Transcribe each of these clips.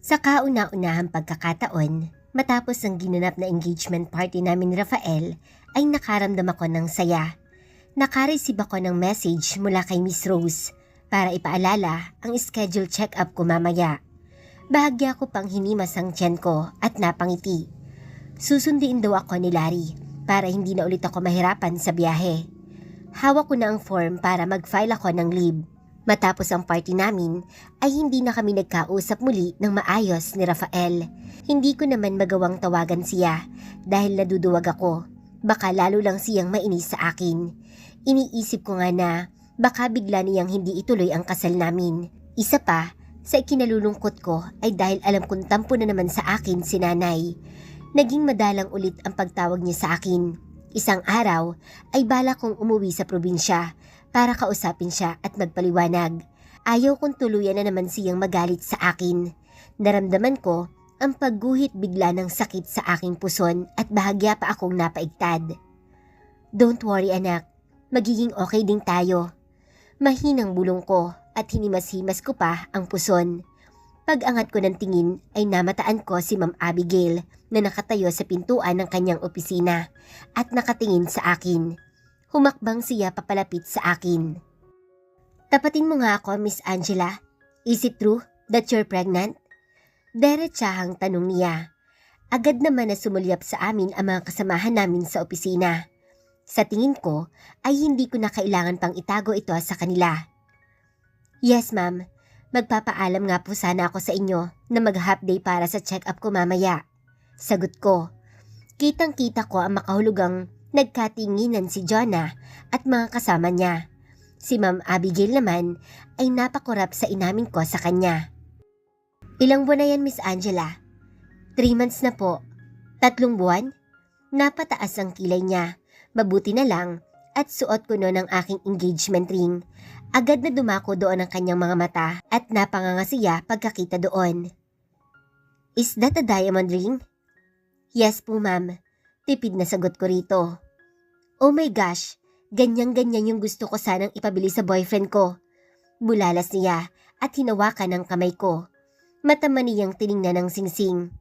Sa kauna-unahang pagkakataon, matapos ang ginanap na engagement party namin ni Rafael, ay nakaramdam ako ng saya. Nakareceive ako ng message mula kay Miss Rose para ipaalala ang schedule check-up ko mamaya. Bahagya ko pang hinimas ang tiyan ko at napangiti. Susunduin daw ako ni Larry para hindi na ulit ako mahirapan sa biyahe. Hawak ko na ang form para mag-file ako ng leave. Matapos ang party namin ay hindi na kami nagkausap muli ng maayos ni Rafael. Hindi ko naman magawang tawagan siya dahil naduduwag ako. Baka lalo lang siyang mainis sa akin. Iniisip ko nga na baka bigla niyang hindi ituloy ang kasal namin. Isa pa, sa ikinalulungkot ko ay dahil alam kong tampo na naman sa akin si nanay. Naging madalang ulit ang pagtawag niya sa akin. Isang araw ay bala kong umuwi sa probinsya para kausapin siya at magpaliwanag. Ayaw kong tuluyan na naman siyang magalit sa akin. Naramdaman ko ang pagguhit bigla ng sakit sa aking puson at bahagya pa akong napaigtad. Don't worry anak, magiging okay din tayo. Mahinang bulong ko at hinimas-himas ko pa ang puson. Pag-angat ko ng tingin ay namataan ko si Ma'am Abigail na nakatayo sa pintuan ng kanyang opisina at nakatingin sa akin. Humakbang siya papalapit sa akin. Tapatin mo nga ako, Miss Angela. Is it true that you're pregnant? Diretsahang tanong niya. Agad naman na sumulyap sa amin ang mga kasamahan namin sa opisina. Sa tingin ko ay hindi ko na kailangan pang itago ito sa kanila. Yes ma'am, magpapaalam nga po sana ako sa inyo na mag-half day para sa check-up ko mamaya. Sagot ko. Kitang-kita ko ang makahulugang nagkatinginan si Jonah at mga kasama niya. Si Ma'am Abigail naman ay napakurap sa inamin ko sa kanya. Ilang buwan na yan, Miss Angela? 3 months na po. 3 buwan? Napataas ang kilay niya. Mabuti na lang at suot ko noon ang aking engagement ring. Agad na dumako doon ang kanyang mga mata at napanganga siya pagkakita doon. Is that a diamond ring? Yes po ma'am. Tipid na sagot ko rito. Oh my gosh, ganyan-ganyan yung gusto ko sanang ipabili sa boyfriend ko. Bulalas niya at hinawakan ang kamay ko. Matama niyang tiningnan ng singsing.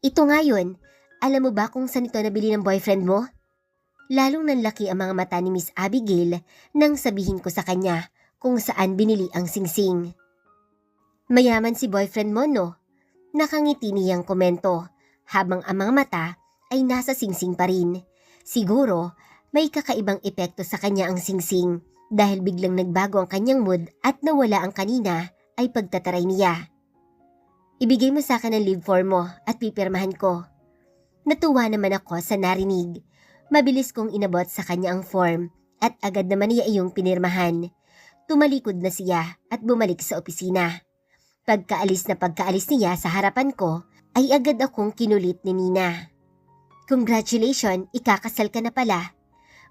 Ito nga yun, alam mo ba kung saan ito nabili ng boyfriend mo? Lalong nanlaki ang mga mata ni Miss Abigail nang sabihin ko sa kanya kung saan binili ang singsing. Mayaman si boyfriend mo no? Nakangiti niyang komento habang ang mga mata ay nasa singsing pa rin. Siguro may kakaibang epekto sa kanya ang singsing dahil biglang nagbago ang kanyang mood at nawala ang kanina ay pagtataray niya. Ibigay mo sa akin ang leave form mo at pipirmahan ko. Natuwa naman ako sa narinig. Mabilis kong inabot sa kanya ang form at agad naman niya iyong pinirmahan. Tumalikod na siya at bumalik sa opisina. Pagkaalis niya sa harapan ko ay agad akong kinulit ni Nina. Congratulations, ikakasal ka na pala.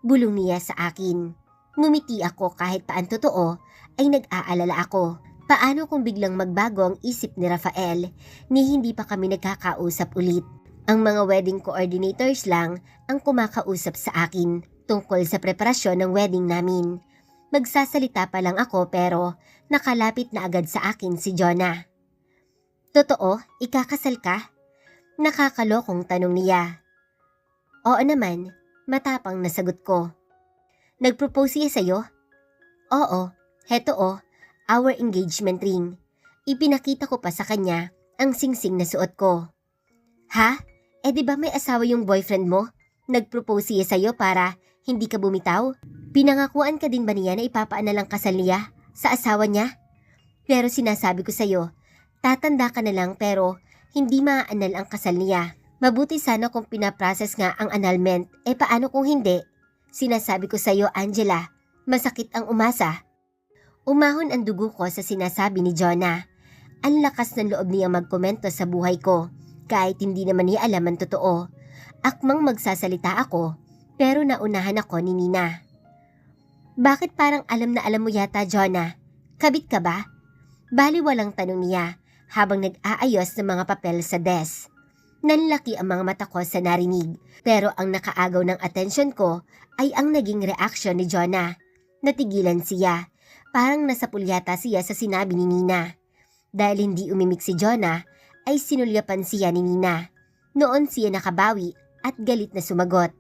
Bulong niya sa akin. Ngumiti ako kahit paan totoo ay nag-aalala ako. Paano kung biglang magbago ang isip ni Rafael ni hindi pa kami nagkakausap ulit? Ang mga wedding coordinators lang ang kumakausap sa akin tungkol sa preparasyon ng wedding namin. Magsasalita pa lang ako pero nakalapit na agad sa akin si Jonah. Totoo, ikakasal ka? Nakakalokong tanong niya. Oo naman, matapang na sagot ko. Nag-propose siya sa'yo? Oo, heto our engagement ring. Ipinakita ko pa sa kanya ang singsing na suot ko. Ha? Di ba may asawa yung boyfriend mo? Nag-propose siya sa'yo para hindi ka bumitaw? Pinangakuan ka din ba niya na ipapaanalang kasal niya sa asawa niya? Pero sinasabi ko sa'yo, tatanda ka na lang pero hindi maaanal ang kasal niya. Mabuti sana kung pinaprocess nga ang annulment. Paano kung hindi? Sinasabi ko sa'yo, Angela, masakit ang umasa. Umahon ang dugo ko sa sinasabi ni Jonah. Ang lakas ng loob niyang magkomento sa buhay ko. Kahit hindi naman niya alam ang totoo. Akmang magsasalita ako, pero naunahan ako ni Nina. Bakit parang alam na alam mo yata, Jonah? Kabit ka ba? Baliwalang tanong niya habang nag-aayos ng mga papel sa desk. Nanlaki ang mga mata ko sa narinig, pero ang nakaagaw ng atensyon ko ay ang naging reaksyon ni Jonah. Natigilan siya, parang nasapul yata siya sa sinabi ni Nina. Dahil hindi umimik si Jonah, ay sinulyapan siya ni Nina. Noon siya nakabawi at galit na sumagot.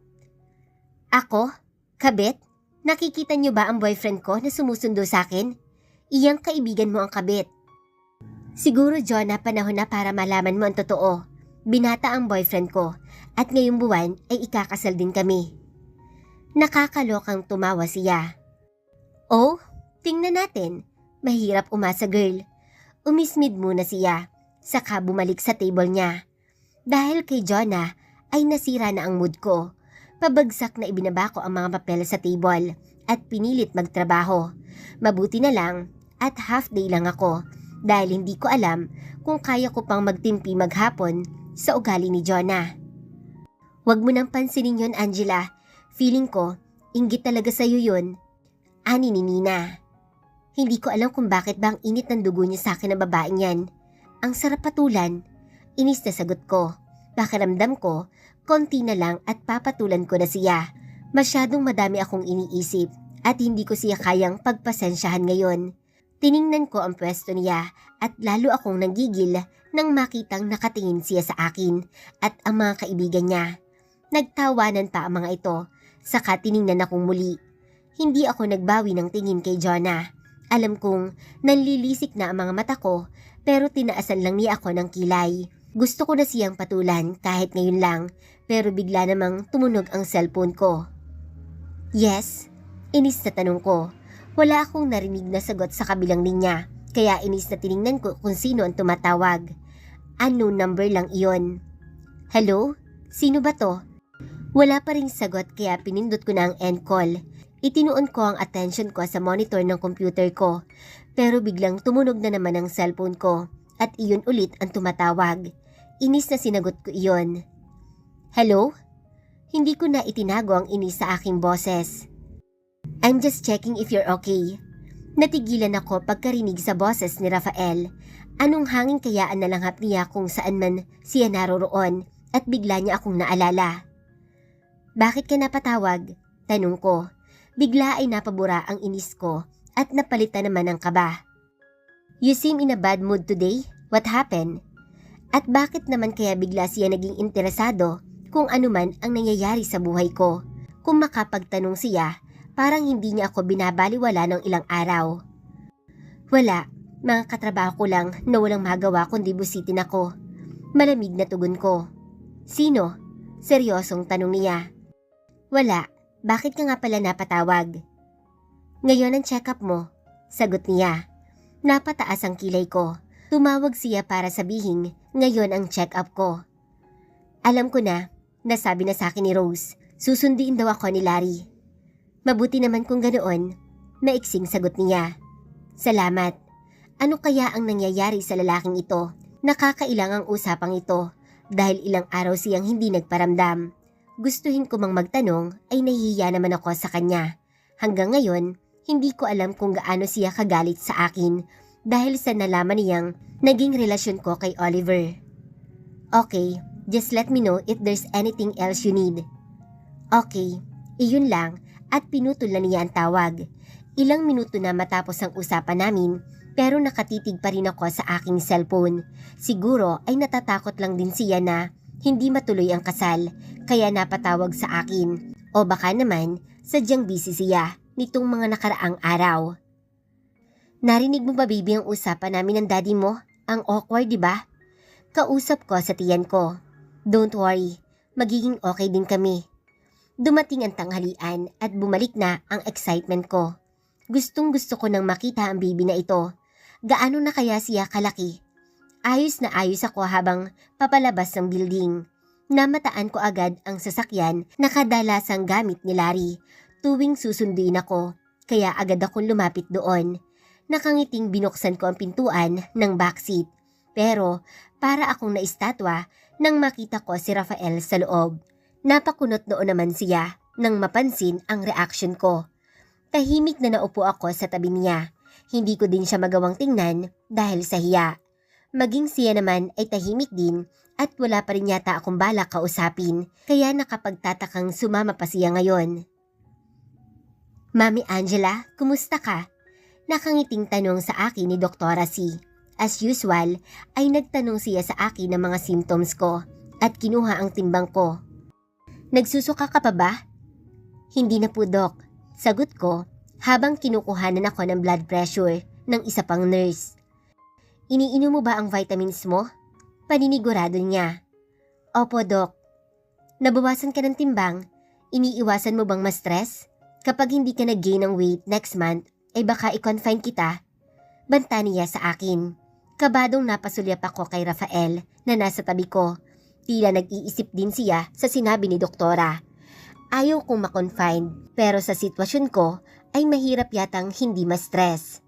Ako? Kabit? Nakikita niyo ba ang boyfriend ko na sumusundo sa akin? Iyang kaibigan mo ang kabit. Siguro, Jonah, panahon na para malaman mo ang totoo. Binata ang boyfriend ko at ngayong buwan ay ikakasal din kami. Nakakalokang tumawa siya. Oh, tingnan natin. Mahirap umasa, girl. Umismid muna siya, saka bumalik sa table niya. Dahil kay Jonah ay nasira na ang mood ko. Pabagsak na ibinaba ko ang mga papel sa table at pinilit magtrabaho. Mabuti na lang at half day lang ako dahil hindi ko alam kung kaya ko pang magtimpi maghapon sa ugali ni Jonah. Huwag mo nang pansinin yun, Angela. Feeling ko, inggit talaga sa'yo yun. Ani ni Nina. Hindi ko alam kung bakit ba ang init ng dugo niya sa akin ng babaeng yan. Ang sarap patulan. Inis na sagot ko. Pakiramdam ko, konti na lang at papatulan ko na siya. Masyadong madami akong iniisip at hindi ko siya kayang pagpasensyahan ngayon. Tiningnan ko ang pwesto niya at lalo akong nanggigil nang makitang nakatingin siya sa akin at ang mga kaibigan niya. Nagtawanan pa ang mga ito, saka tiningnan akong muli. Hindi ako nagbawi ng tingin kay Jonah. Alam kong nanlilisik na ang mga mata ko pero tinaasan lang niya ako ng kilay. Gusto ko na siyang patulan kahit ngayon lang pero bigla namang tumunog ang cellphone ko. Yes? Inis na tanong ko. Wala akong narinig na sagot sa kabilang linya kaya inis na tiningnan ko kung sino ang tumatawag. Unknown number lang iyon. Hello? Sino ba to? Wala pa ring sagot kaya pinindot ko na ang end call. Itinuon ko ang attention ko sa monitor ng computer ko pero biglang tumunog na naman ang cellphone ko at iyon ulit ang tumatawag. Inis na sinagot ko iyon. Hello? Hindi ko na itinago ang inis sa aking boses. I'm just checking if you're okay. Natigilan ako pagkarinig sa boses ni Rafael. Anong hangin kaya ang nalanghap niya kung saan man siya naroroon at bigla niya akong naalala. Bakit ka napatawag? Tanong ko. Bigla ay napabura ang inis ko at napalitan naman ng kaba. You seem in a bad mood today. What happened? At bakit naman kaya bigla siya naging interesado kung ano man ang nangyayari sa buhay ko? Kung makapagtanong siya, parang hindi niya ako binabaliwala ng ilang araw. Wala, mga katrabaho ko lang na walang magawa kundi busitin ako. Malamig na tugon ko. Sino? Seryosong tanong niya. Wala. Bakit ka nga pala napatawag? Ngayon ang check-up mo, sagot niya. Napataas ang kilay ko. Tumawag siya para sabihin ngayon ang check-up ko. Alam ko na, nasabi na sa akin ni Rose, susunduin daw ako ni Larry. Mabuti naman kung ganoon, maiksing sagot niya. Salamat. Ano kaya ang nangyayari sa lalaking ito? Nakakailang ang usapang ito dahil ilang araw siyang hindi nagparamdam. Gustuhin ko mang magtanong ay nahihiya naman ako sa kanya. Hanggang ngayon, hindi ko alam kung gaano siya kagalit sa akin dahil sa nalaman niyang naging relasyon ko kay Oliver. Okay, just let me know if there's anything else you need. Okay, iyon lang at pinutol na niya ang tawag. Ilang minuto na matapos ang usapan namin pero nakatitig pa rin ako sa aking cellphone. Siguro ay natatakot lang din siya na hindi matuloy ang kasal kaya napatawag sa akin o baka naman sadyang busy siya nitong mga nakaraang araw. Narinig mo ba baby ang usapan namin ng daddy mo? Ang awkward, di ba? Kausap ko sa tiyan ko. Don't worry, magiging okay din kami. Dumating ang tanghalian at bumalik na ang excitement ko. Gustong gusto ko nang makita ang baby na ito. Gaano na kaya siya kalaki? Ayos na ayos ako habang papalabas ng building. Namataan ko agad ang sasakyan na kadalasang gamit ni Larry tuwing susunduin ako, kaya agad akong lumapit doon. Nakangiting binuksan ko ang pintuan ng backseat, pero para akong naistatwa nang makita ko si Rafael sa loob. Napakunot noon naman siya nang mapansin ang reaction ko. Tahimik na naupo ako sa tabi niya. Hindi ko din siya magawang tingnan dahil sa hiya. Maging siya naman ay tahimik din at wala pa rin yata akong balak kausapin kaya nakapagtatakang sumama pa siya ngayon. Mami Angela, kumusta ka? Nakangiting tanong sa akin ni Dr. C. As usual, ay nagtanong siya sa akin ng mga symptoms ko at kinuha ang timbang ko. Nagsusuka ka pa ba? Hindi na po, Dok. Sagot ko habang kinukuhanan ako ng blood pressure ng isa pang nurse. Iniinom mo ba ang vitamins mo? Paninigurado niya. Opo, Dok. Nabawasan ka ng timbang? Iniiwasan mo bang ma-stress? Kapag hindi ka nag-gain ng weight next month, ay baka i-confine kita. Banta niya sa akin. Kabadong napasulyap ako kay Rafael na nasa tabi ko. Tila nag-iisip din siya sa sinabi ni doktora. Ayaw kong ma-confine pero sa sitwasyon ko ay mahirap yatang hindi ma-stress.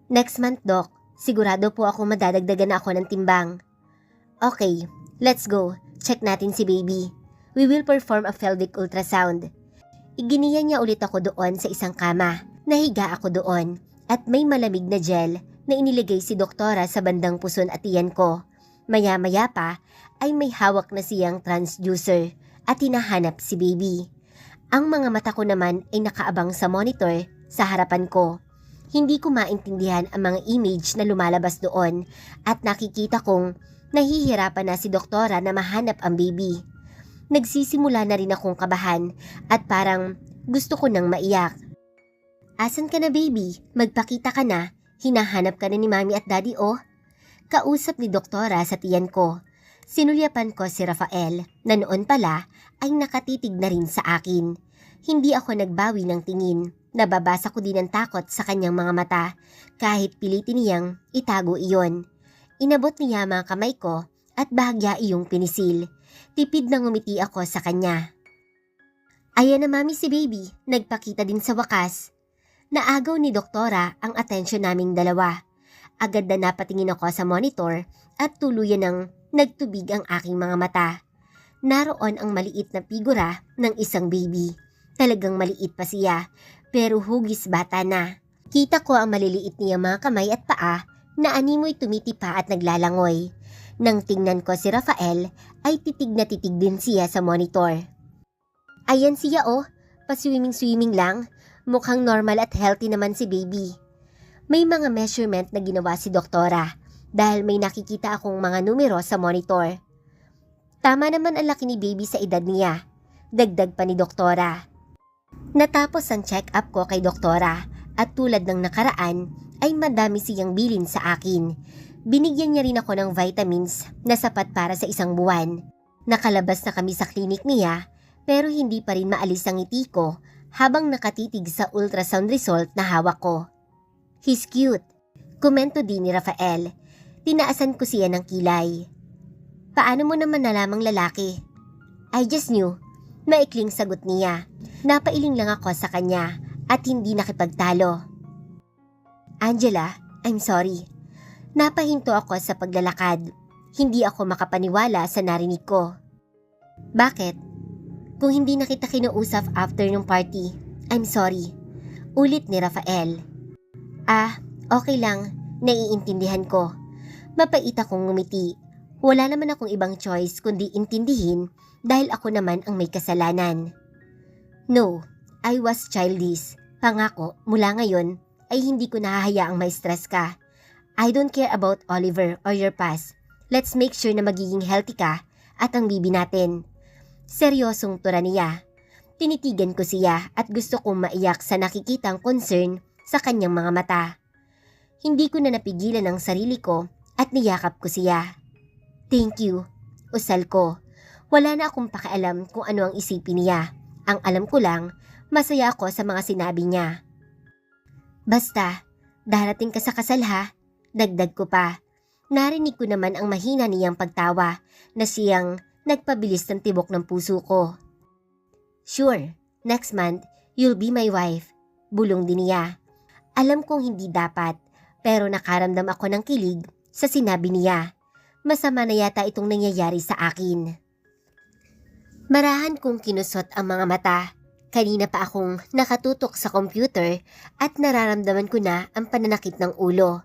Next month, Doc, sigurado po ako madadagdagan na ako ng timbang. Okay, let's go. Check natin si baby. We will perform a pelvic ultrasound. Iginiya niya ulit ako doon sa isang kama. Nahiga ako doon at may malamig na gel na inilagay si doktora sa bandang puson at tiyan ko. Maya-maya pa ay may hawak na siyang transducer at hinahanap si baby. Ang mga mata ko naman ay nakaabang sa monitor sa harapan ko. Hindi ko maintindihan ang mga image na lumalabas doon at nakikita kong nahihirapan na si doktora na mahanap ang baby. Nagsisimula na rin akong kabahan at parang gusto ko nang maiyak. Asan ka na, baby? Magpakita ka na. Hinahanap ka na ni mami at daddy, oh. Kausap ni doktora sa tiyan ko. Sinulyapan ko si Rafael na noon pala ay nakatitig na rin sa akin. Hindi ako nagbawi ng tingin. Nababasa ko din ang takot sa kanyang mga mata kahit pilitin niyang itago iyon. Inabot niya mga kamay ko at bahagya iyong pinisil. Tipid na ngumiti ako sa kanya. Ayan na mami si baby, nagpakita din sa wakas. Naagaw ni doktora ang atensyon naming dalawa. Agad na napatingin ako sa monitor at tuluyan ng nagtubig ang aking mga mata. Naroon ang maliit na figura ng isang baby. Talagang maliit pa siya, pero hugis bata na. Kita ko ang maliliit niya mga kamay at paa na animoy tumitipa at naglalangoy. Nang tingnan ko si Rafael, ay titig na titig din siya sa monitor. Ayan siya oh, pa-swimming-swimming lang. Mukhang normal at healthy naman si baby. May mga measurement na ginawa si doktora dahil may nakikita akong mga numero sa monitor. Tama naman ang laki ni baby sa edad niya. Dagdag pa ni doktora. Natapos ang check-up ko kay doktora at tulad ng nakaraan ay madami siyang bilin sa akin. Binigyan niya rin ako ng vitamins na sapat para sa isang buwan. Nakalabas na kami sa klinik niya pero hindi pa rin maalis ang ngiti ko habang nakatitig sa ultrasound result na hawak ko. He's cute. Komento din ni Rafael. Tinaasan ko siya ng kilay. Paano mo naman nalamang lalaki? I just knew. Maikling sagot niya. Napailing lang ako sa kanya at hindi nakipagtalo. Angela, I'm sorry. Napahinto ako sa paglalakad. Hindi ako makapaniwala sa narinig ko. Bakit? Kung hindi na kita kinausap after nung party, I'm sorry. Ulit ni Rafael. Okay lang. Naiintindihan ko. Mapait akong ngumiti. Wala naman akong ibang choice kundi intindihin dahil ako naman ang may kasalanan. No, I was childish. Pangako, mula ngayon ay hindi ko nahahayaang may stress ka. I don't care about Oliver or your past. Let's make sure na magiging healthy ka at ang bibi natin. Seryosong tura niya. Tinitigan ko siya at gusto kong maiyak sa nakikitang concern sa kanyang mga mata. Hindi ko na napigilan ang sarili ko at niyakap ko siya. Thank you. Usal ko. Wala na akong pakialam kung ano ang isipin niya. Ang alam ko lang, masaya ako sa mga sinabi niya. Basta, darating ka sa kasal ha? Dagdag ko pa. Narinig ko naman ang mahina niyang pagtawa na siyang nagpabilis ng tibok ng puso ko. Sure, next month, you'll be my wife. Bulong din niya. Alam kong hindi dapat, pero nakaramdam ako ng kilig sa sinabi niya. Masama na yata itong nangyayari sa akin. Marahan kong kinusot ang mga mata. Kanina pa akong nakatutok sa computer at nararamdaman ko na ang pananakit ng ulo.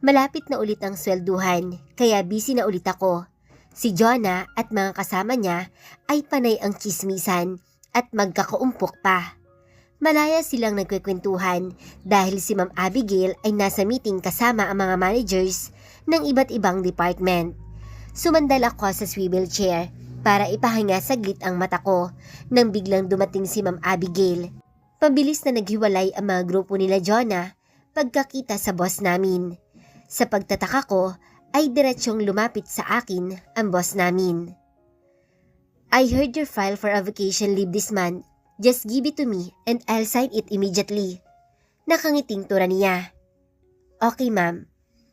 Malapit na ulit ang swelduhan, kaya busy na ulit ako. Si Jonah at mga kasama niya ay panay ang chismisan at magkakaumpok pa. Malaya silang nagkwekwentuhan dahil si Ma'am Abigail ay nasa meeting kasama ang mga managers ng iba't ibang department. Sumandal ako sa swivel chair para ipahinga saglit ang mata ko nang biglang dumating si Ma'am Abigail. Pabilis na naghiwalay ang mga grupo nila Jonah pagkakita sa boss namin. Sa pagtataka ko ay diretsyong lumapit sa akin ang boss namin. I heard your file for a vacation leave this month. Just give it to me and I'll sign it immediately. Nakangiting tura niya. Okay ma'am.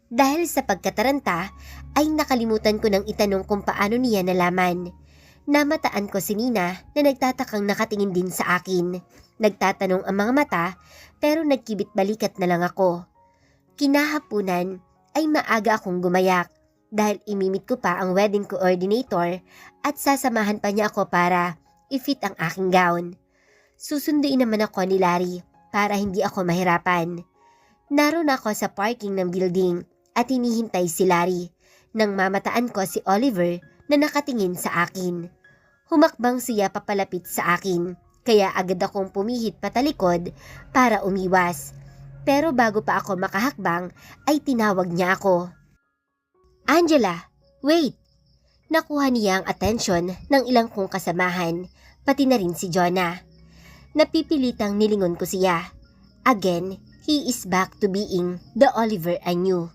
Dahil sa pagkataranta ay nakalimutan ko nang itanong kung paano niya nalaman. Namataan ko si Nina na nagtatakang nakatingin din sa akin. Nagtatanong ang mga mata pero nagkibit balikat na lang ako. Kinahapunan ay maaga akong gumayak dahil imimit ko pa ang wedding coordinator at sasamahan pa niya ako para i-fit ang aking gown. Susunduin naman ako ni Larry para hindi ako mahirapan. Naroon ako sa parking ng building at hinihintay si Larry nang mamataan ko si Oliver na nakatingin sa akin. Humakbang siya papalapit sa akin kaya agad akong pumihit patalikod para umiwas. Pero bago pa ako makahakbang ay tinawag niya ako. Angela, wait! Nakuha niya ang atensyon ng ilang kong kasamahan, pati na rin si Jonah. Napipilitang nilingon ko siya. Again, he is back to being the Oliver I knew.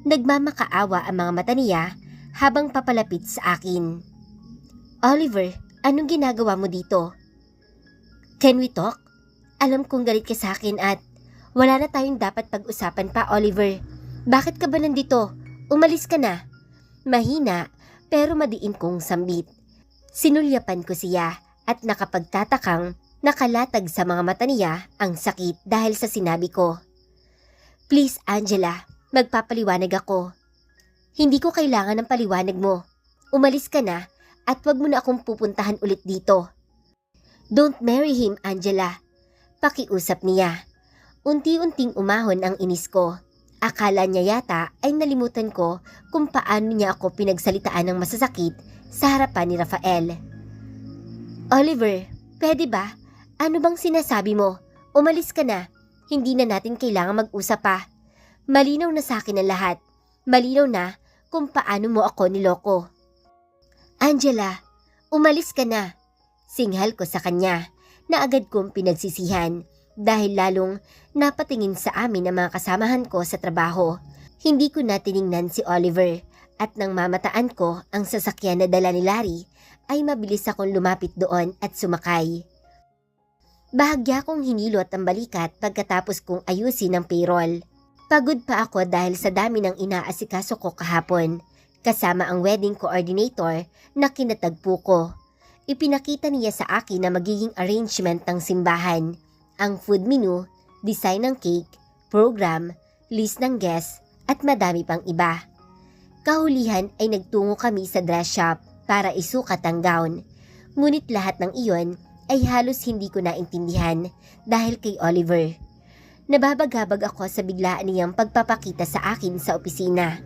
Nagmamakaawa ang mga mata niya habang papalapit sa akin. Oliver, anong ginagawa mo dito? Can we talk? Alam kong galit ka sa akin at wala na tayong dapat pag-usapan pa, Oliver. Bakit ka ba nandito? Umalis ka na. Mahina pero madiin kong sambit. Sinulyapan ko siya at nakapagtatakang nakalatag sa mga mata niya ang sakit dahil sa sinabi ko. Please Angela, magpapaliwanag ako. Hindi ko kailangan ng paliwanag mo. Umalis ka na at wag mo na akong pupuntahan ulit dito. Don't marry him, Angela. Pakiusap niya. Unti-unting umahon ang inis ko. Akala niya yata ay nalimutan ko kung paano niya ako pinagsalitaan ng masasakit sa harapan ni Rafael. Oliver, pwede ba? Ano bang sinasabi mo? Umalis ka na. Hindi na natin kailangan mag-usap pa. Malinaw na sa akin ang lahat. Malinaw na kung paano mo ako niloko. Angela, umalis ka na. Singhal ko sa kanya na agad kong pinagsisihan. Dahil lalong napatingin sa amin ang mga kasamahan ko sa trabaho. Hindi ko na tiningnan si Oliver at nang mamataan ko ang sasakyan na dala ni Larry ay mabilis akong lumapit doon at sumakay. Bahagya kong hinilot ang balikat pagkatapos kong ayusin ang payroll. Pagod pa ako dahil sa dami ng inaasikaso ko kahapon kasama ang wedding coordinator na kinatagpo ko. Ipinakita niya sa akin na magiging arrangement ng simbahan. Ang food menu, design ng cake, program, list ng guests at madami pang iba. Kahulihan ay nagtungo kami sa dress shop para isukat ang gown. Ngunit lahat ng iyon ay halos hindi ko naintindihan dahil kay Oliver. Nababagabag ako sa biglaan niyang pagpapakita sa akin sa opisina.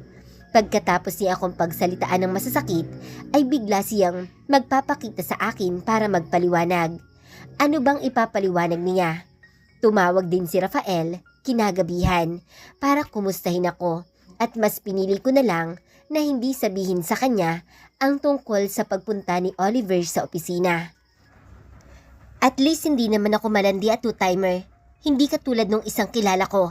Pagkatapos niya akong pagsalitaan ng masasakit ay bigla siyang magpapakita sa akin para magpaliwanag. Ano bang ipapaliwanag niya? Tumawag din si Rafael kinagabihan para kumustahin ako at mas pinili ko na lang na hindi sabihin sa kanya ang tungkol sa pagpunta ni Oliver sa opisina. At least hindi naman ako malandi at two-timer, hindi katulad nung isang kilala ko.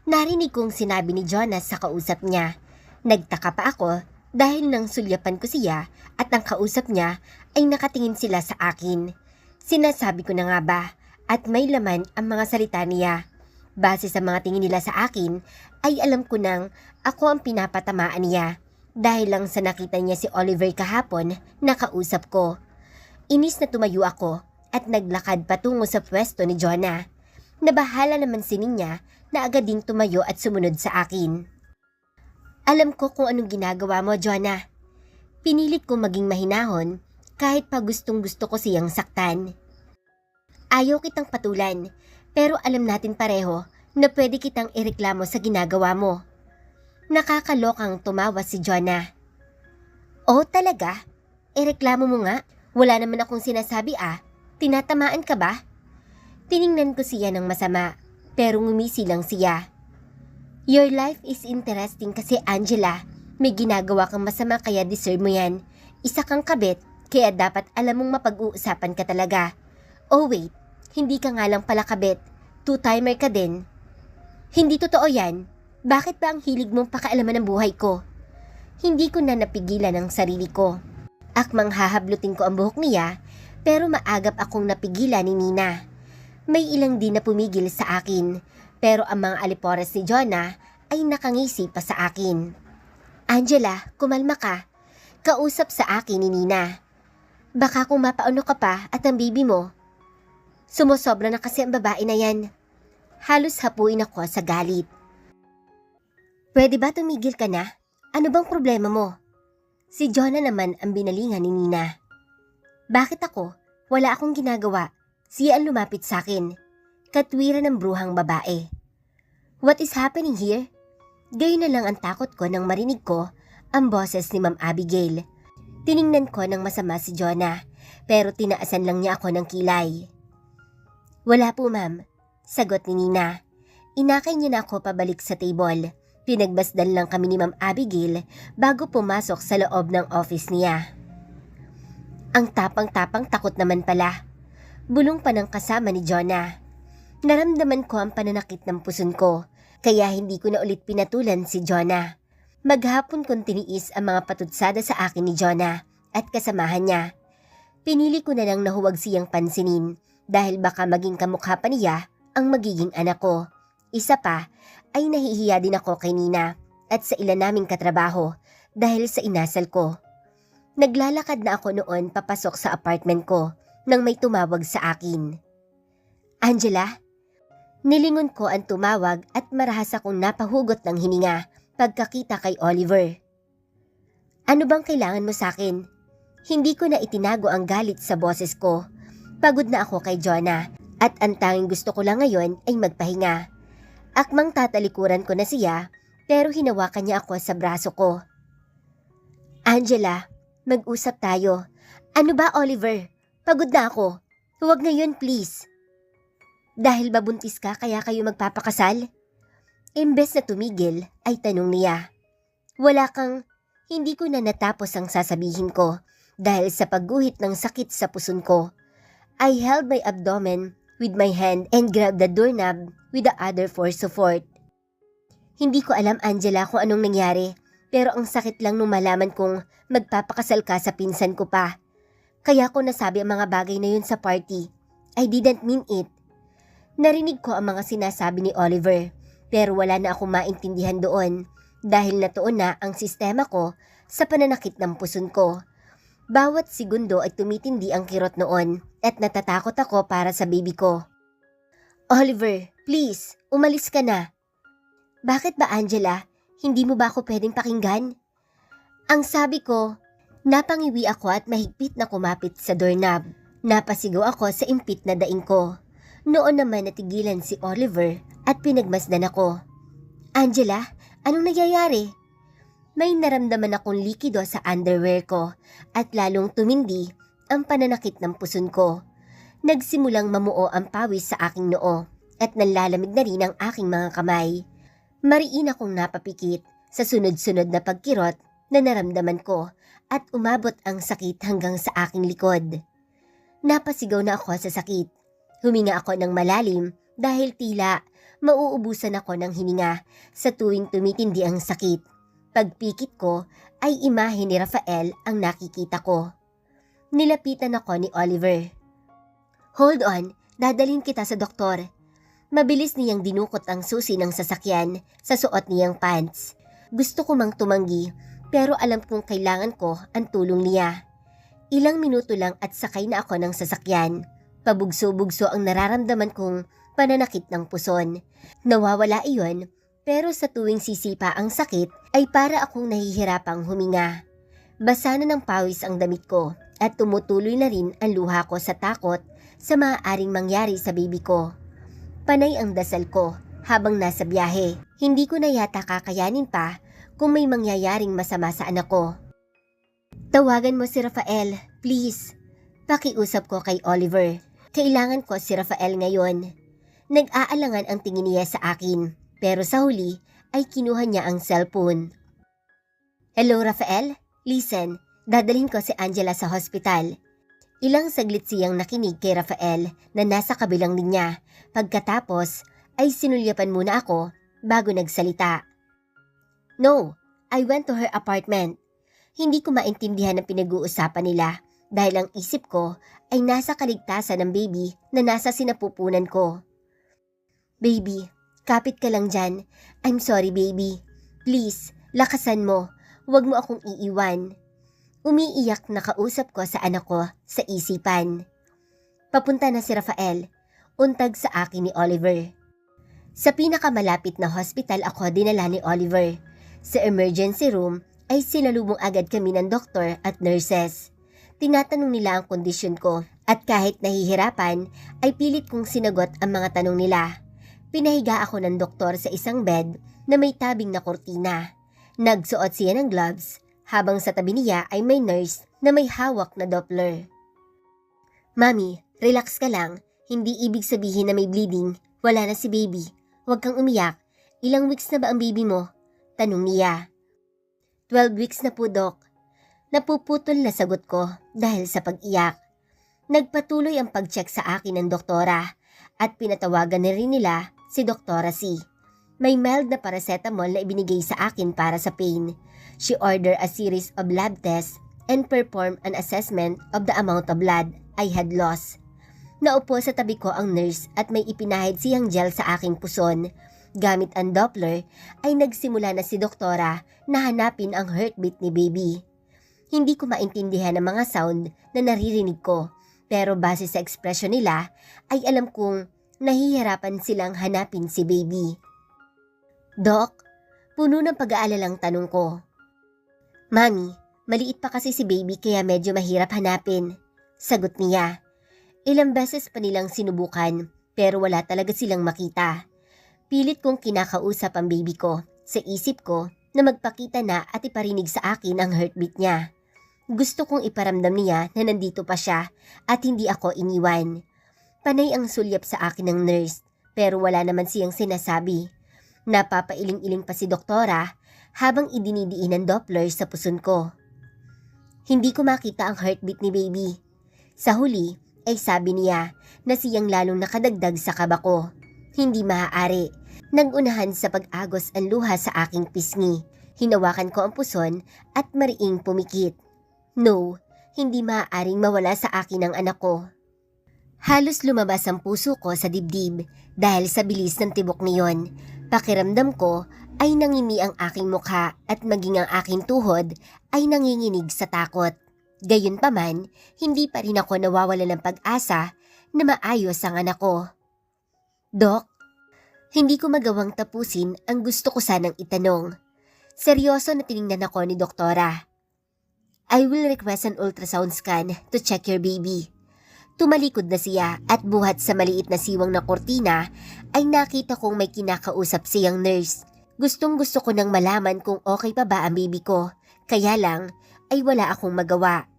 Narinig kong sinabi ni Jonas sa kausap niya. Nagtaka pa ako dahil nang sulyapan ko siya at ang kausap niya ay nakatingin sila sa akin. Sinasabi ko na nga ba at may laman ang mga salita niya. Base sa mga tingin nila sa akin ay alam ko nang ako ang pinapatamaan niya dahil lang sa nakita niya si Oliver kahapon na kausap ko. Inis na tumayo ako at naglakad patungo sa pwesto ni Jonah. Nabahala naman si Ninya na agad ding tumayo at sumunod sa akin. Alam ko kung anong ginagawa mo, Jonah. Pinilit ko maging mahinahon kahit pa gustong-gusto ko siyang saktan. Ayaw kitang patulan, pero alam natin pareho na pwede kitang ireklamo sa ginagawa mo. Nakakalokang tumawa si Jonah. Oh, talaga? Ireklamo mo nga? Wala naman akong sinasabi Tinatamaan ka ba? Tiningnan ko siya ng masama, pero ngumisi lang siya. Your life is interesting kasi Angela, may ginagawa kang masama kaya deserve mo yan. Isa kang kabit, kaya dapat alam mong mapag-uusapan ka talaga. Oh wait, hindi ka nga lang pala kabit, two-timer ka din. Hindi totoo yan. Bakit ba ang hilig mong pakialaman ng buhay ko? Hindi ko na napigilan ang sarili ko. Akmang hahablutin ko ang buhok niya, pero maagap akong napigilan ni Nina. May ilang din na pumigil sa akin, pero ang mga alipores ni Jonah ay nakangisi pa sa akin. Angela, kumalma ka. Kausap sa akin ni Nina. Baka kung mapaano ka pa at ang baby mo. Sumusobra na kasi ang babae na yan. Halos hapuin ako sa galit. Pwede ba tumigil ka na? Ano bang problema mo? Si Jonah naman ang binalingan ni Nina. Bakit ako? Wala akong ginagawa. Siya ang lumapit sa akin. Katwiran ng bruhang babae. What is happening here? Gayon na lang ang takot ko nang marinig ko ang boses ni Ma'am Abigail. Tiningnan ko ng masama si Jonah, pero tinaasan lang niya ako ng kilay. Wala po ma'am, sagot ni Nina. Inakay niya na ako pabalik sa table. Pinagbasdan lang kami ni Ma'am Abigail bago pumasok sa loob ng office niya. Ang tapang-tapang takot naman pala. Bulong pa ng kasama ni Jonah. Naramdaman ko ang pananakit ng puson ko, kaya hindi ko na ulit pinatulan si Jonah. Maghapon kong tiniis ang mga patutsada sa akin ni Jonah at kasamahan niya. Pinili ko na lang na huwag siyang pansinin dahil baka maging kamukha pa niya ang magiging anak ko. Isa pa, ay nahihiya din ako kay Nina at sa ilan naming katrabaho dahil sa inasal ko. Naglalakad na ako noon papasok sa apartment ko nang may tumawag sa akin. Angela? Nilingon ko ang tumawag at marahas akong napahugot ng hininga pagkakita kay Oliver. Ano bang kailangan mo sa akin? Hindi ko na itinago ang galit sa boses ko. Pagod na ako kay Jonah at ang tanging gusto ko lang ngayon ay magpahinga. Akmang tatalikuran ko na siya pero hinawakan niya ako sa braso ko. Angela, mag-usap tayo. Ano ba Oliver? Pagod na ako. Huwag ngayon please. Dahil ba buntis ka kaya kayo magpapakasal? Imbes na tumigil ay tanong niya. Wala kang, hindi ko na natapos ang sasabihin ko dahil sa pagguhit ng sakit sa puson ko. I held my abdomen with my hand and grabbed the doorknob with the other for support. Hindi ko alam Angela kung anong nangyari, pero ang sakit lang nung malaman kong magpapakasal ka sa pinsan ko pa. Kaya ko nasabi ang mga bagay na yun sa party. I didn't mean it. Narinig ko ang mga sinasabi ni Oliver, pero wala na akong maintindihan doon dahil natuon na ang sistema ko sa pananakit ng puson ko. Bawat segundo ay tumitindi ang kirot noon at natatakot ako para sa baby ko. Oliver, please, umalis ka na. Bakit ba Angela? Hindi mo ba ako pwedeng pakinggan? Ang sabi ko, napangiwi ako at mahigpit na kumapit sa doorknob. Napasigaw ako sa impit na daing ko. Noon naman natigilan si Oliver at pinagmasdan ako. Angela, anong nangyayari? May naramdaman akong likido sa underwear ko at lalong tumindi ang pananakit ng puson ko. Nagsimulang mamuo ang pawis sa aking noo at nanlalamig na rin ang aking mga kamay. Mariin akong napapikit sa sunod-sunod na pagkirot na naramdaman ko at umabot ang sakit hanggang sa aking likod. Napasigaw na ako sa sakit. Huminga ako ng malalim dahil tila mauubusan ako ng hininga sa tuwing tumitindi ang sakit. Pagpikit ko ay imahe ni Rafael ang nakikita ko. Nilapitan ako ni Oliver. Hold on, dadalhin kita sa doktor. Mabilis niyang dinukot ang susi ng sasakyan sa suot niyang pants. Gusto ko mang tumanggi pero alam kong kailangan ko ang tulong niya. Ilang minuto lang at sakay na ako ng sasakyan. Pabugso-bugso ang nararamdaman kong pananakit ng puson. Nawawala iyon pero sa tuwing sisipa ang sakit ay para akong nahihirapang huminga. Basa na ng pawis ang damit ko at tumutuloy na rin ang luha ko sa takot sa maaaring mangyari sa baby ko. Panay ang dasal ko habang nasa biyahe. Hindi ko na yata kakayanin pa kung may mangyayaring masama sa anak ko. Tawagan mo si Rafael, please. Pakiusap ko kay Oliver. Kailangan ko si Rafael ngayon. Nag-aalangan ang tingin niya sa akin, pero sa huli ay kinuha niya ang cellphone. Hello, Rafael? Listen, dadalhin ko si Angela sa hospital. Ilang saglit siyang nakinig kay Rafael na nasa kabilang linya. Pagkatapos ay sinulyapan muna ako bago nagsalita. No, I went to her apartment. Hindi ko maintindihan ang pinag-uusapan nila dahil ang isip ko ay nasa kaligtasan ng baby na nasa sinapupunan ko. Baby, kapit ka lang dyan. I'm sorry, baby. Please, lakasan mo. Huwag mo akong iiwan. Umiiyak na kausap ko sa anak ko sa isipan. Papunta na si Rafael. Untag sa akin ni Oliver. Sa pinakamalapit na hospital ako dinala ni Oliver. Sa emergency room ay sinalubong agad kami ng doktor at nurses. Tinatanong nila ang kondisyon ko at kahit nahihirapan ay pilit kong sinagot ang mga tanong nila. Pinahiga ako ng doktor sa isang bed na may tabing na kurtina. Nagsuot siya ng gloves habang sa tabi niya ay may nurse na may hawak na Doppler. Mami, relax ka lang. Hindi ibig sabihin na may bleeding. Wala na si baby. Huwag kang umiyak. Ilang weeks na ba ang baby mo? Tanong niya. 12 weeks na po, Doc. Napuputol na sagot ko dahil sa pag-iyak. Nagpatuloy ang pag-check sa akin ng doktora at pinatawagan na rin nila si Doktora C. May mild na paracetamol na ibinigay sa akin para sa pain. She ordered a series of lab tests and performed an assessment of the amount of blood I had lost. Naupo sa tabi ko ang nurse at may ipinahid siyang gel sa aking puson. Gamit ang Doppler ay nagsimula na si doktora na hanapin ang heartbeat ni baby. Hindi ko maintindihan ang mga sound na naririnig ko pero base sa ekspresyon nila ay alam kong nahihirapan silang hanapin si baby. Doc, puno ng pag-aalalang tanong ko. Mami, maliit pa kasi si baby kaya medyo mahirap hanapin. Sagot niya. Ilang beses pa nilang sinubukan pero wala talaga silang makita. Pilit kong kinakausap ang baby ko sa isip ko na magpakita na at iparinig sa akin ang heartbeat niya. Gusto kong iparamdam niya na nandito pa siya at hindi ako iniwan. Panay ang sulyap sa akin ng nurse pero wala naman siyang sinasabi. Napapailing-iling pa si doktora habang idinidiin ang Doppler sa puson ko. Hindi ko makita ang heartbeat ni baby. Sa huli ay sabi niya na siyang lalong nakadagdag sa kaba ko. Hindi maaari. Nagunahan sa pag-agos ang luha sa aking pisngi. Hinawakan ko ang puson at mariing pumikit. No, hindi maaaring mawala sa akin ang anak ko. Halos lumabas ang puso ko sa dibdib dahil sa bilis ng tibok niyon. Pakiramdam ko ay nangimi ang aking mukha at maging ang aking tuhod ay nanginginig sa takot. Gayunpaman, hindi pa rin ako nawawala ng pag-asa na maayos ang anak ko. Dok, hindi ko magawang tapusin ang gusto ko sanang itanong. Seryoso na tiningnan ako ni doktora. I will request an ultrasound scan to check your baby. Tumalikod na siya at buhat sa maliit na siwang na kortina ay nakita kong may kinakausap siyang nurse. Gustong gusto ko nang malaman kung okay pa ba ang baby ko, kaya lang ay wala akong magawa.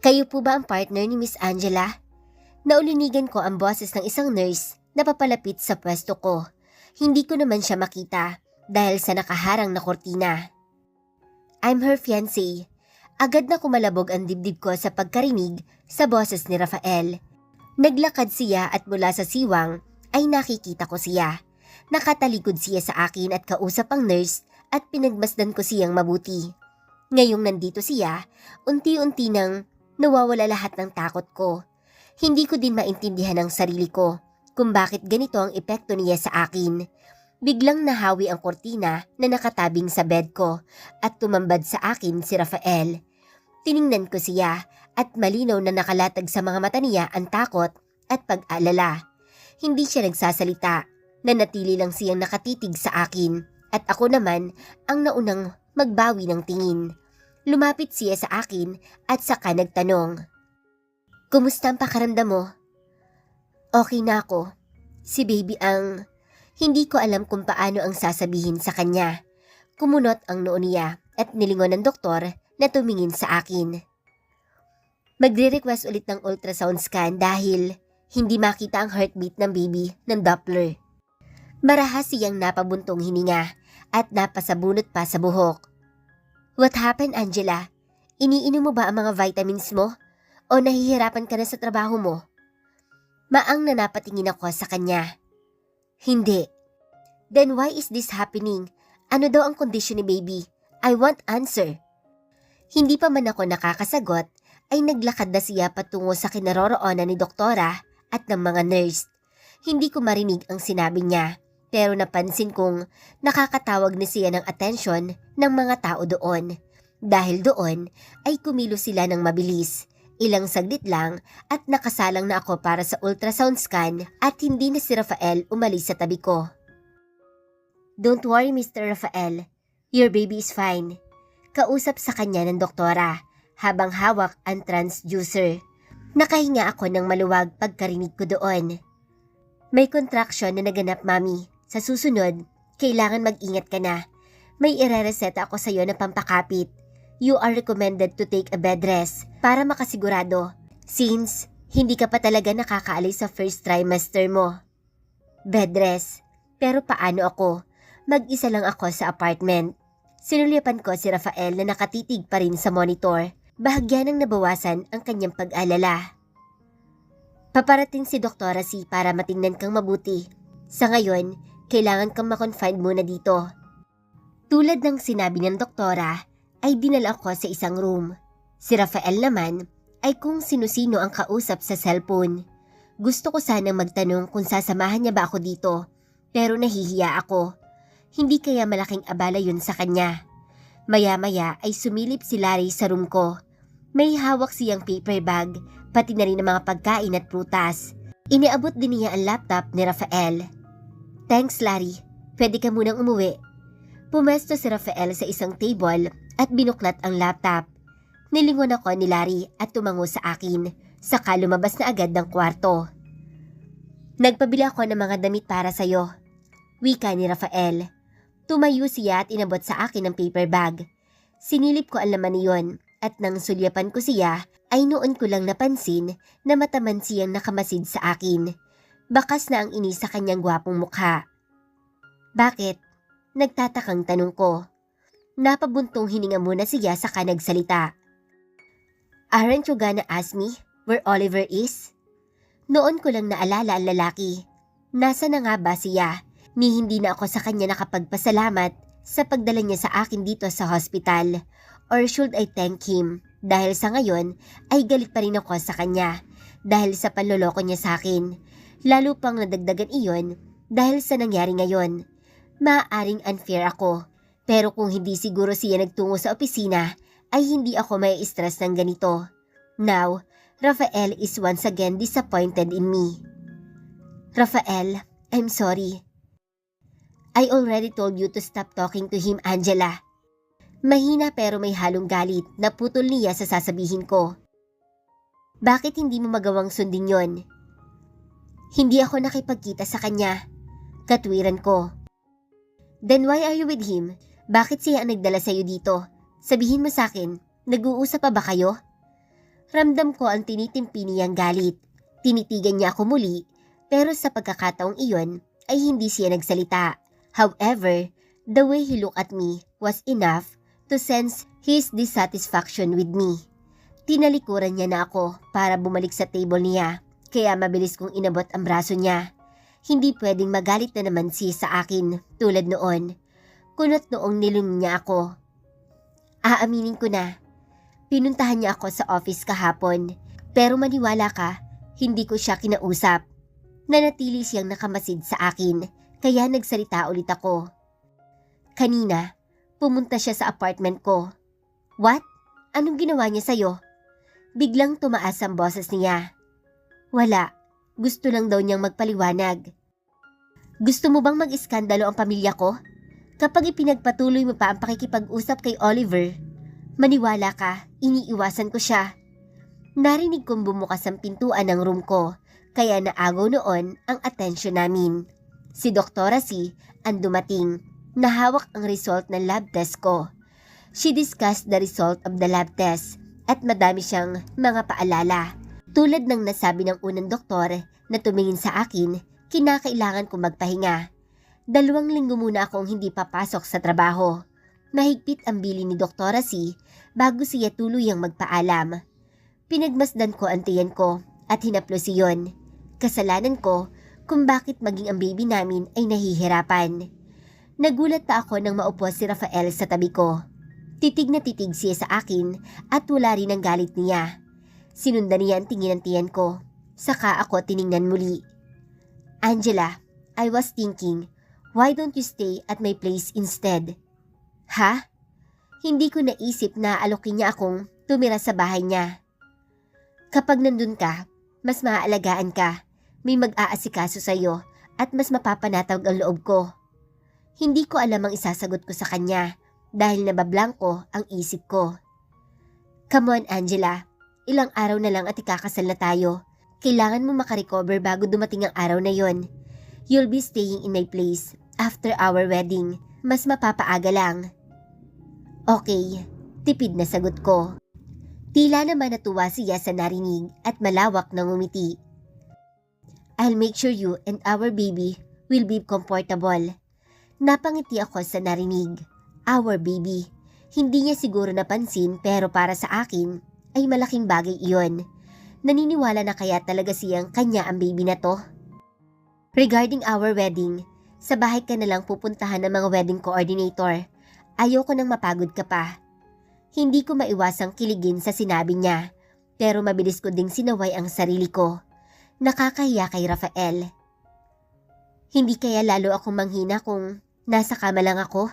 Kayo po ba ang partner ni Miss Angela? Naulinigan ko ang boses ng isang nurse na papalapit sa pwesto ko. Hindi ko naman siya makita dahil sa nakaharang na kortina. I'm her fiancé. Agad na kumalabog ang dibdib ko sa pagkarinig sa boses ni Rafael. Naglakad siya at mula sa siwang ay nakikita ko siya. Nakatalikod siya sa akin at kausap ang nurse at pinagmasdan ko siyang mabuti. Ngayong nandito siya, unti-unti nang nawawala lahat ng takot ko. Hindi ko din maintindihan ang sarili ko kung bakit ganito ang epekto niya sa akin. Biglang nahawi ang kortina na nakatabing sa bed ko at tumambad sa akin si Rafael. Tiningnan ko siya at malinaw na nakalatag sa mga mata niya ang takot at pag-alala. Hindi siya nagsasalita, nanatili lang siyang nakatitig sa akin at ako naman ang naunang magbawi ng tingin. Lumapit siya sa akin at saka nagtanong. Kumusta ang pakaramdam mo? Okay na ako. Si baby ang... Hindi ko alam kung paano ang sasabihin sa kanya. Kumunot ang noo niya at nilingon ng doktor na tumingin sa akin. Magre-request ulit ng ultrasound scan dahil hindi makita ang heartbeat ng baby ng Doppler. Marahas siyang napabuntong hininga at napasabunot pa sa buhok. What happened, Angela? Iniinom mo ba ang mga vitamins mo? O nahihirapan ka na sa trabaho mo? Maang na napatingin ako sa kanya. Hindi. Then why is this happening? Ano daw ang kondisyon ni baby? I want answer. Hindi pa man ako nakakasagot ay naglakad na siya patungo sa kinaroroonan ni doktora at ng mga nurse. Hindi ko marinig ang sinabi niya pero napansin kong nakakatawag na siya ng atensyon ng mga tao doon. Dahil doon ay kumilos sila ng mabilis. Ilang saglit lang at nakasalang na ako para sa ultrasound scan at hindi na si Rafael umalis sa tabi ko. Don't worry, Mr. Rafael. Your baby is fine. Kausap sa kanya ng doktora habang hawak ang transducer. Nakahinga ako ng maluwag pagkarinig ko doon. May contraction na naganap, Mami. Sa susunod, kailangan mag-ingat ka na. May irereseta ako sa iyo na pampakapit. You are recommended to take a bed rest para makasigurado since hindi ka pa talaga nakakaalis sa first trimester mo. Bed rest? Pero paano ako? Mag-isa lang ako sa apartment. Sinulipan ko si Rafael na nakatitig pa rin sa monitor. Bahagya nang nabawasan ang kanyang pag-alala. Paparating si Doktora C para matingnan kang mabuti. Sa ngayon, kailangan kang makonfine muna dito. Tulad ng sinabi ng doktora, ay dinala ko sa isang room. Si Rafael naman ay kung sino-sino ang kausap sa cellphone. Gusto ko sanang magtanong kung sasamahan niya ba ako dito, pero nahihiya ako. Hindi kaya malaking abala yun sa kanya. Maya-maya ay sumilip si Larry sa room ko. May hawak siyang paper bag, pati na rin ang mga pagkain at prutas. Iniabot din niya ang laptop ni Rafael. Thanks, Larry. Pwede ka munang umuwi. Pumesto si Rafael sa isang table at binuklat ang laptop. Nilingon ako ni Larry at tumango sa akin, saka lumabas na agad ng kwarto. Nagpabili ako ng mga damit para sa'yo. Wika ni Rafael. Tumayo siya at inabot sa akin ang paper bag. Sinilip ko ang laman niyon at nang sulyapan ko siya ay noon ko lang napansin na mataman siyang nakamasid sa akin. Bakas na ang inis sa kanyang gwapong mukha. Bakit? Nagtatakang tanong ko. Napabuntong hininga muna siya saka nagsalita. Aren't you gonna ask me where Oliver is? Noon ko lang naalala ang lalaki. Nasa na nga ba siya? Ni hindi na ako sa kanya nakapagpasalamat sa pagdala niya sa akin dito sa hospital. Or should I thank him? Dahil sa ngayon ay galit pa rin ako sa kanya. Dahil sa panloloko niya sa akin. Lalo pang nadagdagan iyon dahil sa nangyari ngayon. Maaaring unfair ako. Pero kung hindi siguro siya nagtungo sa opisina, ay hindi ako may stress ng ganito. Now, Rafael is once again disappointed in me. Rafael, I'm sorry. I already told you to stop talking to him, Angela. Mahina pero may halong galit na putol niya sa sasabihin ko. Bakit hindi mo magawang sundin yon? Hindi ako nakipagkita sa kanya. Katwiran ko. Then why are you with him? Bakit siya ang nagdala sa'yo dito? Sabihin mo sa'kin, nag-uusap pa ba kayo? Ramdam ko ang tinitimpi niyang galit. Tinitigan niya ako muli, pero sa pagkakataong iyon ay hindi siya nagsalita. However, the way he looked at me was enough to sense his dissatisfaction with me. Tinalikuran niya na ako para bumalik sa table niya, kaya mabilis kong inabot ang braso niya. Hindi pwedeng magalit na naman siya sa akin tulad noon. Kunot noong nilunod niya ako. Aaminin ko na. Pinuntahan niya ako sa office kahapon. Pero maniwala ka, hindi ko siya kinausap. Nanatili siyang nakamasid sa akin, kaya nagsalita ulit ako. Kanina, pumunta siya sa apartment ko. What? Anong ginawa niya sa'yo? Biglang tumaas ang boses niya. Wala. Gusto lang daw niyang magpaliwanag. Gusto mo bang mag-iskandalo ang pamilya ko? Kapag ipinagpatuloy mo pa ang pakikipag-usap kay Oliver, maniwala ka, iniiwasan ko siya. Narinig kong bumukas ang pintuan ng room ko, kaya naagaw noon ang atensyon namin. Si Doktora C ang dumating, nahawak ang result ng lab test ko. She discussed the result of the lab test at madami siyang mga paalala. Tulad ng nasabi ng unang doktor na tumingin sa akin, kinakailangan kong magpahinga. 2 linggo muna akong hindi papasok sa trabaho. Mahigpit ang bilin ni Doktora C bago siya tuluyang magpaalam. Pinagmasdan ko ang tiyan ko at hinaplos iyon. Kasalanan ko kung bakit maging ang baby namin ay nahihirapan. Nagulat pa ako nang maupo si Rafael sa tabi ko. Titig na titig siya sa akin at wala rin ang galit niya. Sinundan niya ang tingin ng tiyan ko. Saka ako tiningnan muli. Angela, I was thinking, why don't you stay at my place instead? Ha? Hindi ko naisip na alokin niya akong tumira sa bahay niya. Kapag nandun ka, mas maaalagaan ka, may mag-aasikaso sa'yo at mas mapapanatag ang loob ko. Hindi ko alam ang isasagot ko sa kanya dahil nabablangko ang isip ko. Come on Angela, ilang araw na lang at ikakasal na tayo. Kailangan mo makarecover bago dumating ang araw na yon. You'll be staying in my place after our wedding. Mas mapapaaga lang. Okay, tipid na sagot ko. Tila naman natuwa siya sa narinig at malawak na ngumiti. I'll make sure you and our baby will be comfortable. Napangiti ako sa narinig. Our baby. Hindi niya siguro napansin pero para sa akin ay malaking bagay iyon. Naniniwala na kaya talaga siyang kanya ang baby na to? Regarding our wedding, sa bahay ka na lang pupuntahan ng mga wedding coordinator. Ayoko nang mapagod ka pa. Hindi ko maiwasang kiligin sa sinabi niya, pero mabilis ko ding sinaway ang sarili ko. Nakakahiya kay Rafael. Hindi kaya lalo akong manghina kung nasa kama lang ako?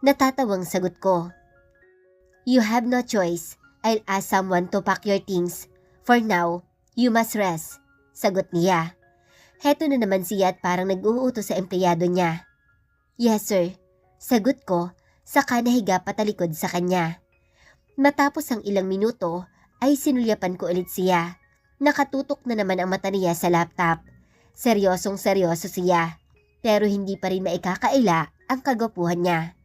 Natatawang sagot ko. You have no choice. I'll ask someone to pack your things. For now, you must rest. Sagot niya. Heto na naman siya at parang nag-uutos sa empleyado niya. Yes sir. Sagot ko, saka nahiga patalikod sa kanya. Matapos ang ilang minuto, ay sinulyapan ko ulit siya. Nakatutok na naman ang mata niya sa laptop. Seryosong seryoso siya. Pero hindi pa rin maikakaila ang kagwapuhan niya.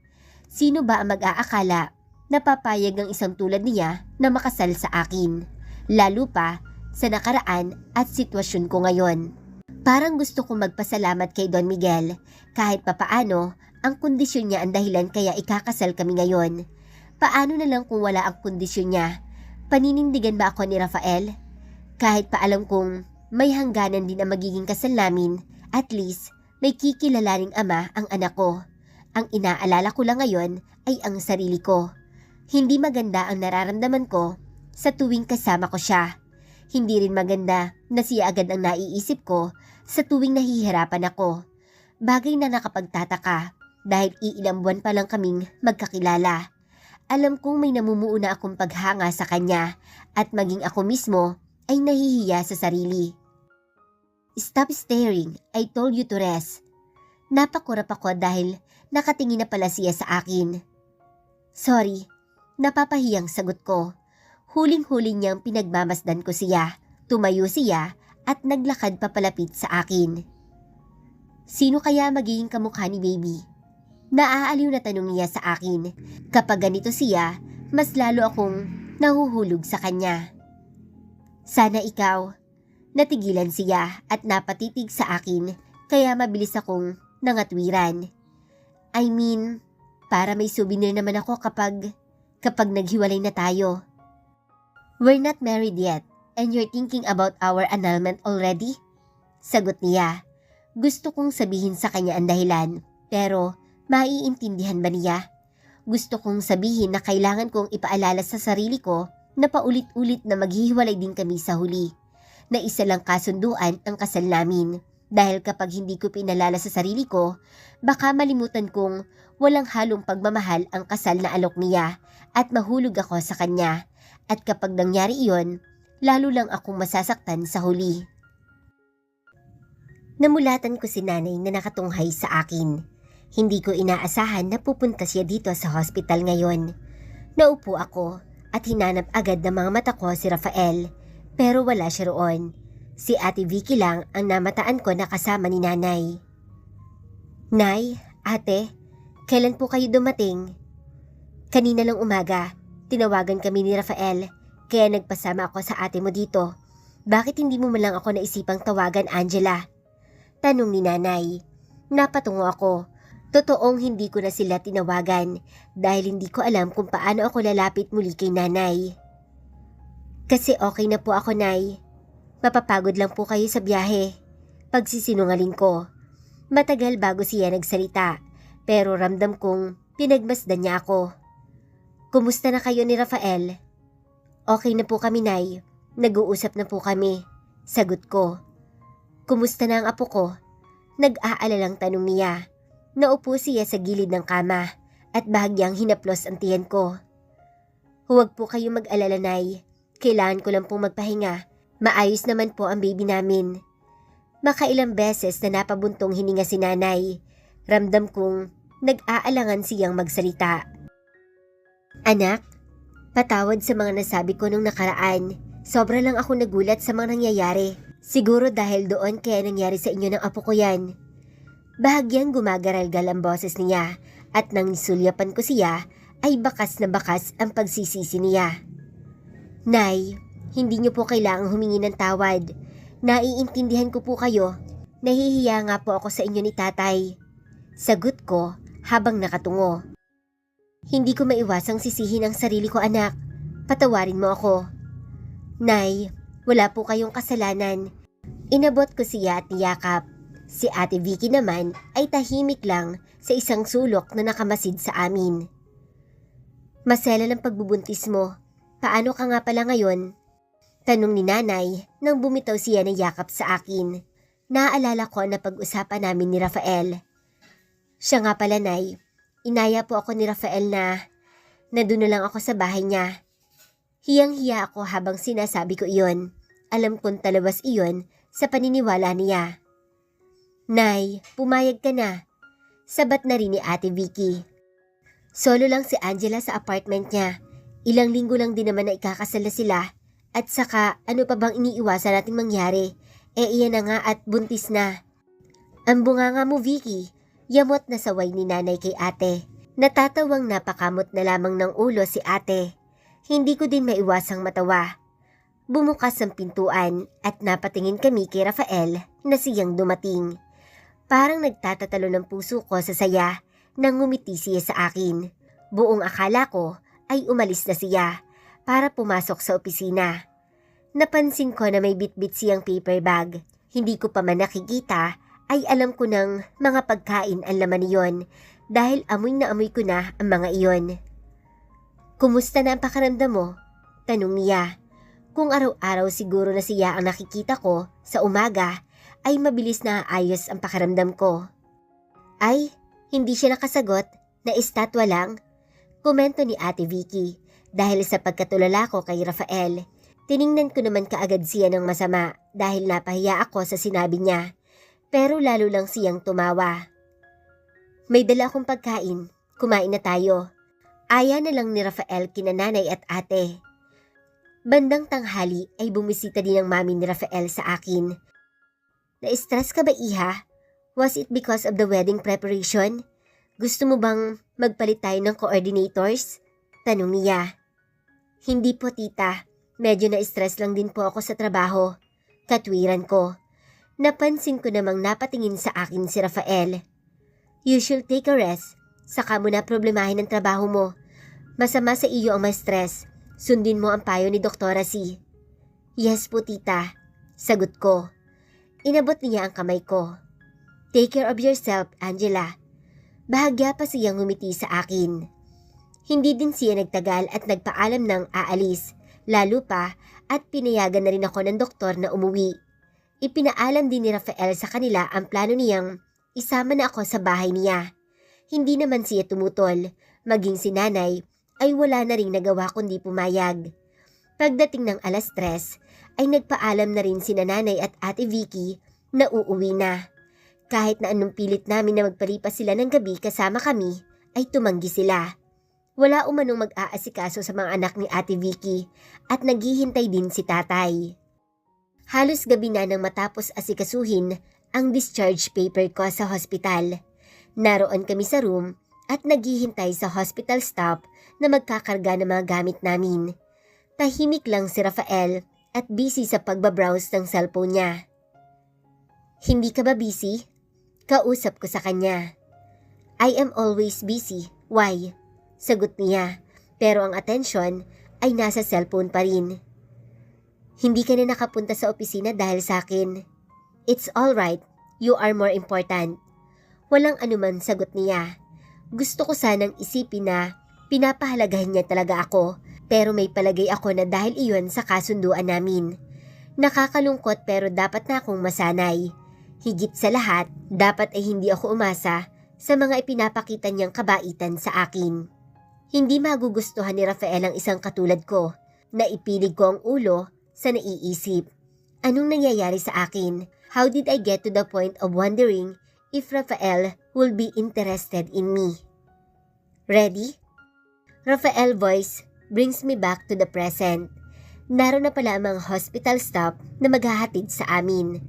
Sino ba ang mag-aakala na papayag ang isang tulad niya na makasal sa akin? Lalo pa sa nakaraan at sitwasyon ko ngayon. Parang gusto kong magpasalamat kay Don Miguel. Kahit papaano, ang kondisyon niya ang dahilan kaya ikakasal kami ngayon. Paano na lang kung wala ang kondisyon niya? Paninindigan ba ako ni Rafael? Kahit pa alam kong may hangganan din ang magiging kasal namin, at least may kikilalaning ama ang anak ko. Ang inaalala ko lang ngayon ay ang sarili ko. Hindi maganda ang nararamdaman ko sa tuwing kasama ko siya. Hindi rin maganda na siya agad ang naiisip ko sa tuwing nahihirapan ako. Bagay na nakapagtataka dahil iilang buwan pa lang kaming magkakilala. Alam kong may namumuuna akong paghanga sa kanya at maging ako mismo ay nahihiya sa sarili. Stop staring, I told you to rest. Napakurap ako dahil nakatingin na pala siya sa akin. Sorry, napapahiyang sagot ko. Huling-huling niyang pinagmamasdan ko siya. Tumayo siya at naglakad papalapit sa akin. Sino kaya magiging kamukha ni baby? Naaaliw na tanong niya sa akin. Kapag ganito siya, mas lalo akong nahuhulog sa kanya. Sana ikaw. Natigilan siya at napatitig sa akin kaya mabilis akong nangatwiran. I mean, para may souvenir naman ako kapag naghiwalay na tayo. We're not married yet and you're thinking about our annulment already? Sagot niya. Gusto kong sabihin sa kanya ang dahilan pero maiintindihan ba niya? Gusto kong sabihin na kailangan kong ipaalala sa sarili ko na paulit-ulit na maghihiwalay din kami sa huli. Na isa lang kasunduan ang kasal namin. Dahil kapag hindi ko pinalala sa sarili ko, baka malimutan kong walang halong pagmamahal ang kasal na alok niya at mahulog ako sa kanya. At kapag nangyari iyon, lalo lang akong masasaktan sa huli. Namulatan ko si nanay na nakatunghay sa akin. Hindi ko inaasahan na pupunta siya dito sa hospital ngayon. Naupo ako at hinanap agad ng mga mata ko si Rafael, pero wala siya roon. Si Ate Vicky lang ang namataan ko na kasama ni nanay. Nay, ate, kailan po kayo dumating? Kanina lang umaga, tinawagan kami ni Rafael, kaya nagpasama ako sa ate mo dito. Bakit hindi mo man lang ako naisipang tawagan, Angela? Tanong ni nanay. Napatungo ako. Totoong hindi ko na sila tinawagan dahil hindi ko alam kung paano ako lalapit muli kay nanay. Kasi okay na po ako, Nay. Mapapagod lang po kayo sa biyahe. Pagsisinungaling ko. Matagal bago siya nagsalita, pero ramdam kong pinagmasdan niya ako. Kumusta na kayo ni Rafael? Okay na po kami, Nay. Nag-uusap na po kami. Sagot ko. Kumusta na ang apo ko? Nag-aalalang tanong niya. Naupo siya sa gilid ng kama at bahagyang hinaplos ang tiyan ko. Huwag po kayo mag-alala, Nay. Kailangan ko lang pong magpahinga. Maayos naman po ang baby namin. Makailang beses na napabuntong hininga si nanay. Ramdam kong nag-aalangan siyang magsalita. Anak, patawad sa mga nasabi ko nung nakaraan. Sobra lang ako nagulat sa mga nangyayari. Siguro dahil doon kaya nangyari sa inyo ng apo ko yan. Bahagyang gumagaralgal ang boses niya at nang nisulyapan ko siya ay bakas na bakas ang pagsisisi niya. Nay, hindi niyo po kailangang humingi ng tawad. Naiintindihan ko po kayo. Nahihiya nga po ako sa inyo ni tatay. Sagot ko habang nakatungo. Hindi ko maiwasang sisihin ang sarili ko, anak. Patawarin mo ako. Nay, wala po kayong kasalanan. Inabot ko siya at niyakap. Si Ate Vicky naman ay tahimik lang sa isang sulok na nakamasid sa amin. Masela ng pagbubuntis mo. Paano ka nga pala ngayon? Tanong ni nanay nang bumitaw siya ng yakap sa akin. Naaalala ko na pag-usapan namin ni Rafael. Siya nga pala, Nay. Inaya po ako ni Rafael na doon na lang ako sa bahay niya. Hiyang-hiya ako habang sinasabi ko iyon. Alam kong talabas iyon sa paniniwala niya. Nay, pumayag ka na. Sabat na rin ni Ate Vicky. Solo lang si Angela sa apartment niya. Ilang linggo lang din naman na ikakasala sila. At saka, ano pa bang iniiwasan nating mangyari? Iyan na nga at buntis na. Ang bunganga mo, Vicky. Yamot na saway ni nanay kay ate. Natatawang napakamot na lamang ng ulo si ate. Hindi ko din maiwasang matawa. Bumukas ang pintuan at napatingin kami kay Rafael na siyang dumating. Parang nagtatatalo ng puso ko sa saya nang ngumiti siya sa akin. Buong akala ko ay umalis na siya para pumasok sa opisina. Napansin ko na may bitbit siyang paper bag. Hindi ko pa man nakikita ay alam ko ng mga pagkain ang laman niyon dahil amoy na amoy ko na ang mga iyon. Kumusta na ang pakiramdam mo? Tanong niya. Kung araw-araw siguro na siya ang nakikita ko sa umaga ay mabilis na ayos ang pakiramdam ko. Ay, hindi siya nakasagot, na-estatwa lang. Komento ni Ate Vicky dahil sa pagkatulala ko kay Rafael. Tiningnan ko naman kaagad siya ng masama dahil napahiya ako sa sinabi niya. Pero lalo lang siyang tumawa. May dala akong pagkain, kumain na tayo. Aya na lang ni Rafael kina nanay at ate. Bandang tanghali ay bumisita din ang mami ni Rafael sa akin. Na-stress ka ba, Iha? Was it because of the wedding preparation? Gusto mo bang magpalit tayo ng coordinators? Tanong niya. Hindi po, tita. Medyo na-stress lang din po ako sa trabaho. Katwiran ko. Napansin ko namang napatingin sa akin si Rafael. You should take a rest. Saka mo na problemahin ang trabaho mo. Masama sa iyo ang ma-stress. Sundin mo ang payo ni Doktora C. Yes po, tita. Sagot ko. Inabot niya ang kamay ko. Take care of yourself, Angela. Bahagya pa siyang ngumiti sa akin. Hindi din siya nagtagal at nagpaalam ng aalis. Lalo pa at pinayagan na rin ako ng doktor na umuwi. Ipinaalam din ni Rafael sa kanila ang plano niyang isama na ako sa bahay niya. Hindi naman siya tumutol. Maging si nanay ay wala na ring nagawa kundi pumayag. Pagdating ng 3:00 ay nagpaalam na rin sina nanay at Ate Vicky na uuwi na. Kahit na anong pilit namin na magpalipas sila ng gabi kasama kami, ay tumanggi sila. Wala umanong mag-aasikaso sa mga anak ni Ate Vicky at naghihintay din si tatay. Halos gabi na nang matapos asikasuhin ang discharge paper ko sa hospital. Naroon kami sa room at naghihintay sa hospital staff na magkakarga ng mga gamit namin. Tahimik lang si Rafael at busy sa pagbabrowse ng cellphone niya. Hindi ka ba busy? Kausap ko sa kanya. I am always busy. Why? Sagot niya. Pero ang atensyon ay nasa cellphone pa rin. Hindi ka na nakapunta sa opisina dahil sa akin. It's alright. You are more important. Walang anuman, sagot niya. Gusto ko sanang isipin na pinapahalagahan niya talaga ako, pero may palagay ako na dahil iyon sa kasunduan namin. Nakakalungkot pero dapat na akong masanay. Higit sa lahat, dapat ay hindi ako umasa sa mga ipinapakita niyang kabaitan sa akin. Hindi magugustuhan ni Rafael ang isang katulad ko, na ipilig ko ang ulo sa naiisip. Anong nangyayari sa akin? How did I get to the point of wondering if Rafael will be interested in me? Ready? Rafael's voice brings me back to the present. Naroon na pala ang mga hospital staff na maghahatid sa amin.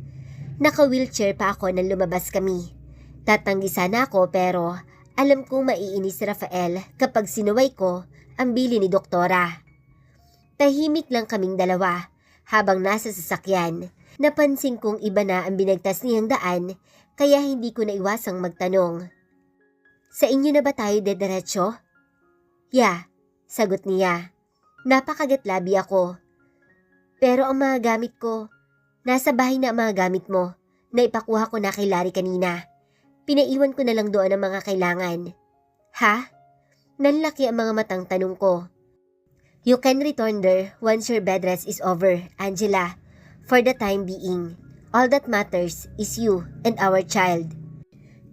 Naka-wheelchair pa ako nang lumabas kami. Tatanggi sana ako pero alam kong maiinis si Rafael kapag sinuway ko ang bili ni doktora. Tahimik lang kaming dalawa habang nasa sasakyan. Napansin kong iba na ang binagtas niyang daan kaya hindi ko naiwasang magtanong. Sa inyo na ba tayo dediretso? Yeah, sagot niya. Napakagatlabi ako. Pero ang mga gamit ko, nasa bahay na ang mga gamit mo na ipakuha ko na kay Larry kanina. Pinaiwan ko na lang doon ang mga kailangan. Ha? Nanlaki ang mga matang tanong ko. You can return there once your bed rest is over, Angela. For the time being, all that matters is you and our child.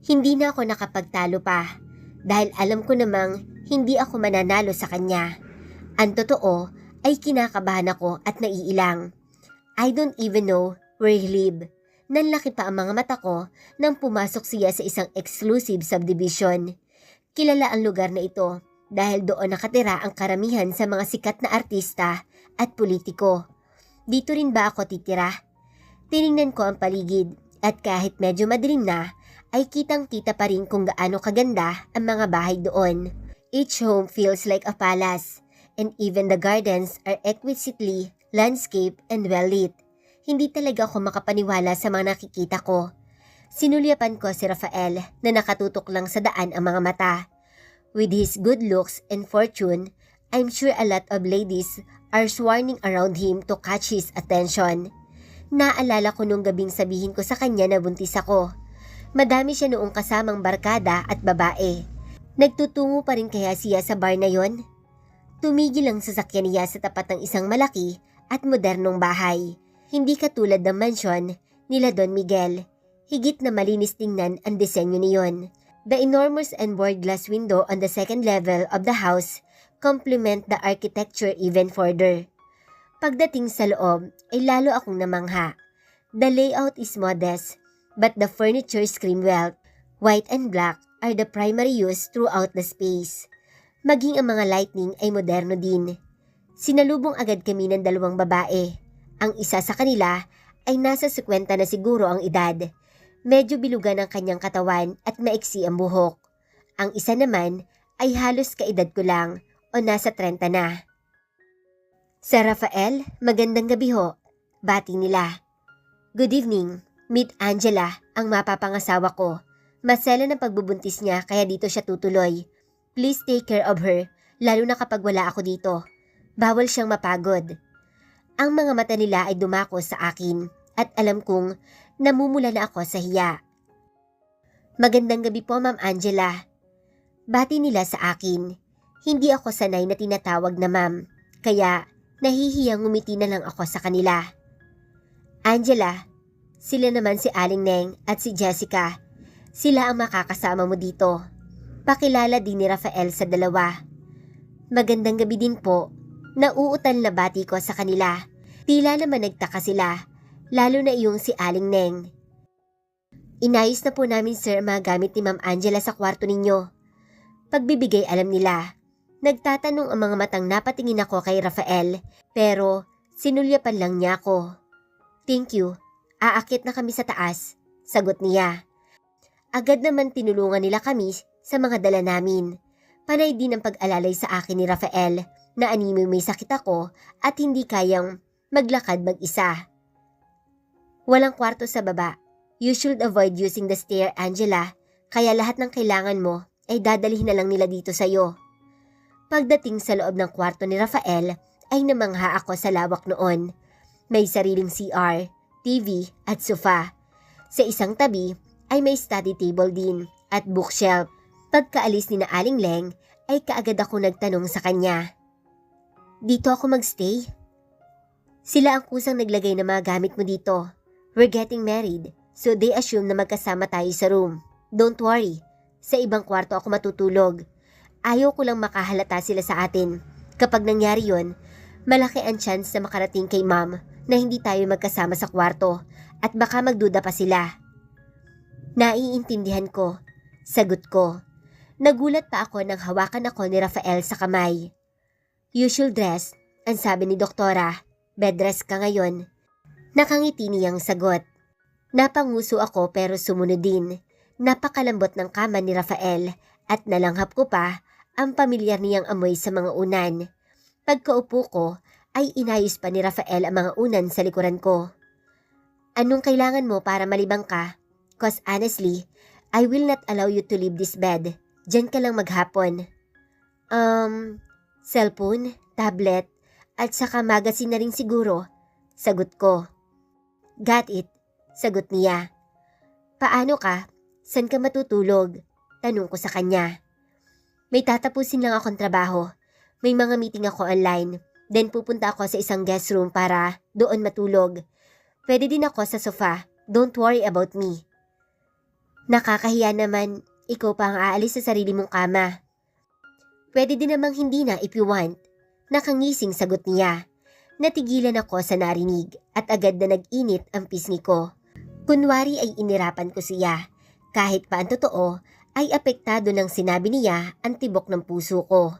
Hindi na ako nakapagtalo pa dahil alam ko namang hindi ako mananalo sa kanya. Ang totoo ay kinakabahan ako at naiilang. I don't even know where he live. Nanlaki pa ang mga mata ko nang pumasok siya sa isang exclusive subdivision. Kilala ang lugar na ito dahil doon nakatira ang karamihan sa mga sikat na artista at politiko. Dito rin ba ako titira? Tiningnan ko ang paligid at kahit medyo madilim na, ay kitang-kita pa rin kung gaano kaganda ang mga bahay doon. Each home feels like a palace, and even the gardens are exquisitely landscaped and well-lit. Hindi talaga ako makapaniwala sa mga nakikita ko. Sinulyapan ko si Rafael na nakatutok lang sa daan ang mga mata. With his good looks and fortune, I'm sure a lot of ladies are swarming around him to catch his attention. Naalala ko nung gabing sabihin ko sa kanya na buntis ako. Madami siya noong kasamang barkada at babae. Nagtutungo pa rin kaya siya sa bar na yon? Tumigil ang sasakyan niya sa tapat ng isang malaki at modernong bahay. Hindi katulad ng mansyon nila Don Miguel. Higit na malinis tingnan ang disenyo niyon. The enormous and board glass window on the second level of the house complement the architecture even further. Pagdating sa loob ay lalo akong namangha. The layout is modest, but the furniture scream wealth. White and black are the primary use throughout the space. Maging ang mga lighting ay moderno din. Sinalubong agad kami ng dalawang babae. Ang isa sa kanila ay nasa 50 na siguro ang edad. Medyo bilugan ang kanyang katawan at maiksi ang buhok. Ang isa naman ay halos kaedad ko lang o nasa 30 na. Sir Rafael, magandang gabi ho. Bati nila. Good evening. Meet Angela, ang mapapangasawa ko. Masela ng pagbubuntis niya kaya dito siya tutuloy. Please take care of her, lalo na kapag wala ako dito. Bawal siyang mapagod. Ang mga mata nila ay dumako sa akin at alam kong namumula na ako sa hiya. Magandang gabi po, Ma'am Angela. Bati nila sa akin. Hindi ako sanay na tinatawag na ma'am, kaya nahihiyang ngumiti na lang ako sa kanila. Angela, sila naman si Aling Neng at si Jessica. Sila ang makakasama mo dito. Pakilala din ni Rafael sa dalawa. Magandang gabi din po. Nauutal na bati ko sa kanila. Tila naman nagtaka sila, lalo na iyong si Aling Neng. Inayos na po namin sir mga gamit ni Ma'am Angela sa kwarto ninyo. Pagbibigay alam nila. Nagtatanong ang mga matang napatingin ako kay Rafael, pero sinulyapan lang niya ako. Thank you. Aakit na kami sa taas, sagot niya. Agad naman tinulungan nila kami sa mga dala namin. Panay din ang pag-alalay sa akin ni Rafael na anime may sakit ako at hindi kayang maglakad mag-isa. Walang kwarto sa baba. You should avoid using the stair, Angela. Kaya lahat ng kailangan mo ay dadalhin na lang nila dito sa'yo. Pagdating sa loob ng kwarto ni Rafael, ay namangha ako sa lawak noon. May sariling CR, TV at sofa. Sa isang tabi ay may study table din at bookshelf. Pagkaalis ni na Aling Leng ay kaagad ako nagtanong sa kanya. Dito ako magstay? Sila ang kusang naglagay ng mga gamit mo dito. We're getting married, so they assume na magkasama tayo sa room. Don't worry, sa ibang kwarto ako matutulog. Ayaw ko lang makahalata sila sa atin. Kapag nangyari yon, malaki ang chance na makarating kay ma'am na hindi tayo magkasama sa kwarto at baka magduda pa sila. Naiintindihan ko. Sagot ko. Nagulat pa ako nang hawakan ako ni Rafael sa kamay. Usual dress, ang sabi ni doktora. Bed rest ka ngayon. Nakangiti niyang sagot. Napanguso ako pero sumunod din. Napakalambot ng kama ni Rafael at nalanghap ko pa ang pamilyar niyang amoy sa mga unan. Pagkaupo ko ay inayos pa ni Rafael ang mga unan sa likuran ko. Anong kailangan mo para malibang ka? Cause honestly, I will not allow you to leave this bed. Diyan ka lang maghapon. Cellphone, tablet, at saka magazine na rin siguro. Sagot ko. Got it. Sagot niya. Paano ka? San ka matutulog? Tanong ko sa kanya. May tatapusin lang akong trabaho. May mga meeting ako online. Then pupunta ako sa isang guest room para doon matulog. Pwede din ako sa sofa. Don't worry about me. Nakakahiya naman. Ikaw pa ang aalis sa sarili mong kama. Pwede din namang hindi na if you want. Nakangising sagot niya. Natigilan ako sa narinig at agad na nag-init ang pisngi ko. Kunwari ay inirapan ko siya. Kahit pa ang totoo, ay apektado ng sinabi niya ang tibok ng puso ko.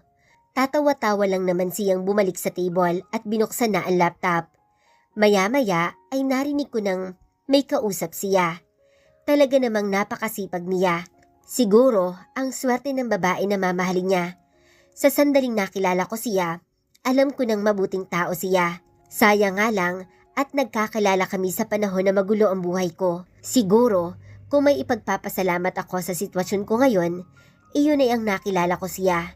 Tatawa-tawa lang naman siyang bumalik sa table at binuksan na ang laptop. Maya-maya ay narinig ko ng may kausap siya. Talaga namang napakasipag niya. Siguro ang swerte ng babae na mamahalin niya. Sa sandaling nakilala ko siya, alam ko nang mabuting tao siya. Sayang nga lang at nagkakilala kami sa panahon na magulo ang buhay ko. Siguro, kung may ipagpapasalamat ako sa sitwasyon ko ngayon, iyon ay ang nakilala ko siya.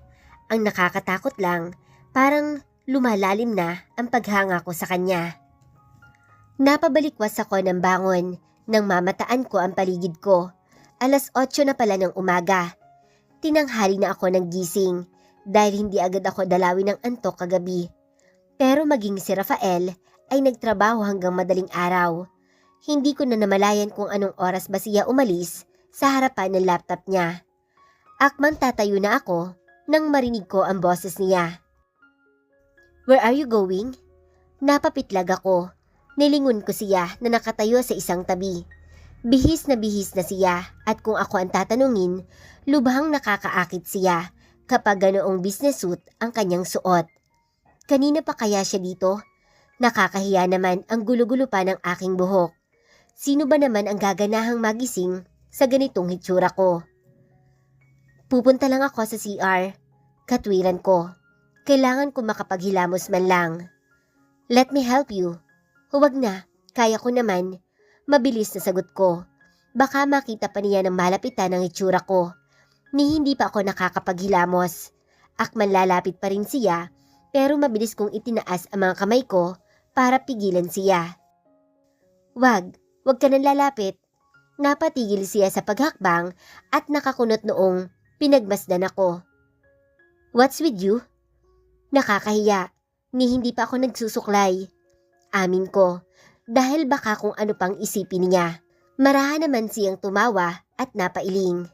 Ang nakakatakot lang, parang lumalalim na ang paghanga ko sa kanya. Napabalikwas ako ng bangon nang mamataan ko ang paligid ko. 8:00 na pala ng umaga. Tinanghali na ako ng gising dahil hindi agad ako dalawin ng antok kagabi. Pero maging si Rafael ay nagtrabaho hanggang madaling araw. Hindi ko na namalayan kung anong oras ba siya umalis sa harapan ng laptop niya. Akmang tatayo na ako nang marinig ko ang boses niya. Where are you going? Napapitlag ako. Nilingon ko siya na nakatayo sa isang tabi. Bihis na siya at kung ako ang tatanungin, lubhang nakakaakit siya kapag ganoong business suit ang kanyang suot. Kanina pa kaya siya dito? Nakakahiya naman ang gulo-gulo pa ng aking buhok. Sino ba naman ang gaganahang magising sa ganitong hitsura ko? Pupunta lang ako sa CR. Katwiran ko. Kailangan ko makapaghilamos man lang. Let me help you. Huwag na, kaya ko naman. Mabilis na sagot ko. Baka makita pa niya ng malapitan ang itsura ko. Ni hindi pa ako nakakapaghilamos. Akman lalapit pa rin siya, pero mabilis kong itinaas ang mga kamay ko para pigilan siya. Wag ka nang lalapit. Napatigil siya sa paghakbang at nakakunot noong pinagmasdan ako. What's with you? Nakakahiya, ni hindi pa ako nagsusuklay. Amin ko. Dahil baka kung ano pang isipin niya. Marahan naman siyang tumawa at napailing.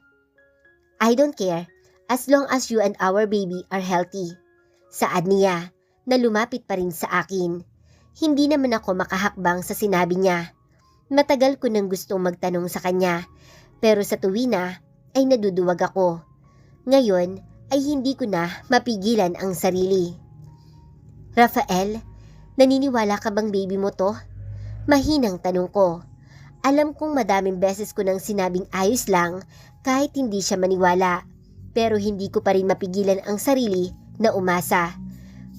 I don't care as long as you and our baby are healthy. Saad niya na lumapit pa rin sa akin. Hindi naman ako makahakbang sa sinabi niya. Matagal ko nang gustong magtanong sa kanya pero sa tuwina ay naduduwag ako. Ngayon ay hindi ko na mapigilan ang sarili. Rafael, naniniwala ka bang baby mo to? Mahinang tanong ko. Alam kong madaming beses ko nang sinabing ayos lang kahit hindi siya maniwala. Pero hindi ko pa rin mapigilan ang sarili na umasa.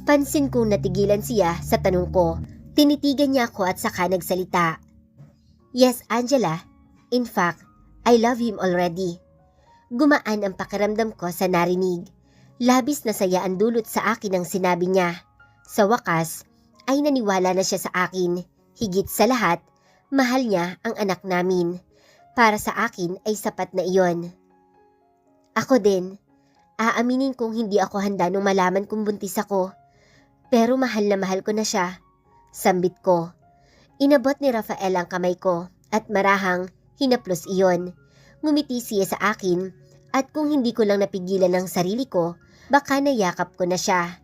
Pansin kong natigilan siya sa tanong ko. Tinitigan niya ako at saka nagsalita. Yes, Angela. In fact, I love him already. Gumaan ang pakiramdam ko sa narinig. Labis na saya ang dulot sa akin ang sinabi niya. Sa wakas, ay naniwala na siya sa akin. Higit sa lahat, mahal niya ang anak namin. Para sa akin ay sapat na iyon. Ako din, aaminin kong hindi ako handa nung malaman kong buntis ako. Pero mahal na mahal ko na siya. Sambit ko. Inabot ni Rafael ang kamay ko at marahang hinaplos iyon. Ngumiti siya sa akin at kung hindi ko lang napigilan ang sarili ko, baka nayakap ko na siya.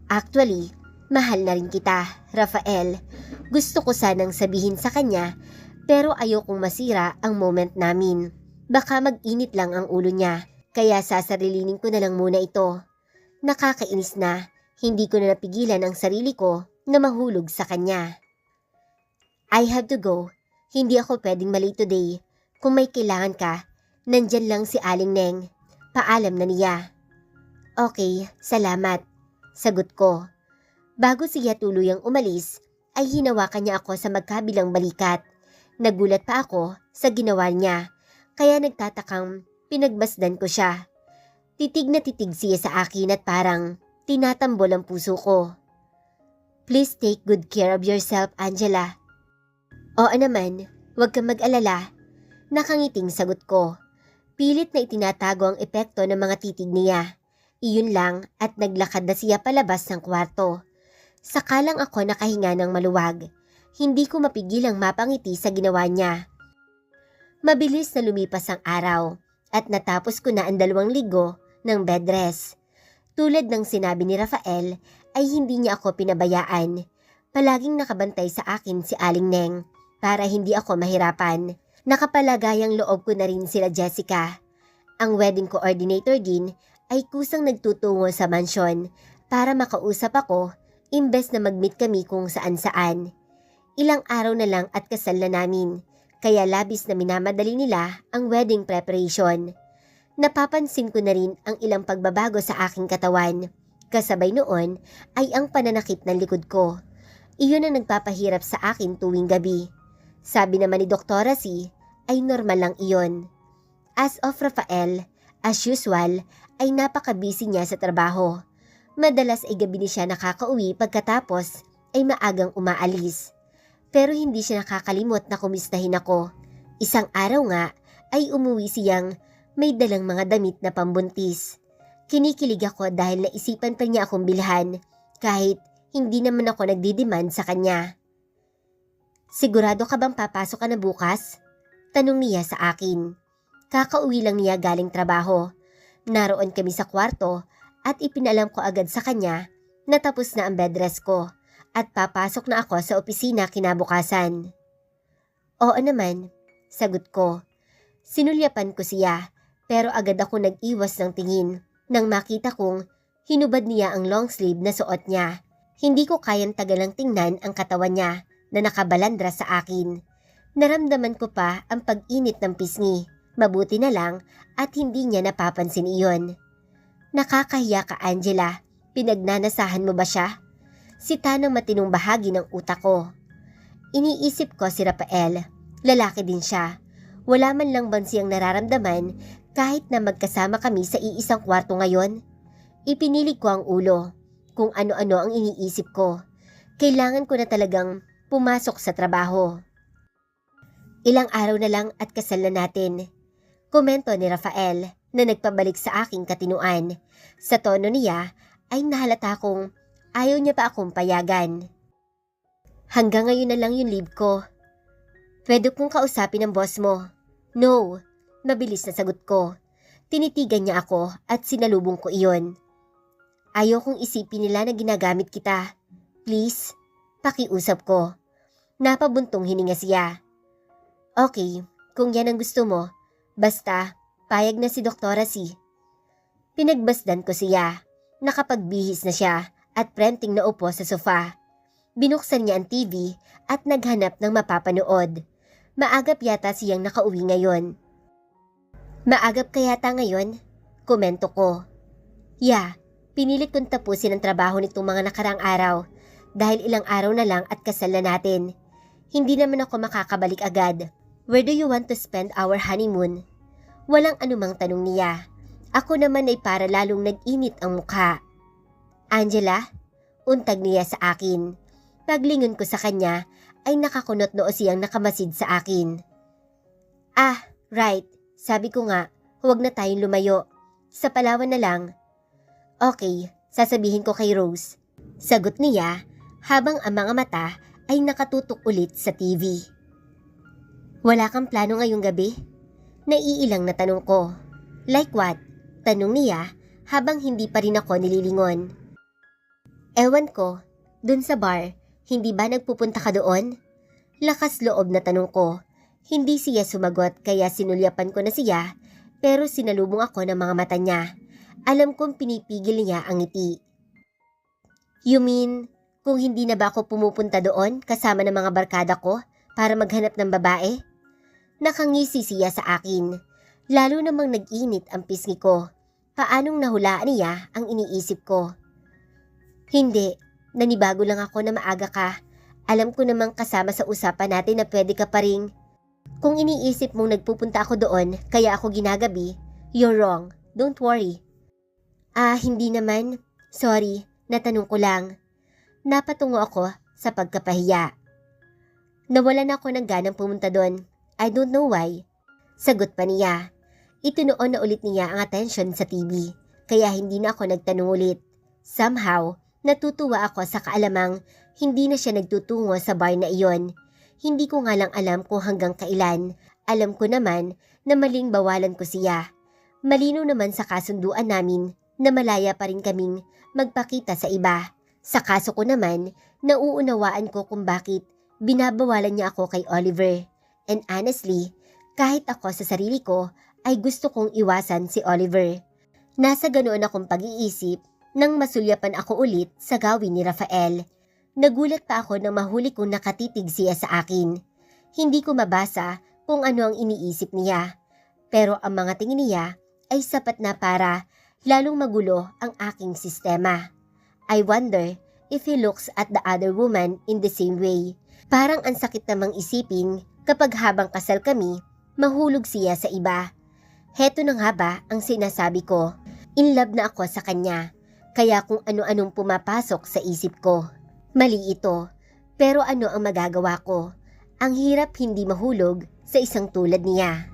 Actually, mahal na rin kita, Rafael. Gusto ko sanang sabihin sa kanya pero ayokong masira ang moment namin. Baka mag-init lang ang ulo niya kaya sasarilinin ko na lang muna ito. Nakakainis na, hindi ko na napigilan ang sarili ko na mahulog sa kanya. I have to go. Hindi ako pwedeng mali today. Kung may kailangan ka, nandyan lang si Aling Neng. Paalam na niya. Okay, salamat. Sagot ko. Bago siya tuluyang umalis, ay hinawakan niya ako sa magkabilang balikat. Nagulat pa ako sa ginawa niya, kaya nagtatakang pinagbasdan ko siya. Titig na titig siya sa akin at parang tinatambol ang puso ko. Please take good care of yourself, Angela. Oo naman, huwag kang mag-alala. Nakangiting sagot ko. Pilit na itinatago ang epekto ng mga titig niya. Iyon lang at naglakad na siya palabas ng kwarto. Sakalang ako nakahinga ng maluwag. Hindi ko mapigilang mapangiti sa ginawa niya. Mabilis na lumipas ang araw at natapos ko na ang 2 linggo ng bed rest. Tulad ng sinabi ni Rafael ay hindi niya ako pinabayaan. Palaging nakabantay sa akin si Aling Neng para hindi ako mahirapan. Nakapalagayang loob ko na rin sila Jessica. Ang wedding coordinator din ay kusang nagtutungo sa mansyon para makausap ako imbes na mag-meet kami kung saan-saan. Ilang araw na lang at kasal na namin, kaya labis na minamadali nila ang wedding preparation. Napapansin ko na rin ang ilang pagbabago sa aking katawan. Kasabay noon ay ang pananakit ng likod ko. Iyon ang nagpapahirap sa akin tuwing gabi. Sabi naman ni Doktora C ay normal lang iyon. As of Rafael, as usual ay napaka-busy niya sa trabaho. Madalas ay gabi ni siya nakakauwi pagkatapos ay maagang umaalis. Pero hindi siya nakakalimot na kumistahin ako. Isang araw nga ay umuwi siyang may dalang mga damit na pambuntis. Kinikilig ako dahil naisipan pa niya akong bilhan kahit hindi naman ako nagdidemand sa kanya. Sigurado ka bang papasok ka na bukas? Tanong niya sa akin. Kakauwi lang niya galing trabaho. Naroon kami sa kwarto at ipinalam ko agad sa kanya na tapos na ang bed rest ko at papasok na ako sa opisina kinabukasan. Oo naman, sagot ko. Sinulyapan ko siya pero agad ako nag-iwas ng tingin nang makita kong hinubad niya ang long sleeve na suot niya. Hindi ko kayang tagalang tingnan ang katawan niya na nakabalandra sa akin. Naramdaman ko pa ang pag-init ng pisngi. Mabuti na lang at hindi niya napapansin iyon. Nakakahiya ka, Angela. Pinagnanasahan mo ba siya? Sita ng matinong bahagi ng utak ko. Iniisip ko si Rafael. Lalaki din siya. Wala man lang bang siyang nararamdaman kahit na magkasama kami sa iisang kwarto ngayon? Ipinilig ko ang ulo. Kung ano-ano ang iniisip ko. Kailangan ko na talagang pumasok sa trabaho. Ilang araw na lang at kasal na natin. Komento ni Rafael na nagpabalik sa aking katinuan. Sa tono niya ay nahalata kong ayaw niya pa akong payagan. Hanggang ngayon na lang yung leave ko. Pwede kong kausapin ang boss mo. No, mabilis na sagot ko. Tinitigan niya ako at sinalubong ko iyon. Ayaw kong isipin nila na ginagamit kita. Please, pakiusap ko. Napabuntong hininga siya. Okay, kung yan ang gusto mo, basta payag na si Doktora C. Pinagbasdan ko siya. Nakapagbihis na siya at prenting na upo sa sofa. Binuksan niya ang TV at naghanap ng mapapanood. Maagap yata siyang nakauwi ngayon. Maagap ka yata ngayon? Komento ko. Yeah, pinilit kong tapusin ang trabaho nitong mga nakarang araw dahil ilang araw na lang at kasal na natin. Hindi naman ako makakabalik agad. Where do you want to spend our honeymoon? Walang anumang tanong niya. Ako naman ay para lalong nag-init ang mukha. Angela? Untag niya sa akin. Paglingon ko sa kanya ay nakakunot noo siyang nakamasid sa akin. Ah, right. Sabi ko nga, huwag na tayong lumayo. Sa Palawan na lang. Okay, sasabihin ko kay Rose. Sagot niya habang ang mga mata ay nakatutok ulit sa TV. Wala kang plano ngayong gabi? Naiilang na tanong ko. Like what? Tanong niya habang hindi pa rin ako nililingon. Ewan ko, dun sa bar, hindi ba nagpupunta ka doon? Lakas loob na tanong ko. Hindi siya sumagot kaya sinulyapan ko na siya pero sinalubong ako ng mga mata niya. Alam kong pinipigil niya ang ngiti. You mean, kung hindi na ba ako pumupunta doon kasama ng mga barkada ko para maghanap ng babae? Nakangisi siya sa akin. Lalo namang nag-init ang pisngi ko. Paanong nahulaan niya ang iniisip ko? Hindi, nanibago lang ako na maaga ka. Alam ko namang kasama sa usapan natin na pwede ka pa ring. Kung iniisip mong nagpupunta ako doon kaya ako ginagabi, you're wrong. Don't worry. Hindi naman. Sorry, natanong ko lang. Napatungo ako sa pagkapahiya. Nawalan ako ng ganang pumunta doon. I don't know why. Sagot pa niya. Itinuon na ulit niya ang atensyon sa TV, kaya hindi na ako nagtanong ulit. Somehow, natutuwa ako sa kaalamang hindi na siya nagtutungo sa bar na iyon. Hindi ko nga lang alam kung hanggang kailan. Alam ko naman na maling bawalan ko siya. Malinaw naman sa kasunduan namin na malaya pa rin kaming magpakita sa iba. Sa kaso ko naman, nauunawaan ko kung bakit binabawalan niya ako kay Oliver. And honestly, kahit ako sa sarili ko ay gusto kong iwasan si Oliver. Nasa ganoon akong pag-iisip nang masulyapan ako ulit sa gawin ni Rafael. Nagulat pa ako nang mahuli kong nakatitig siya sa akin. Hindi ko mabasa kung ano ang iniisip niya. Pero ang mga tingin niya ay sapat na para lalong magulo ang aking sistema. I wonder if he looks at the other woman in the same way. Parang ang sakit namang isipin kapag habang kasal kami, mahulog siya sa iba. Heto na nga ba ang sinasabi ko? In love na ako sa kanya. Kaya kung ano-anong pumapasok sa isip ko. Mali ito. Pero ano ang magagawa ko? Ang hirap hindi mahulog sa isang tulad niya.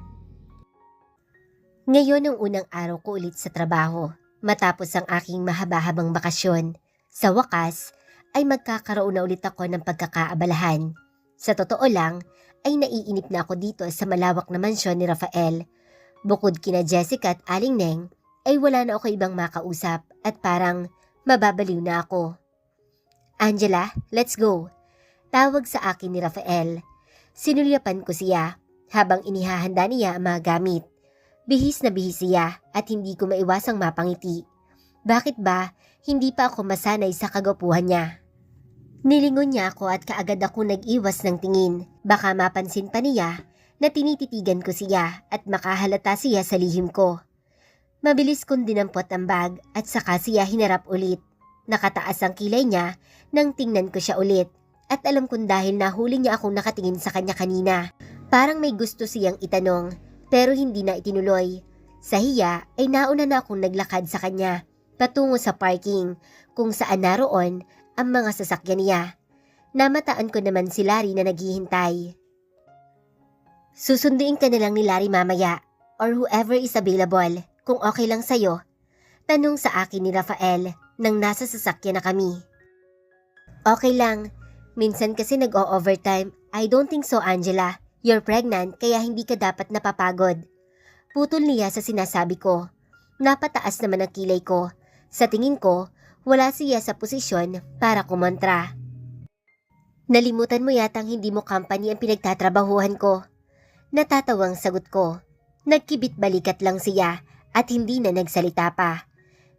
Ngayon ang unang araw ko ulit sa trabaho. Matapos ang aking mahaba-habang bakasyon. Sa wakas ay magkakaroon na ulit ako ng pagkakaabalahan. Sa totoo lang ay naiinip na ako dito sa malawak na mansyon ni Rafael. Bukod kina Jessica at Aling Neng, ay wala na ako ibang makausap at parang mababaliw na ako. Angela, let's go. Tawag sa akin ni Rafael. Sinulyapan ko siya habang inihahanda niya ang mga gamit. Bihis na bihis siya at hindi ko maiwasang mapangiti. Bakit ba hindi pa ako masanay sa kagwapuhan niya? Nilingon niya ako at kaagad ako nag-iwas ng tingin. Baka mapansin pa niya na tinititigan ko siya at makahalata siya sa lihim ko. Mabilis kong dinampot ang bag at saka siya hinarap ulit. Nakataas ang kilay niya nang tingnan ko siya ulit at alam kong dahil nahuli niya akong nakatingin sa kanya kanina. Parang may gusto siyang itanong pero hindi na itinuloy. Sa hiya ay nauna na akong naglakad sa kanya patungo sa parking kung saan naroon ang mga sasakyan niya. Namataan ko naman si Larry na naghihintay. Susunduin ka na lang ni Larry mamaya or whoever is available kung okay lang sa'yo. Tanong sa akin ni Rafael nang nasa sasakyan na kami. Okay lang. Minsan kasi nag-o-overtime. I don't think so, Angela. You're pregnant kaya hindi ka dapat napapagod. Putol niya sa sinasabi ko. Napataas naman ang kilay ko. Sa tingin ko, wala siya sa posisyon para kumontra. Nalimutan mo yatang hindi mo company ang pinagtatrabahuhan ko. Natatawang sagot ko. Nagkibit balikat lang siya at hindi na nagsalita pa.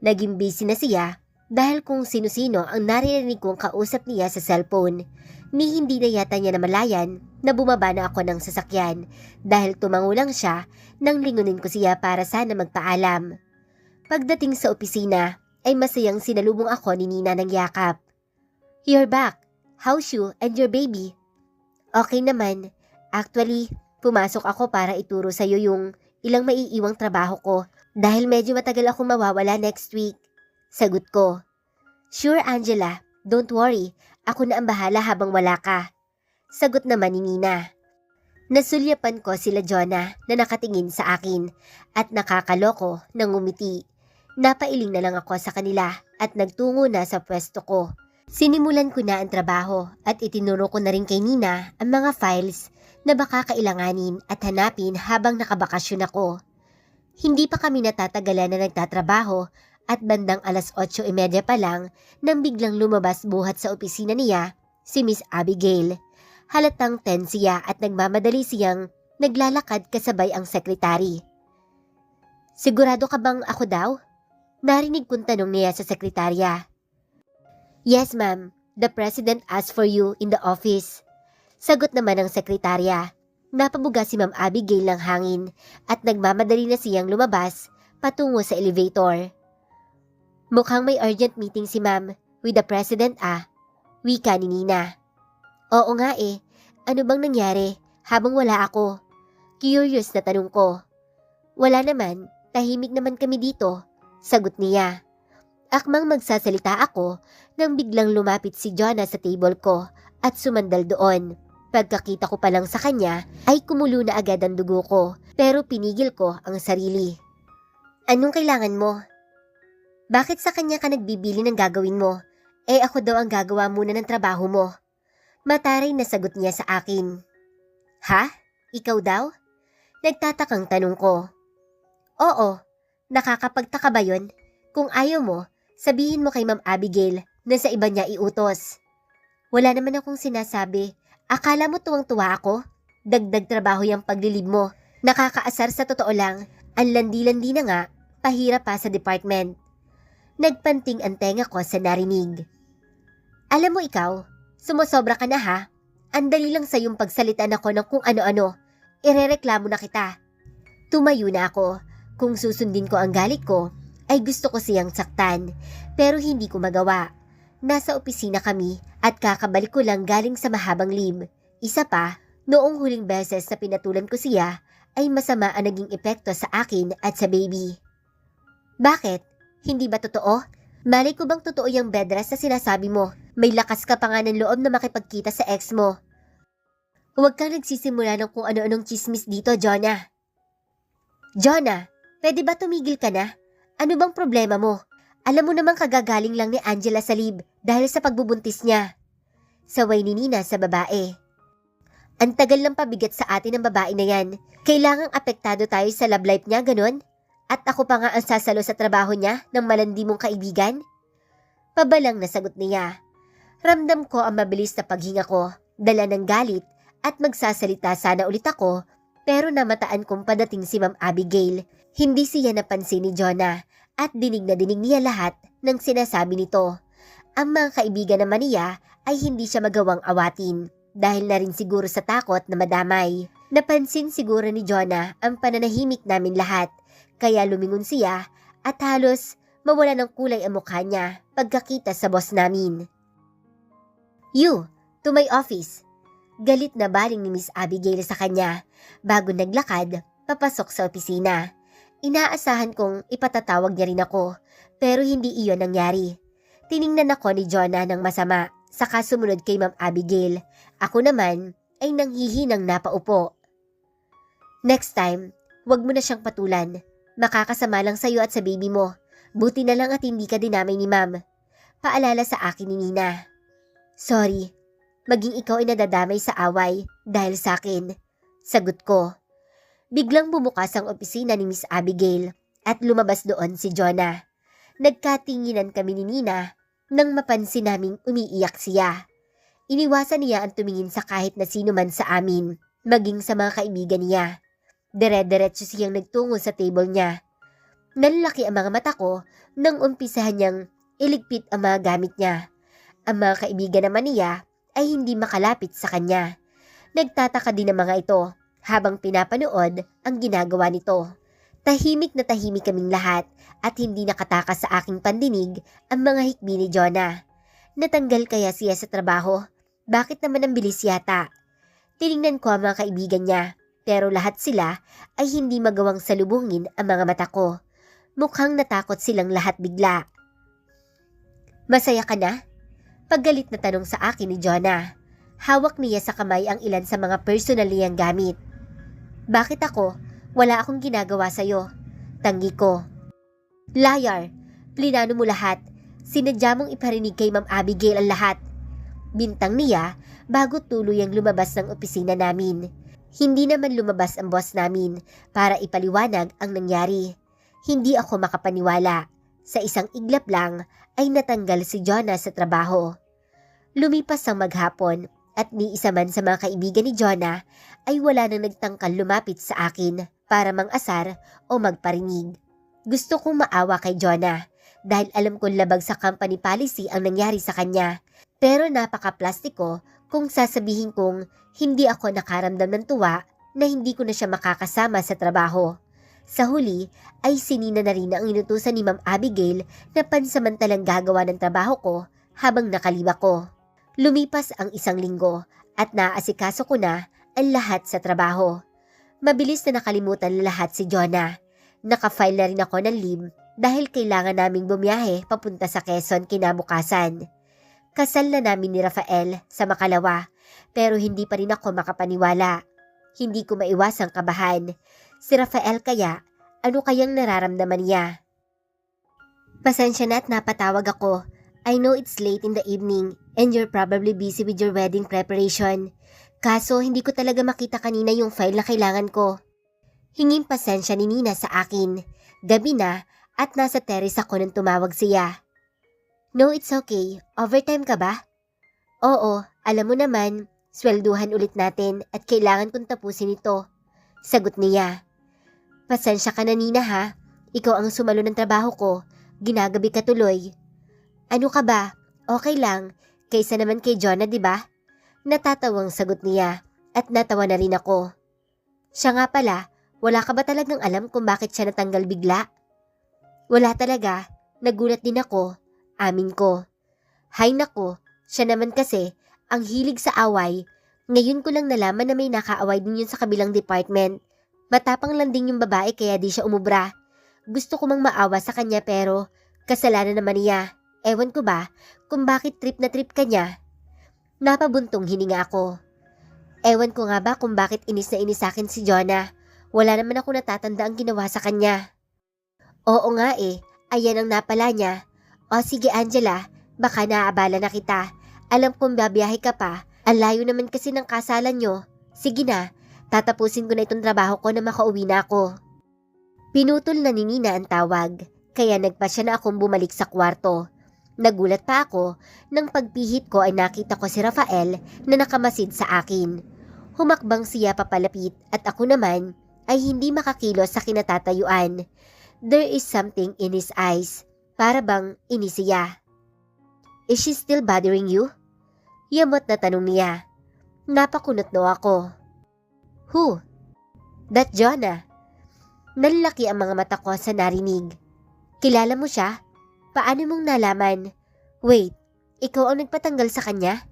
Naging busy na siya dahil kung sino-sino ang naririnig kong kausap niya sa cellphone. Ni hindi na yata niya namalayan na bumaba na ako ng sasakyan dahil tumango lang siya nang lingunin ko siya para sana magpaalam. Pagdating sa opisina ay masayang sinalubong ako ni Nina ng yakap. You're back. How's you and your baby? Okay naman. Actually, Pumasok ako para ituro sa'yo yung ilang maiiwang trabaho ko dahil medyo matagal ako mawawala next week. Sagot ko. Sure Angela, don't worry. Ako na ang bahala habang wala ka. Sagot naman ni Nina. Nasulyapan ko sila Jonah na nakatingin sa akin at nakakaloko ng ngumiti. Napailing na lang ako sa kanila at nagtungo na sa pwesto ko. Sinimulan ko na ang trabaho at itinuro ko na rin kay Nina ang mga files na baka kailanganin at hanapin habang nakabakasyon ako. Hindi pa kami natatagalan na nagtatrabaho at bandang 8:30 pa lang nang biglang lumabas buhat sa opisina niya si Miss Abigail. Halatang tense siya at nagmamadali siyang naglalakad kasabay ang sekretary. Sigurado ka bang ako daw? Narinig kong tanong niya sa sekretarya. Yes ma'am, the president asked for you in the office. Sagot naman ng sekretarya. Napabuga si Ma'am Abigail ng hangin at nagmamadali na siyang lumabas patungo sa elevator. Mukhang may urgent meeting si ma'am with the president wika ni Nina. Oo nga ano bang nangyari habang wala ako? Curious na tanong ko. Wala naman, tahimik naman kami dito, sagot niya. Akmang magsasalita ako nang biglang lumapit si Jonah sa table ko at sumandal doon. Pagkakita ko pa lang sa kanya ay kumulo na agad ang dugo ko pero pinigil ko ang sarili. Anong kailangan mo? Bakit sa kanya ka nagbibili ng gagawin mo? Ako daw ang gagawa muna ng trabaho mo. Mataray na sagot niya sa akin. Ha? Ikaw daw? Nagtatakang tanong ko. Oo, nakakapagtaka ba yun? Kung ayaw mo, sabihin mo kay Ma'am Abigail na sa iba niya iutos. Wala naman akong sinasabi. Akala mo tuwang-tuwa ako? Dagdag trabaho yung paglilib mo. Nakakaasar sa totoo lang. Ang landi-landi na nga, pahirap pa sa department. Nagpanting ang tenga ko sa narinig. Alam mo ikaw, sumusobra ka na ha? Ang dali lang sa iyong pagsalitan ako ng kung ano-ano. Irereklamo na kita. Tumayo na ako. Kung susundin ko ang galit ko, ay gusto ko siyang saktan. Pero hindi ko magawa. Nasa opisina kami at kakabalik ko lang galing sa mahabang leave. Isa pa, noong huling beses na pinatulan ko siya, ay masama ang naging epekto sa akin at sa baby. Bakit? Hindi ba totoo? Malay ko bang totoo yung bed rest na sinasabi mo? May lakas ka pa nga ng loob na makipagkita sa ex mo. Huwag kang nagsisimula ng kung ano-anong chismis dito, Jonah. Jonah, pwede ba tumigil ka na? Ano bang problema mo? Alam mo namang kagagaling lang ni Angela sa leave dahil sa pagbubuntis niya. Saway ni Nina sa babae. Ang tagal ng pabigat sa atin ng babae na yan. Kailangang apektado tayo sa love life niya, ganon? At ako pa nga ang sasalo sa trabaho niya ng malandi mong kaibigan? Pabalang na sagot niya. Ramdam ko ang mabilis na paghinga ko, dala ng galit at magsasalita sana ulit ako pero namataan kong padating si Ma'am Abigail. Hindi siya napansin ni Jonah. At dinig na dinig niya lahat ng sinasabi nito. Ang mga kaibigan naman niya ay hindi siya magawang awatin dahil na rin siguro sa takot na madamay. Napansin siguro ni Jonah ang pananahimik namin lahat kaya lumingon siya at halos mawala ng kulay ang mukha niya pagkakita sa boss namin. You, to my office. Galit na baling ni Miss Abigail sa kanya bago naglakad papasok sa opisina. Inaasahan kong ipatatawag niya rin ako, pero hindi iyon nangyari. Tiningnan ako ni Jonah ng masama, saka sumunod kay Ma'am Abigail. Ako naman ay nanghihinang napaupo. Next time, wag mo na siyang patulan. Makakasama lang sa'yo at sa baby mo. Buti na lang at hindi ka dinamay ni Ma'am. Paalala sa akin ni Nina. Sorry, maging ikaw ay nadadamay sa away dahil sa akin. Sagot ko. Biglang bumukas ang opisina ni Miss Abigail at lumabas doon si Jonah. Nagkatinginan kami ni Nina nang mapansin naming umiiyak siya. Iniwasan niya ang tumingin sa kahit na sino man sa amin, maging sa mga kaibigan niya. Dire-diretso siyang nagtungo sa table niya. Nalalaki ang mga mata ko nang umpisahan niyang iligpit ang mga gamit niya. Ang mga kaibigan naman niya ay hindi makalapit sa kanya. Nagtataka din ang mga ito habang pinapanood ang ginagawa nito. Tahimik na tahimik kaming lahat at hindi nakatakas sa aking pandinig ang mga hikbi ni Jonah. Natanggal kaya siya sa trabaho? Bakit naman ang bilis yata? Tiningnan ko ang mga kaibigan niya. Pero lahat sila ay hindi magawang salubungin ang mga mata ko. Mukhang natakot silang lahat bigla. "Masaya ka na?" Paggalit na tanong sa akin ni Jonah. Hawak niya sa kamay ang ilan sa mga personal niyang gamit. "Bakit ako? Wala akong ginagawa sa'yo." Tanggi ko. "Liar! Plinano mo lahat. Sinadya mong iparinig kay Ma'am Abigail ang lahat." Bintang niya bago tuluyang lumabas ng opisina namin. Hindi naman lumabas ang boss namin para ipaliwanag ang nangyari. Hindi ako makapaniwala. Sa isang iglap lang ay natanggal si Jonah sa trabaho. Lumipas ang maghapon at ni isa man sa mga kaibigan ni Jonah ay wala nang nagtangkal lumapit sa akin para mang-asar o magparinig. Gusto kong maawa kay Jonah dahil alam kong labag sa company policy ang nangyari sa kanya. Pero napaka-plastiko kung sasabihin kong hindi ako nakaramdam ng tuwa na hindi ko na siya makakasama sa trabaho. Sa huli ay sinina na rin ang inutusan ni Ma'am Abigail na pansamantalang gagawa ng trabaho ko habang nakaliwa ko. Lumipas ang 1 linggo at naasikaso ko na ang lahat sa trabaho. Mabilis na nakalimutan lahat si Jonah. Nakafile na rin ako ng leave dahil kailangan naming bumiyahe papunta sa Quezon kinabukasan. Kasal na namin ni Rafael sa Makalawa pero hindi pa rin ako makapaniwala. Hindi ko maiwasang kabahan. Si Rafael kaya, ano kayang nararamdaman niya? "Pasensya na at napatawag ako. I know it's late in the evening and you're probably busy with your wedding preparation. Kaso hindi ko talaga makita kanina yung file na kailangan ko." Hinging pasensya ni Nina sa akin. Gabi na at nasa terrace ako nang tumawag siya. "No, it's okay. Overtime ka ba?" "Oo, alam mo naman, swelduhan ulit natin at kailangan kong tapusin ito." Sagot niya. "Pasensya ka na Nina ha. Ikaw ang sumalo ng trabaho ko. Ginagabi ka tuloy." "Ano ka ba? Okay lang. Kaysa naman kay Jonah, di ba?" Natatawang sagot niya at natawa na rin ako. "Siya nga pala, wala ka ba talagang alam kung bakit siya natanggal bigla?" "Wala talaga. Nagulat din ako." Amin ko. Hay nako, siya naman kasi, ang hilig sa away. Ngayon ko lang nalaman na may nakaaway din yun sa kabilang department. Matapang lang din yung babae kaya di siya umubra. Gusto ko mang maawa sa kanya pero kasalanan naman niya. Ewan ko ba kung bakit trip na trip kanya. Napabuntong hininga ako. Ewan ko nga ba kung bakit inis na inis sa akin si Jonah. Wala naman ako natatanda ang ginawa sa kanya. Oo nga ayan ang napala niya. O sige Angela, baka naaabala na kita. Alam kong babiyahe ka pa. Ang layo naman kasi ng kasalan nyo. Sige na, tatapusin ko na itong trabaho ko na makauwi na ako. Pinutol na ni Nina ang tawag, kaya nagpa siya na akong bumalik sa kwarto. Nagulat pa ako nang pagpihit ko ay nakita ko si Rafael na nakamasid sa akin. Humakbang siya papalapit at ako naman ay hindi makakilos sa kinatatayuan. There is something in his eyes. Para bang inis siya. Is she still bothering you? Yamot na tanong niya. Napakunot no ako. Who? That Jonah. Nanlaki ang mga mata ko sa narinig. Kilala mo siya? Paano mong nalaman? Wait, ikaw ang nagpatanggal sa kanya?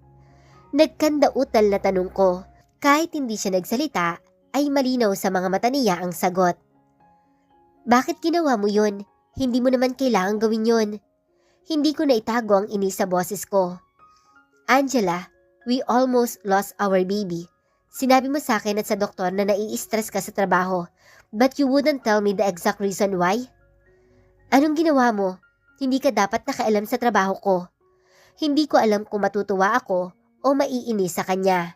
Nagkandautal na tanong ko. Kahit hindi siya nagsalita, ay malinaw sa mga mata niya ang sagot. Bakit ginawa mo yun? Hindi mo naman kailangang gawin yun. Hindi ko na itago ang inis sa boses ko. Angela, we almost lost our baby. Sinabi mo sa akin at sa doktor na nai-stress ka sa trabaho, but you wouldn't tell me the exact reason why? Anong ginawa mo? Hindi ka dapat nakaalam sa trabaho ko. Hindi ko alam kung matutuwa ako o maiinis sa kanya.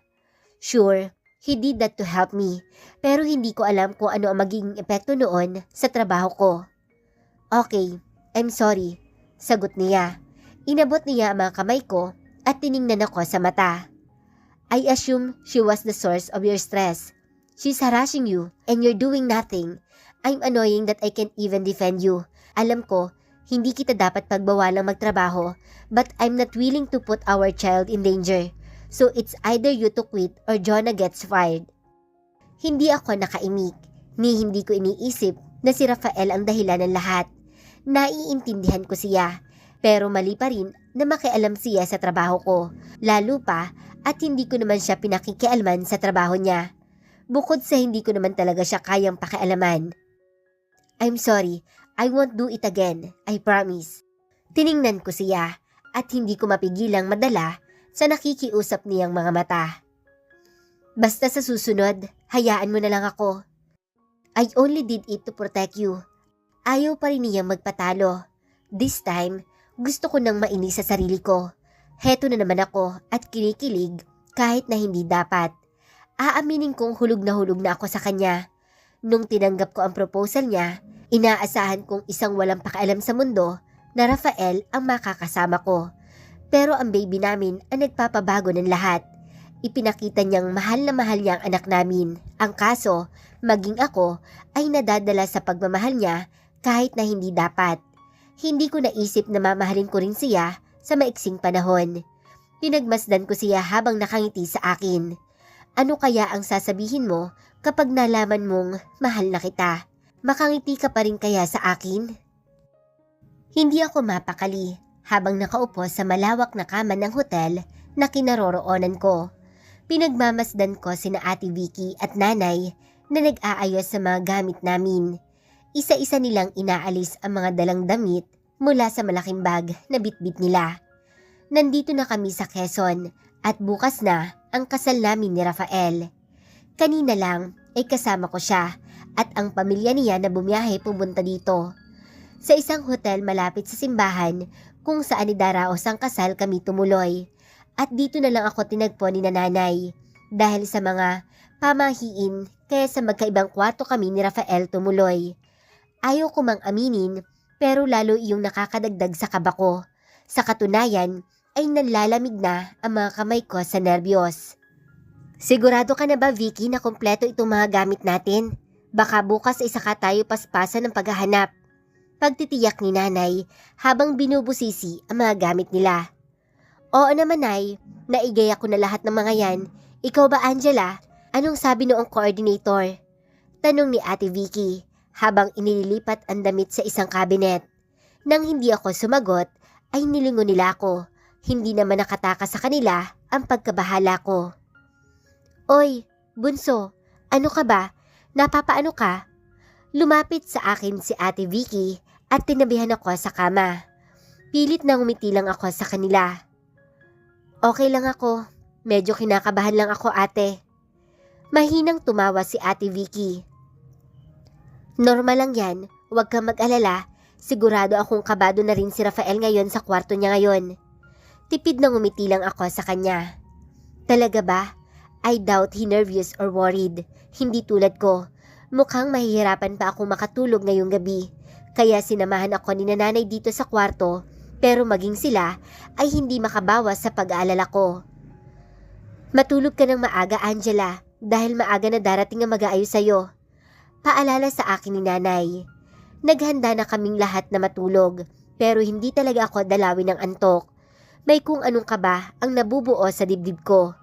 Sure, he did that to help me, pero hindi ko alam kung ano ang magiging epekto noon sa trabaho ko. Okay, I'm sorry, sagot niya. Inabot niya ang mga kamay ko at tiningnan ako sa mata. I assume she was the source of your stress. She's harassing you and you're doing nothing. I'm annoying that I can't even defend you. Alam ko, hindi kita dapat pagbawalang magtrabaho, but I'm not willing to put our child in danger. So it's either you to quit or Jonah gets fired. Hindi ako nakaimik, ni hindi ko iniisip na si Rafael ang dahilan ng lahat. Naiintindihan ko siya, pero mali pa rin na makialam siya sa trabaho ko, lalo pa at hindi ko naman siya pinakikialman sa trabaho niya. Bukod sa hindi ko naman talaga siya kayang pakialaman. I'm sorry, I won't do it again, I promise. Tiningnan ko siya at hindi ko mapigilang madala sa nakikiusap niyang mga mata. Basta sa susunod, hayaan mo na lang ako. I only did it to protect you. Ayaw pa rin niyang magpatalo. This time, gusto ko nang mainis sa sarili ko. Heto na naman ako at kinikilig kahit na hindi dapat. Aaminin kong hulog na ako sa kanya. Nung tinanggap ko ang proposal niya, inaasahan kong isang walang pakialam sa mundo na Rafael ang makakasama ko. Pero ang baby namin ang nagpapabago ng lahat. Ipinakita niyang mahal na mahal niya ang anak namin. Ang kaso, maging ako ay nadadala sa pagmamahal niya kahit na hindi dapat. Hindi ko naisip na mamahalin ko rin siya sa maiksing panahon. Pinagmasdan ko siya habang nakangiti sa akin. Ano kaya ang sasabihin mo kapag nalaman mong mahal na kita? Makangiti ka pa rin kaya sa akin? Hindi ako mapakali habang nakaupo sa malawak na kama ng hotel na kinaroroonan ko. Pinagmamasdan ko sina Ate Vicky at Nanay na nag-aayos sa mga gamit namin. Isa-isa nilang inaalis ang mga dalang damit mula sa malaking bag na bitbit nila. Nandito na kami sa Quezon at bukas na ang kasal namin ni Rafael. Kanina lang ay kasama ko siya at ang pamilya niya na bumiyahe pumunta dito. Sa isang hotel malapit sa simbahan kung saan idaraos ang kasal kami tumuloy. At dito na lang ako tinagpo ni Nanay dahil sa mga pamahiin kaya sa magkaibang kwarto kami ni Rafael tumuloy. Ayaw ko mang aminin pero lalo iyong nakakadagdag sa kaba ko. Sa katunayan ay nanlalamig na ang mga kamay ko sa nerbiyos. Sigurado ka na ba, Vicky, na kompleto itong mga gamit natin? Baka bukas ay saka tayo paspasan ng paghahanap. Pagtitiyak ni Nanay habang binubusisi ang mga gamit nila. Oo naman, Nay. Naigaya ko na lahat ng mga yan. Ikaw ba, Angela? Anong sabi noong coordinator? Tanong ni Ate Vicky habang inililipat ang damit sa isang kabinet. Nang hindi ako sumagot, ay nilingon nila ako. Hindi naman nakataka sa kanila ang pagkabahala ko. Oy, bunso, ano ka ba? Napapaano ka? Lumapit sa akin si Ate Vicky at tinabihan ako sa kama. Pilit na ngumiti lang ako sa kanila. Okay lang ako. Medyo kinakabahan lang ako, ate. Mahinang tumawa si Ate Vicky. Normal lang yan. Huwag kang mag-alala. Sigurado akong kabado na rin si Rafael ngayon sa kwarto niya ngayon. Tipid na ngumiti lang ako sa kanya. Talaga ba? I doubt he nervous or worried. Hindi tulad ko. Mukhang mahihirapan pa akong makatulog ngayong gabi. Kaya sinamahan ako ni Nanay dito sa kwarto. Pero maging sila ay hindi makabawas sa pag-aalala ko. Matulog ka ng maaga, Angela. Dahil maaga na darating ang mag-aayos sa'yo. Paalala sa akin ni Nanay. Naghanda na kaming lahat na matulog. Pero hindi talaga ako dalawin ng antok. May kung anong kaba ang nabubuo sa dibdib ko.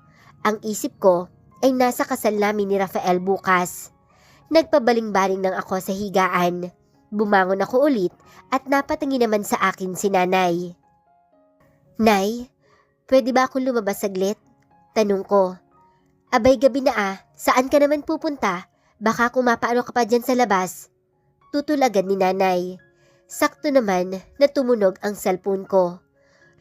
Ang isip ko ay nasa kasal namin ni Rafael bukas. Nagpabaling-baling lang ako sa higaan. Bumangon ako ulit at napatingin naman sa akin si Nanay. Nay, pwede ba akong lumabas saglit? Tanong ko. Abay gabi na saan ka naman pupunta? Baka kumapaano ka pa dyan sa labas. Tutulagan ni Nanay. Sakto naman na tumunog ang cellphone ko.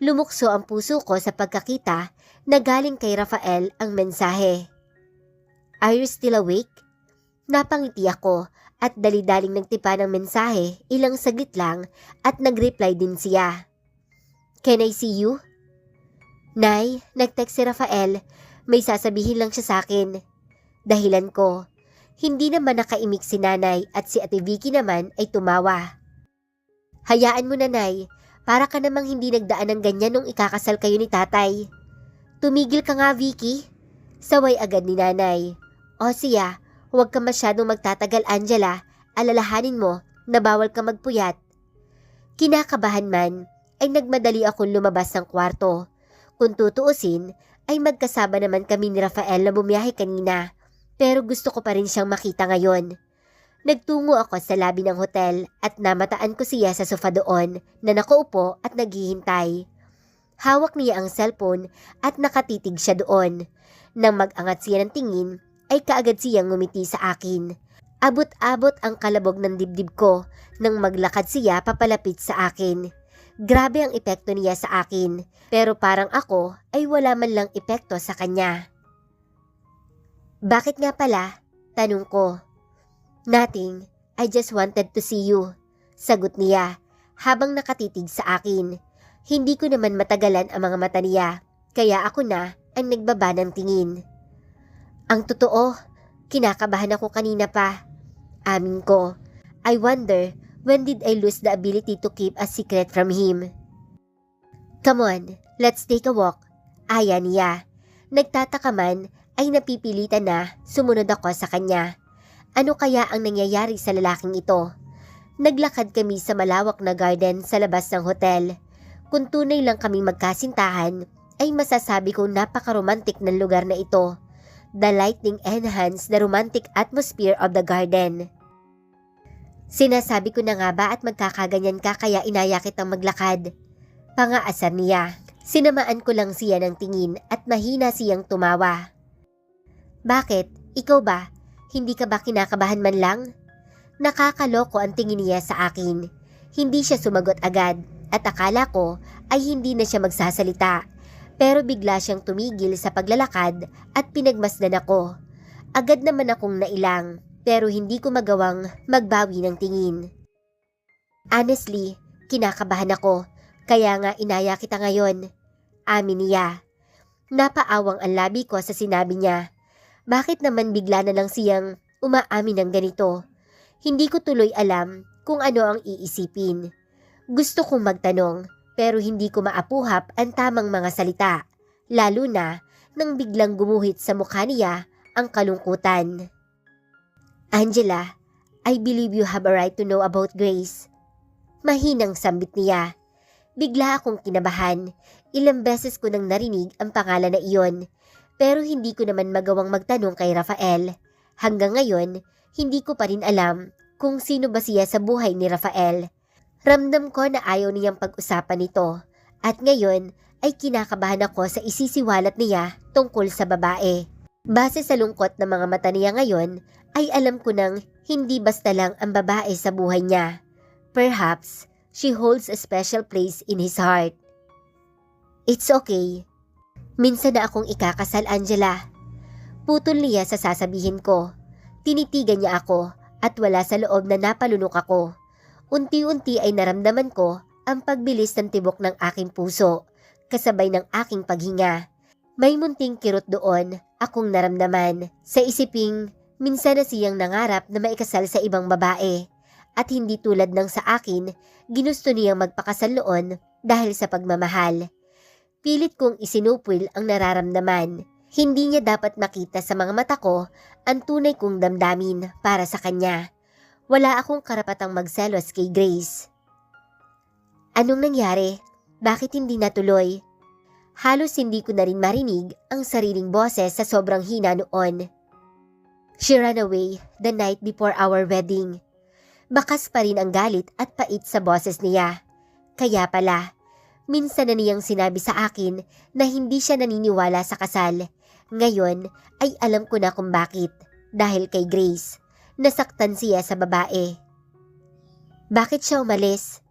Lumukso ang puso ko sa pagkakita na galing kay Rafael ang mensahe. Are you still awake? Napangiti ako at dali-daling nagtipa ng mensahe ilang saglit lang at nag-reply din siya. Can I see you? Nay, nag-text si Rafael. May sasabihin lang siya sa akin. Dahilan ko. Hindi naman nakaimik si Nanay at si Ate Vicky naman ay tumawa. Hayaan mo na, Nay. Para ka namang hindi nagdaan ng ganyan nung ikakasal kayo ni Tatay. Tumigil ka nga, Vicky. Saway agad ni Nanay. O siya, huwag ka masyadong magtatagal, Angela. Alalahanin mo na bawal ka magpuyat. Kinakabahan man, ay nagmadali akong lumabas ng kwarto. Kung tutuusin, ay magkasama naman kami ni Rafael na bumiyahe kanina. Pero gusto ko pa rin siyang makita ngayon. Nagtungo ako sa labi ng hotel at namataan ko siya sa sofa doon na nakaupo at naghihintay. Hawak niya ang cellphone at nakatitig siya doon. Nang mag-angat siya ng tingin, ay kaagad siyang ngumiti sa akin. Abot-abot ang kalabog ng dibdib ko nang maglakad siya papalapit sa akin. Grabe ang epekto niya sa akin, pero parang ako ay wala man lang epekto sa kanya. Bakit nga pala? Tanong ko. Nothing, I just wanted to see you. Sagot niya habang nakatitig sa akin. Hindi ko naman matagalan ang mga mata niya, kaya ako na ang nagbaba ng tingin. Ang totoo, kinakabahan ako kanina pa. Amin ko. I wonder, when did I lose the ability to keep a secret from him? Come on, let's take a walk. Aya niya. Nagtataka man ay napipilitan na sumunod ako sa kanya. Ano kaya ang nangyayari sa lalaking ito? Naglakad kami sa malawak na garden sa labas ng hotel. Kung tunay lang kaming magkasintahan, ay masasabi kong napaka-romantic ng lugar na ito. The lighting enhanced the romantic atmosphere of the garden. Sinasabi ko na nga ba at magkakaganyan ka kaya inaya kitang maglakad? Pangaasar niya. Sinamaan ko lang siya ng tingin at mahina siyang tumawa. Bakit? Ikaw ba? Hindi ka ba kinakabahan man lang? Nakakaloko ang tingin niya sa akin. Hindi siya sumagot agad at akala ko ay hindi na siya magsasalita. Pero bigla siyang tumigil sa paglalakad at pinagmasdan ako. Agad naman akong nailang pero hindi ko magawang magbawi ng tingin. Honestly, kinakabahan ako kaya nga inaya kita ngayon. Amin niya. Napaawang ang labi ko sa sinabi niya. Bakit naman bigla na lang siyang umaamin ng ganito? Hindi ko tuloy alam kung ano ang iisipin. Gusto kong magtanong pero hindi ko maapuhap ang tamang mga salita, lalo na nang biglang gumuhit sa mukha niya ang kalungkutan. Angela, I believe you have a right to know about Grace. Mahinang sambit niya. Bigla akong kinabahan. Ilang beses ko nang narinig ang pangalan na iyon, pero hindi ko naman magawang magtanong kay Rafael. Hanggang ngayon, hindi ko pa rin alam kung sino ba siya sa buhay ni Rafael. Ramdam ko na ayaw niyang pag-usapan ito at ngayon ay kinakabahan ako sa isisiwalat niya tungkol sa babae. Base sa lungkot ng mga mata niya ngayon ay alam ko nang hindi basta lang ang babae sa buhay niya. Perhaps she holds a special place in his heart. It's okay. Minsan na akong ikakasal, Angela. Putol niya sa sasabihin ko. Tinitigan niya ako at wala sa loob na napalunok ako. Unti-unti ay naramdaman ko ang pagbilis ng tibok ng aking puso, kasabay ng aking paghinga. May munting kirot doon akong naramdaman sa isiping minsan na siyang nangarap na maikasal sa ibang babae at hindi tulad ng sa akin, ginusto niyang magpakasal noon dahil sa pagmamahal. Pilit kong isinupwil ang nararamdaman. Hindi niya dapat makita sa mga mata ko ang tunay kong damdamin para sa kanya. Wala akong karapatang magselos kay Grace. Anong nangyari? Bakit hindi natuloy? Halos hindi ko na rin marinig ang sariling boses sa sobrang hina noon. She ran away the night before our wedding. Bakas pa rin ang galit at pait sa boses niya. Kaya pala, minsan na niyang sinabi sa akin na hindi siya naniniwala sa kasal. Ngayon ay alam ko na kung bakit. Dahil kay Grace. Nasaktan siya sa babae. Bakit siya umalis?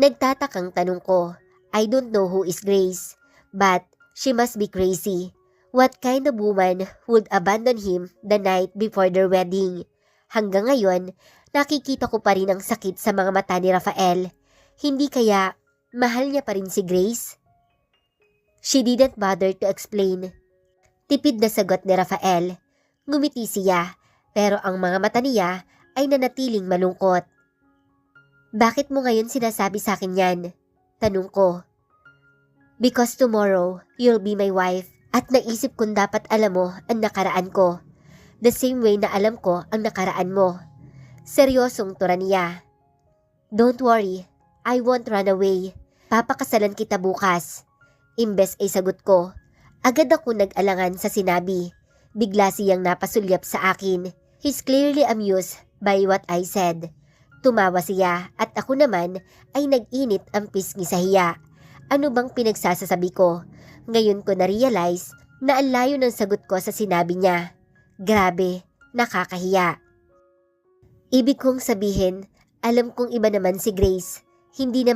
Nagtatakang tanong ko. I don't know who is Grace, but she must be crazy. What kind of woman would abandon him the night before their wedding? Hanggang ngayon, nakikita ko pa rin ang sakit sa mga mata ni Rafael. Hindi kaya mahal niya pa rin si Grace? She didn't bother to explain. Tipid na sagot ni Rafael. Ngumiti siya. Pero ang mga mata niya ay nanatiling malungkot. Bakit mo ngayon sinasabi sa akin yan? Tanong ko. Because tomorrow, you'll be my wife at naisip kong dapat alam mo ang nakaraan ko. The same way na alam ko ang nakaraan mo. Seryosong tura niya. Don't worry, I won't run away. Papakasalan kita bukas. Imbes ay sagot ko. Agad ako nag-alangan sa sinabi. Bigla siyang napasulyap sa akin. He's clearly amused by what I said. Tumawa siya at ako naman ay nag-init ang pisngi sa hiya. Ano bang pinagsasasabi ko? Ngayon ko na-realize na ang layo ng sagot ko sa sinabi niya. Grabe, nakakahiya. Ibig kong sabihin, alam kong iba naman si Grace. Hindi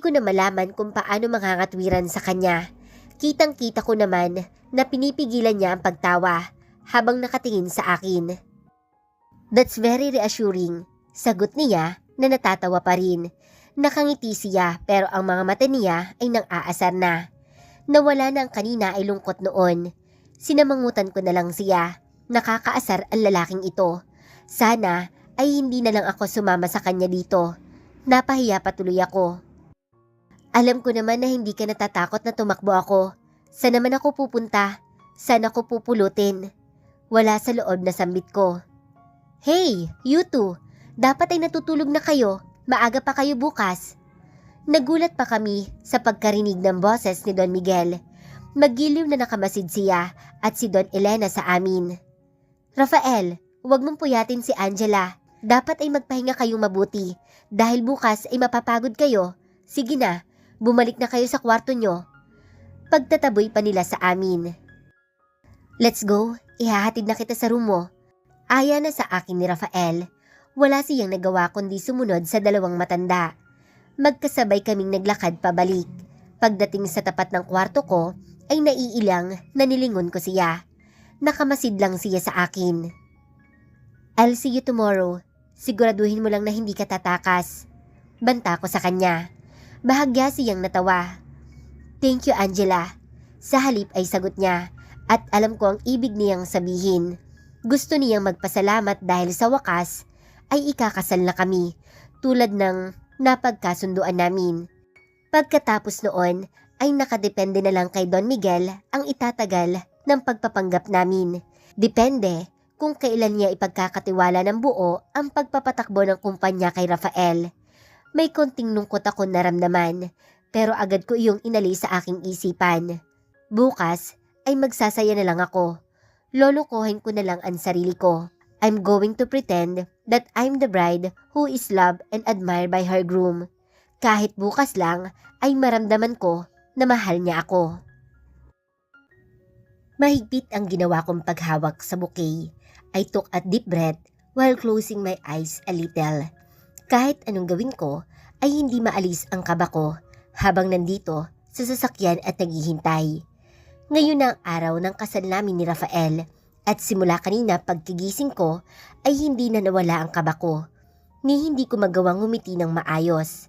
ko na malaman kung paano mangangatwiran sa kanya. Kitang-kita ko naman na pinipigilan niya ang pagtawa habang nakatingin sa akin. That's very reassuring. Sagot niya na natatawa pa rin. Nakangiti siya pero ang mga mata niya ay nang-aasar na. Nawala na ang kanina ay lungkot noon. Sinamangutan ko na lang siya. Nakakaasar ang lalaking ito. Sana ay hindi na lang ako sumama sa kanya dito. Napahiya patuloy ako. Alam ko naman na hindi ka natatakot na tumakbo ako. Saan naman ako pupunta? Saan ako pupulutin? Wala sa loob na sambit ko. Hey, you two! Dapat ay natutulog na kayo. Maaga pa kayo bukas. Nagulat pa kami sa pagkarinig ng boses ni Don Miguel. Maggiliw na nakamasid siya at si Don Elena sa amin. Rafael, huwag mong puyatin si Angela. Dapat ay magpahinga kayong mabuti. Dahil bukas ay mapapagod kayo. Sige na. Bumalik na kayo sa kwarto nyo. Pagtataboy pa nila sa amin. Let's go, ihahatid na kita sa room mo. Aya na sa akin ni Rafael. Wala siyang nagawa kundi sumunod sa dalawang matanda. Magkasabay kaming naglakad pabalik. Pagdating sa tapat ng kwarto ko, ay naiilang na nilingon ko siya. Nakamasid lang siya sa akin. I'll see you tomorrow. Siguraduhin mo lang na hindi ka tatakas. Banta ko sa kanya. Bahagya siyang natawa. Thank you, Angela. Sa halip ay sagot niya at alam ko ang ibig niyang sabihin. Gusto niyang magpasalamat dahil sa wakas ay ikakasal na kami tulad ng napagkasunduan namin. Pagkatapos noon ay nakadepende na lang kay Don Miguel ang itatagal ng pagpapanggap namin. Depende kung kailan niya ipagkakatiwala ng buo ang pagpapatakbo ng kumpanya kay Rafael. May konting lungkot ako naramdaman, pero agad ko iyong inalis sa aking isipan. Bukas ay magsasaya na lang ako. Lolokohin ko na lang ang sarili ko. I'm going to pretend that I'm the bride who is loved and admired by her groom. Kahit bukas lang ay maramdaman ko na mahal niya ako. Mahigpit ang ginawa kong paghawak sa bouquet. I took a deep breath while closing my eyes a little. Kahit anong gawin ko, ay hindi maalis ang kaba ko habang nandito sa sasakyan at naghihintay. Ngayon na ang araw ng kasal namin ni Rafael at simula kanina pagkigising ko ay hindi na nawala ang kaba ko ni hindi ko magawang ngumiti ng maayos.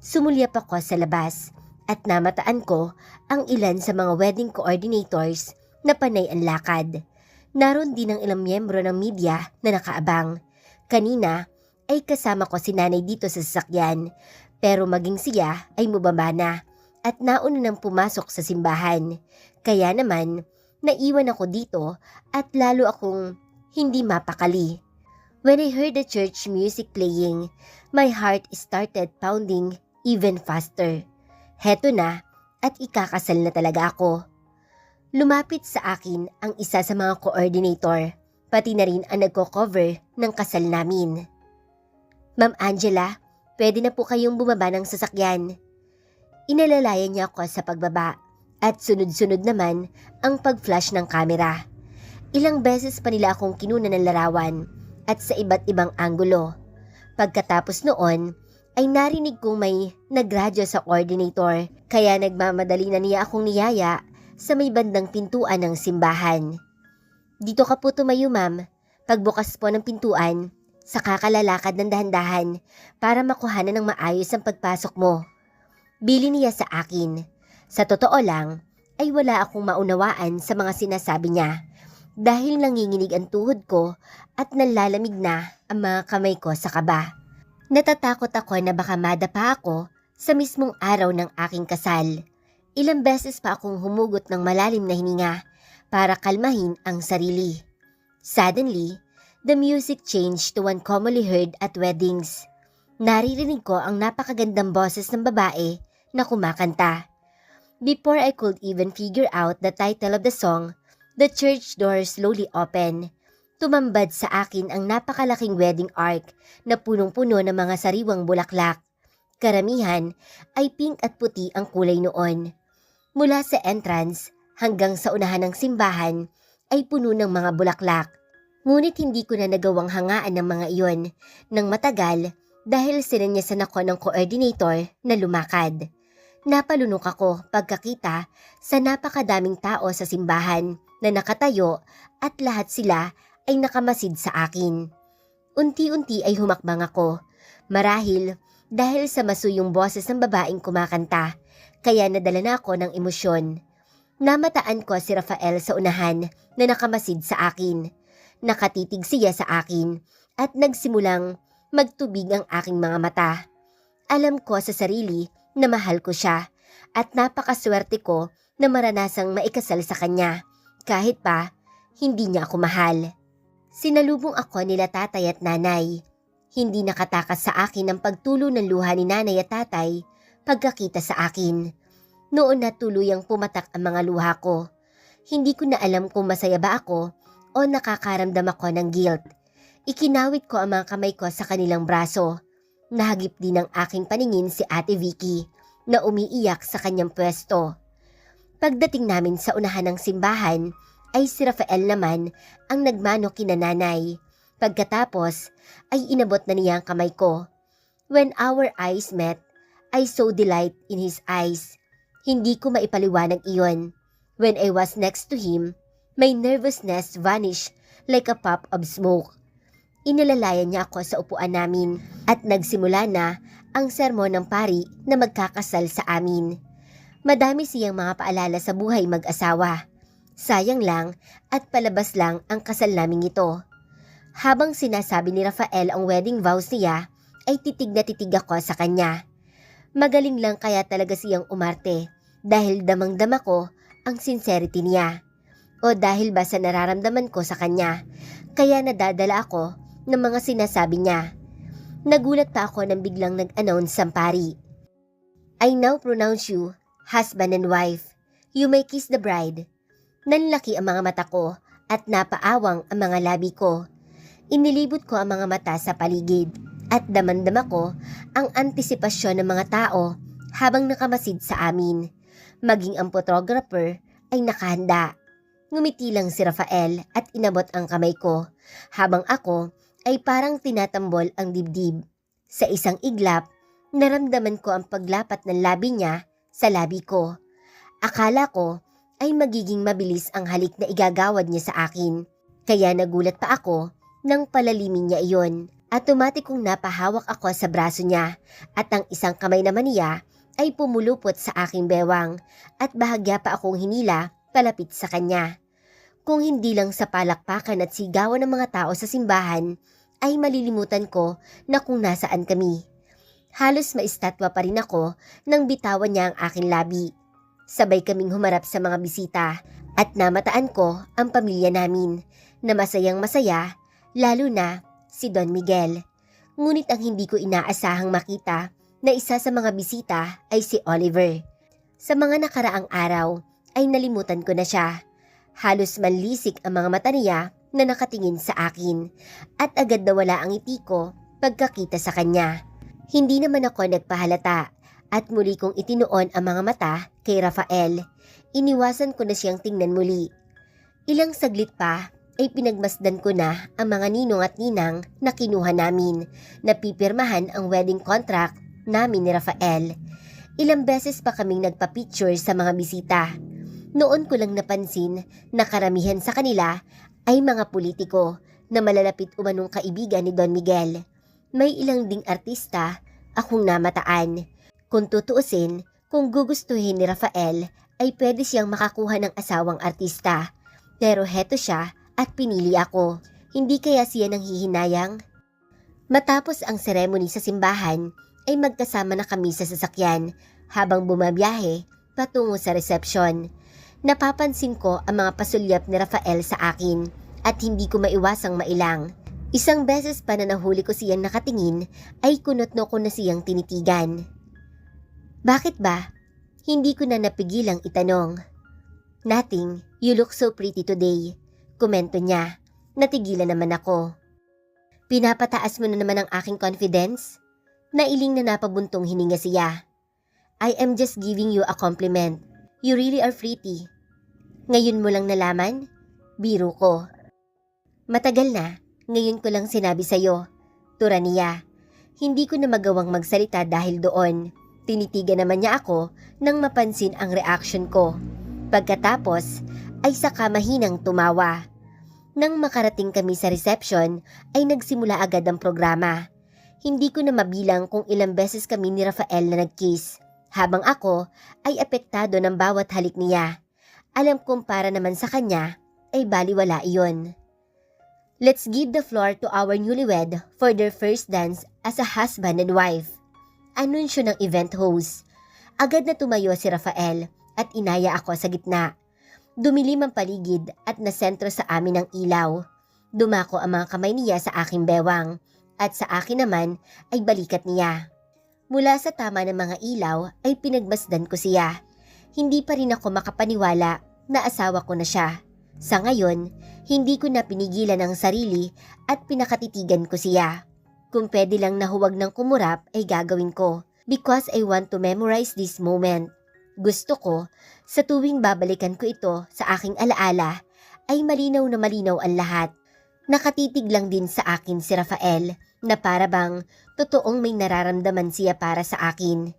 Sumulyap ako sa labas at namataan ko ang ilan sa mga wedding coordinators na panay ang lakad. Naroon din ang ilang miyembro ng media na nakaabang. Kanina ay kasama ko si nanay dito sa sasakyan pero maging siya ay mubaba na at nauna nang pumasok sa simbahan. Kaya naman naiwan ako dito at lalo akong hindi mapakali. When I heard the church music playing, my heart started pounding even faster. Heto na at ikakasal na talaga ako. Lumapit sa akin ang isa sa mga coordinator, pati na rin ang nagko-cover ng kasal namin. Ma'am Angela, pwede na po kayong bumaba ng sasakyan. Inalalayan niya ako sa pagbaba at sunod-sunod naman ang pag-flash ng kamera. Ilang beses pa nila akong kinuna ng larawan at sa iba't ibang anggulo. Pagkatapos noon ay narinig kong may nagradyo sa coordinator kaya nagmamadali na niya akong niyaya sa may bandang pintuan ng simbahan. Dito ka po tumayo, ma'am. Pagbukas po ng pintuan, saka ka lalakad ng dahan-dahan para makuhanan ng maayos ang pagpasok mo. Bili niya sa akin. Sa totoo lang, ay wala akong maunawaan sa mga sinasabi niya dahil nanginginig ang tuhod ko at nalalamig na ang mga kamay ko sa kaba. Natatakot ako na baka madapa ako sa mismong araw ng aking kasal. Ilang beses pa akong humugot ng malalim na hininga para kalmahin ang sarili. Suddenly, the music changed to one commonly heard at weddings. Naririnig ko ang napakagandang boses ng babae na kumakanta. Before I could even figure out the title of the song, the church doors slowly opened. Tumambad sa akin ang napakalaking wedding ark na punong-puno ng mga sariwang bulaklak. Karamihan ay pink at puti ang kulay noon. Mula sa entrance hanggang sa unahan ng simbahan ay puno ng mga bulaklak. Ngunit hindi ko na nagawang hangaan ng mga iyon ng matagal dahil sinanyasan ako ng coordinator na lumakad. Napalunok ako pagkakita sa napakadaming tao sa simbahan na nakatayo at lahat sila ay nakamasid sa akin. Unti-unti ay humakbang ako, marahil dahil sa masuyong boses ng babaeng kumakanta, kaya nadala na ako ng emosyon. Namataan ko si Rafael sa unahan na nakamasid sa akin. Nakatitig siya sa akin at nagsimulang magtubig ang aking mga mata. Alam ko sa sarili na mahal ko siya at napakaswerte ko na maranasang maikasal sa kanya kahit pa hindi niya ako mahal. Sinalubong ako nila tatay at nanay. Hindi nakatakas sa akin ang pagtulo ng luha ni nanay at tatay pagkakita sa akin. Noon na tuluyang pumatak ang mga luha ko. Hindi ko na alam kung masaya ba ako o nakakaramdam ako ng guilt. Ikinawit ko ang mga kamay ko sa kanilang braso. Nahagip din ng aking paningin si Ate Vicky na umiiyak sa kanyang pwesto. Pagdating namin sa unahan ng simbahan ay si Rafael naman ang nagmano kina nanay. Pagkatapos ay inabot na niya ang kamay ko. When our eyes met, I saw delight in his eyes. Hindi ko maipaliwanag iyon. When I was next to him, my nervousness vanished like a puff of smoke. Inilalayan niya ako sa upuan namin at nagsimula na ang sermon ng pari na magkakasal sa amin. Madami siyang mga paalala sa buhay mag-asawa. Sayang lang at palabas lang ang kasal naming ito. Habang sinasabi ni Rafael ang wedding vows niya, ay titig na titig ako sa kanya. Magaling lang kaya talaga siyang umarte dahil damang-dama ko ang sincerity niya. O dahil ba sa nararamdaman ko sa kanya, kaya nadadala ako ng mga sinasabi niya. Nagulat pa ako nang biglang nag-announce ang pari. I now pronounce you husband and wife. You may kiss the bride. Nanlaki ang mga mata ko at napaawang ang mga labi ko. Inilibot ko ang mga mata sa paligid at damandama ko ang antisipasyon ng mga tao habang nakamasid sa amin. Maging ang photographer ay nakahanda. Ngumiti lang si Rafael at inabot ang kamay ko habang ako ay parang tinatambol ang dibdib. Sa isang iglap, naramdaman ko ang paglapat ng labi niya sa labi ko. Akala ko ay magiging mabilis ang halik na igagawad niya sa akin. Kaya nagulat pa ako nang palalimin niya iyon. Automatikong napahawak ako sa braso niya at ang isang kamay naman niya ay pumulupot sa aking bewang at bahagya pa akong hinila palapit sa kanya. Kung hindi lang sa palakpakan at sigawan ng mga tao sa simbahan, ay malilimutan ko na kung nasaan kami. Halos maistatwa pa rin ako nang bitawan niya ang aking labi. Sabay kaming humarap sa mga bisita at namataan ko ang pamilya namin na masayang masaya, lalo na si Don Miguel. Ngunit ang hindi ko inaasahang makita na isa sa mga bisita ay si Oliver. Sa mga nakaraang araw ay nalimutan ko na siya. Halos manlisik ang mga mata niya na nakatingin sa akin at agad nawala ang ngiti ko pagkakita sa kanya. Hindi naman ako nagpahalata at muli kong itinuon ang mga mata kay Rafael. Iniwasan ko na siyang tingnan muli. Ilang saglit pa ay pinagmasdan ko na ang mga ninong at ninang na kinuha namin na pipirmahan ang wedding contract namin ni Rafael. Ilang beses pa kaming nagpa-picture sa mga bisita. Noon ko lang napansin na karamihan sa kanila ay mga politiko na malalapit umanong kaibigan ni Don Miguel. May ilang ding artista akong namataan. Kung tutuusin, kung gugustuhin ni Rafael ay pwede siyang makakuha ng asawang artista. Pero heto siya at pinili ako. Hindi kaya siya nang hihinayang? Matapos ang seremony sa simbahan ay magkasama na kami sa sasakyan habang bumabiyahe patungo sa resepsyon. Napapansin ko ang mga pasulyap ni Rafael sa akin at hindi ko maiwasang mailang. Isang beses pa na nahuli ko siyang nakatingin ay kunot-no ko na siyang tinitigan. Bakit ba? Hindi ko na napigilang itanong. Nothing, you look so pretty today. Komento niya. Natigilan naman ako. Pinapataas mo na naman ang aking confidence? Nailing na napabuntong hininga siya. I am just giving you a compliment. You really are pretty. Ngayon mo lang nalaman? Biro ko. Matagal na, ngayon ko lang sinabi sa'yo. Tura niya. Hindi ko na magawang magsalita dahil doon. Tinitigan naman niya ako nang mapansin ang reaction ko. Pagkatapos ay saka mahinang tumawa. Nang makarating kami sa reception ay nagsimula agad ang programa. Hindi ko na mabilang kung ilang beses kami ni Rafael na nag-kiss. Habang ako ay apektado ng bawat halik niya. Alam kong para naman sa kanya ay baliwala iyon. Let's give the floor to our newlywed for their first dance as a husband and wife. Anunsyo ng event host. Agad na tumayo si Rafael at inaya ako sa gitna. Dumilim ang paligid at nasentro sa amin ang ilaw. Dumako ang mga kamay niya sa aking bewang at sa akin naman ay balikat niya. Mula sa tama ng mga ilaw ay pinagmasdan ko siya. Hindi pa rin ako makapaniwala na asawa ko na siya. Sa ngayon, hindi ko na pinigilan ang sarili at pinakatitigan ko siya. Kung pwede lang na huwag ng kumurap ay gagawin ko because I want to memorize this moment. Gusto ko, sa tuwing babalikan ko ito sa aking alaala, ay malinaw na malinaw ang lahat. Nakatitig lang din sa akin si Rafael na para bang totoong may nararamdaman siya para sa akin.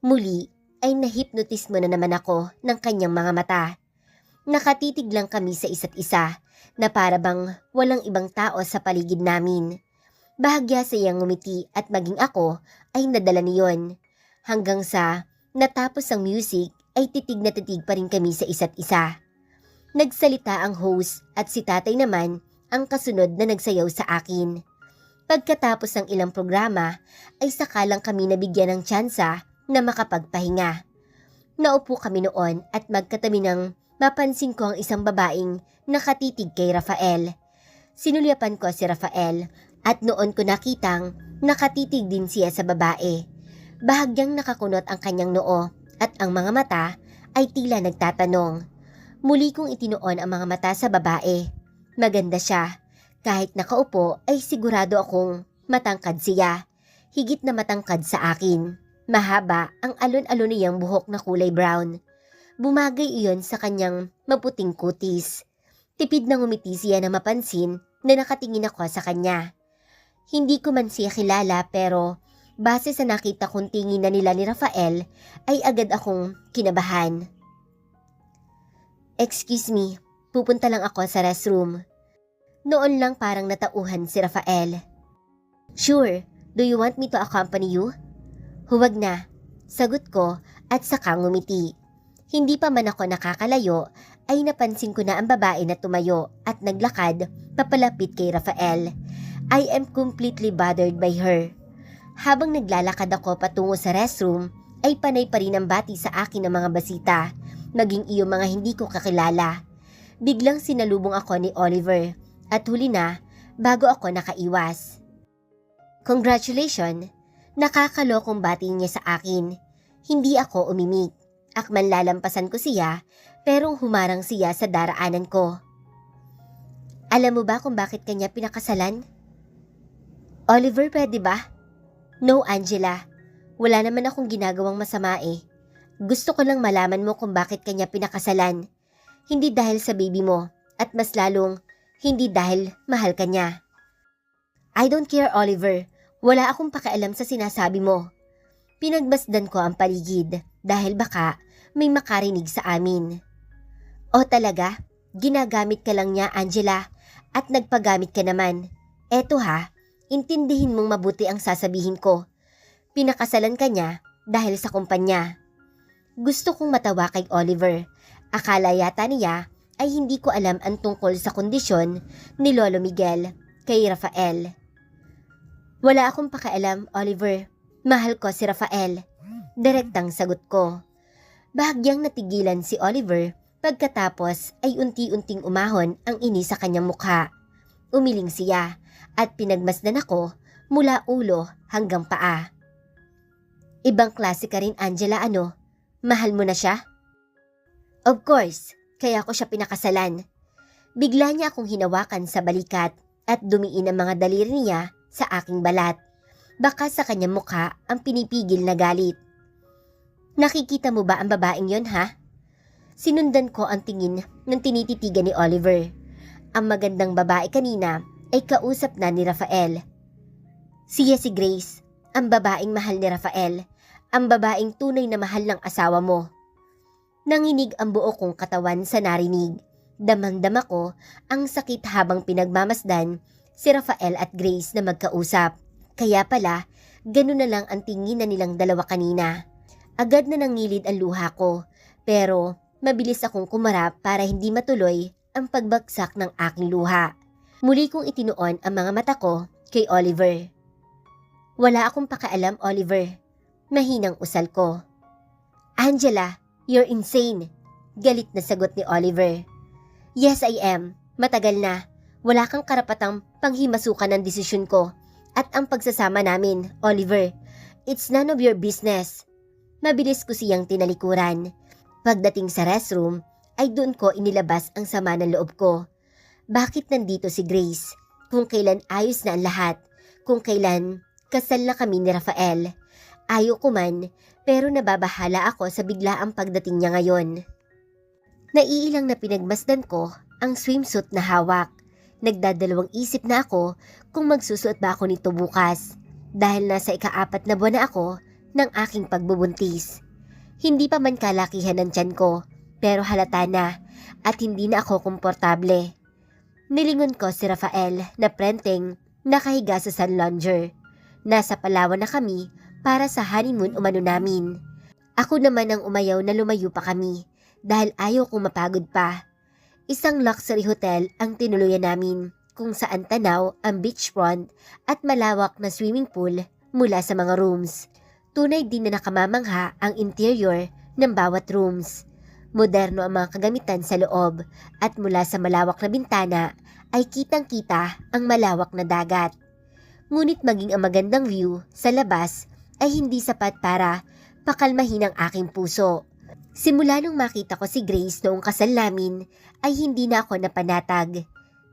Muli ay nahipnotismo na naman ako ng kanyang mga mata. Nakatitig lang kami sa isa't isa na para bang walang ibang tao sa paligid namin. Bahagya siyang ngumiti at maging ako ay nadala niyon. Hanggang sa natapos ang music ay titig na titig pa rin kami sa isa't isa. Nagsalita ang host at si tatay naman ang kasunod na nagsayaw sa akin. Pagkatapos ng ilang programa ay sakalang kami nabigyan ng tsansa na makapagpahinga. Naupo kami noon at magkatabi ng mapansin ko ang isang babaeng nakatitig kay Rafael. Sinulyapan ko si Rafael at noon ko nakitang nakatitig din siya sa babae. Bahagyang nakakunot ang kanyang noo at ang mga mata ay tila nagtatanong. Muli kong itinuon ang mga mata sa babae. Maganda siya. Kahit nakaupo ay sigurado akong matangkad siya. Higit na matangkad sa akin. Mahaba ang alon-alon niyang buhok na kulay brown. Bumagay iyon sa kanyang maputing kutis. Tipid na ngumiti siya na mapansin na nakatingin ako sa kanya. Hindi ko man siya kilala pero base sa nakita kong tingin na nila ni Rafael ay agad akong kinabahan. Excuse me, pupunta lang ako sa restroom. Noon lang parang natauhan si Rafael. Sure, do you want me to accompany you? Huwag na, sagot ko at saka ngumiti. Hindi pa man ako nakakalayo ay napansin ko na ang babae na tumayo at naglakad papalapit kay Rafael. I am completely bothered by her. Habang naglalakad ako patungo sa restroom ay panay pa rin ang bati sa akin ng mga basita, maging iyong mga hindi ko kakilala. Biglang sinalubong ako ni Oliver. At huli na, bago ako nakaiwas. Congratulations! Nakakalokong bati niya sa akin. Hindi ako umimik. Akman lalampasan ko siya, pero humarang siya sa daraanan ko. Alam mo ba kung bakit kanya pinakasalan? Oliver, pwede ba? No, Angela. Wala naman akong ginagawang masama eh. Gusto ko lang malaman mo kung bakit kanya pinakasalan. Hindi dahil sa baby mo, at mas lalong hindi dahil mahal ka niya. I don't care, Oliver. Wala akong pakialam sa sinasabi mo. Pinagmasdan ko ang paligid dahil baka may makarinig sa amin. O talaga, ginagamit ka lang niya, Angela, at nagpagamit ka naman. Eto ha, intindihin mong mabuti ang sasabihin ko. Pinakasalan ka niya dahil sa kumpanya. Gusto kong matawa kay Oliver. Akala yata niya ay hindi ko alam ang tungkol sa kondisyon ni Lolo Miguel kay Rafael. Wala akong pakialam, Oliver. Mahal ko si Rafael. Direktang sagot ko. Bahagyang natigilan si Oliver pagkatapos ay unti-unting umahon ang ini sa kanyang mukha. Umiling siya at pinagmasdan ako mula ulo hanggang paa. Ibang klase ka rin, Angela, ano? Mahal mo na siya? Of course. Kaya ko siya pinakasalan. Bigla niya akong hinawakan sa balikat at dumiin ang mga daliri niya sa aking balat. Baka sa kanyang mukha ang pinipigil na galit. Nakikita mo ba ang babaeng yon, ha? Sinundan ko ang tingin ng tinititigan ni Oliver. Ang magandang babae kanina ay kausap na ni Rafael. Siya si Grace, ang babaeng mahal ni Rafael, ang babaeng tunay na mahal ng asawa mo. Nanginig ang buo kong katawan sa narinig. Damang-dama ko ang sakit habang pinagmamasdan si Rafael at Grace na magkausap. Kaya pala, ganun na lang ang tingin na nilang dalawa kanina. Agad na nangilid ang luha ko, pero mabilis akong kumarap para hindi matuloy ang pagbagsak ng aking luha. Muli kong itinuon ang mga mata ko kay Oliver. Wala akong pakialam, Oliver. Mahinang usal ko. Angela, you're insane. Galit na sagot ni Oliver. Yes, I am. Matagal na. Wala kang karapatang panghimasukan ng desisyon ko at ang pagsasama namin, Oliver. It's none of your business. Mabilis ko siyang tinalikuran. Pagdating sa restroom, ay doon ko inilabas ang sama ng loob ko. Bakit nandito si Grace? Kung kailan ayos na ang lahat. Kung kailan kasal na kami ni Rafael. Ayaw ko man, pero nababahala ako sa biglaang pagdating niya ngayon. Naiilang na pinagmasdan ko ang swimsuit na hawak. Nagdadalawang isip na ako kung magsusuot ba ako nito bukas. Dahil nasa ika-4 na buwan na ako ng aking pagbubuntis. Hindi pa man kalakihan ng tiyan ko. Pero halata na at hindi na ako komportable. Nilingon ko si Rafael na prenteng nakahiga sa sunlounger. Nasa Palawan na kami para sa honeymoon umano namin. Ako naman ang umayaw na lumayo pa kami dahil ayaw kong mapagod pa. Isang luxury hotel ang tinuluyan namin kung saan tanaw ang beachfront at malawak na swimming pool mula sa mga rooms. Tunay din na nakamamangha ang interior ng bawat rooms. Moderno ang mga kagamitan sa loob at mula sa malawak na bintana ay kitang-kita ang malawak na dagat. Ngunit maging ang magandang view sa labas ay hindi sapat para pakalmahin ang aking puso. Simula nung makita ko si Grace noong kasal namin ay hindi na ako napanatag.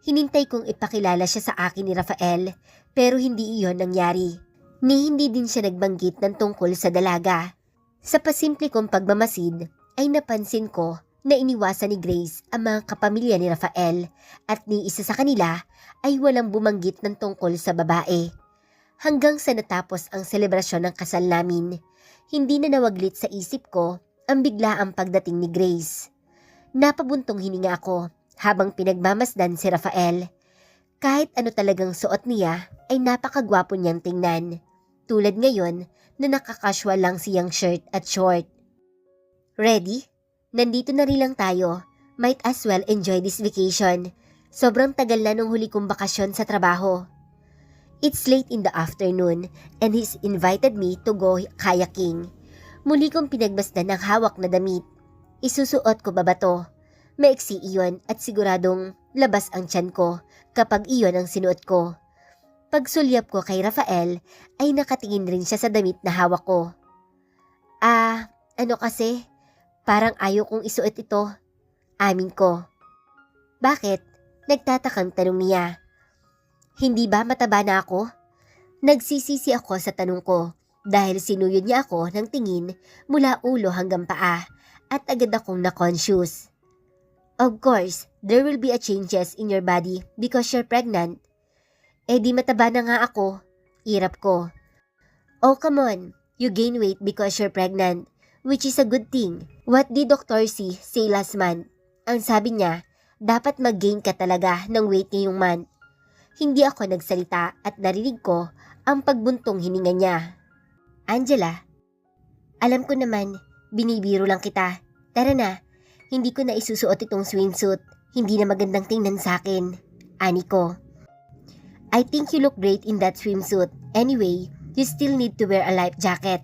Hinintay kong ipakilala siya sa akin ni Rafael pero hindi iyon nangyari. Ni hindi din siya nagbanggit ng tungkol sa dalaga. Sa pasimple kong pagmamasid, ay napansin ko na iniwasan ni Grace ang mga kapamilya ni Rafael at ni isa sa kanila ay walang bumanggit ng tungkol sa babae. Hanggang sa natapos ang selebrasyon ng kasal namin, hindi na nawaglit sa isip ko ang biglaang pagdating ni Grace. Napabuntong hininga ako habang pinagmamasdan si Rafael. Kahit ano talagang suot niya ay napakagwapo niyang tingnan. Tulad ngayon na nakakasual lang siyang shirt at short. Ready? Nandito na rin lang tayo. Might as well enjoy this vacation. Sobrang tagal na nung huli kong bakasyon sa trabaho. It's late in the afternoon and he's invited me to go kayaking. Muli kong pinagmasdan ang hawak na damit. Isusuot ko ba to? Maiksi iyon at siguradong labas ang tiyan ko kapag iyon ang sinuot ko. Pagsulyap ko kay Rafael ay nakatingin rin siya sa damit na hawak ko. Ano kasi? Parang ayaw kong isuot ito. Amin ko. Bakit? Nagtatakang tanong niya. Hindi ba mataba na ako? Nagsisisi ako sa tanong ko dahil sinuyod niya ako ng tingin mula ulo hanggang paa at agad akong na-conscious. Of course, there will be a changes in your body because you're pregnant. Di mataba na nga ako. Irap ko. Oh come on, you gain weight because you're pregnant. Which is a good thing. What did Dr. C say last month? Ang sabi niya, dapat mag-gain ka talaga ng weight ngayong month. Hindi ako nagsalita at narinig ko ang pagbuntong hininga niya. Angela, alam ko naman, binibiro lang kita. Tara na, hindi ko na isusuot itong swimsuit. Hindi na magandang tingnan sa akin. Ani ko. I think you look great in that swimsuit. Anyway, you still need to wear a life jacket.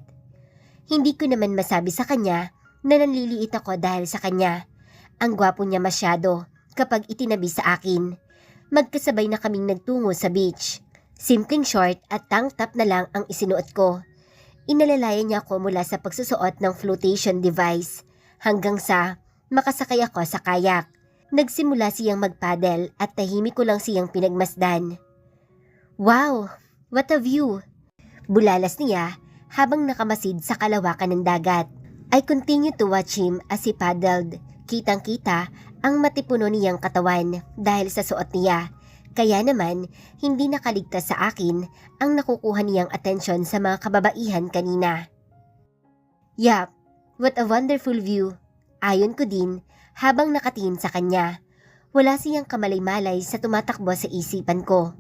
Hindi ko naman masabi sa kanya na nanliliit ako dahil sa kanya. Ang gwapo niya masyado kapag itinabi sa akin. Magkasabay na kaming nagtungo sa beach. Simpleng short at tank top na lang ang isinuot ko. Inalalayan niya ako mula sa pagsusuot ng flotation device hanggang sa makasakay ako sa kayak. Nagsimula siyang magpaddle at tahimik ko lang siyang pinagmasdan. Wow! What a view! Bulalas niya habang nakamasid sa kalawakan ng dagat. I continued to watch him as he paddled. Kitang-kita ang matipuno niyang katawan dahil sa suot niya. Kaya naman, hindi nakaligtas sa akin ang nakukuha niyang atensyon sa mga kababaihan kanina. Yup, what a wonderful view. Ayon ko din habang nakatingin sa kanya. Wala siyang kamalay-malay sa tumatakbo sa isipan ko.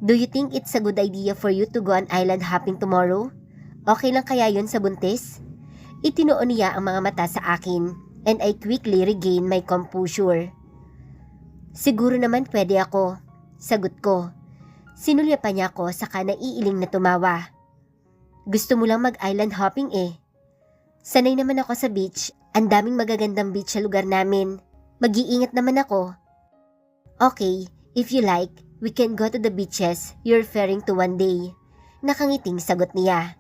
Do you think it's a good idea for you to go on island hopping tomorrow? Okay lang kaya yun sa buntis? Itinuon niya ang mga mata sa akin and I quickly regained my composure. Siguro naman pwede ako, sagot ko. Sinulyapan niya ako saka naiiling na tumawa. Gusto mo lang mag-island hopping eh. Sanay naman ako sa beach, ang daming magagandang beach sa lugar namin. Mag-iingat naman ako. Okay, if you like, we can go to the beaches you're referring to one day. Nakangiting sagot niya.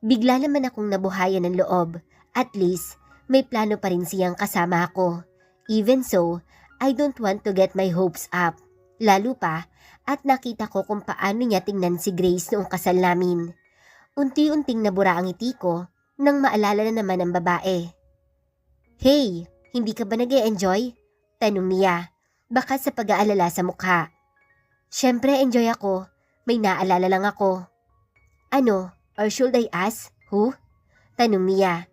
Bigla naman akong nabuhayan ng loob. At least, may plano pa rin siyang kasama ako. Even so, I don't want to get my hopes up. Lalo pa, at nakita ko kung paano niya tingnan si Grace noong kasal namin. Unti-unting nabura ang ngiti ko nang maalala na naman ang babae. Hey, hindi ka ba nag-e-enjoy? Tanong niya, baka sa pag-aalala sa mukha. Siyempre enjoy ako, may naalala lang ako. Ano, or should I ask, who? Tanong niya.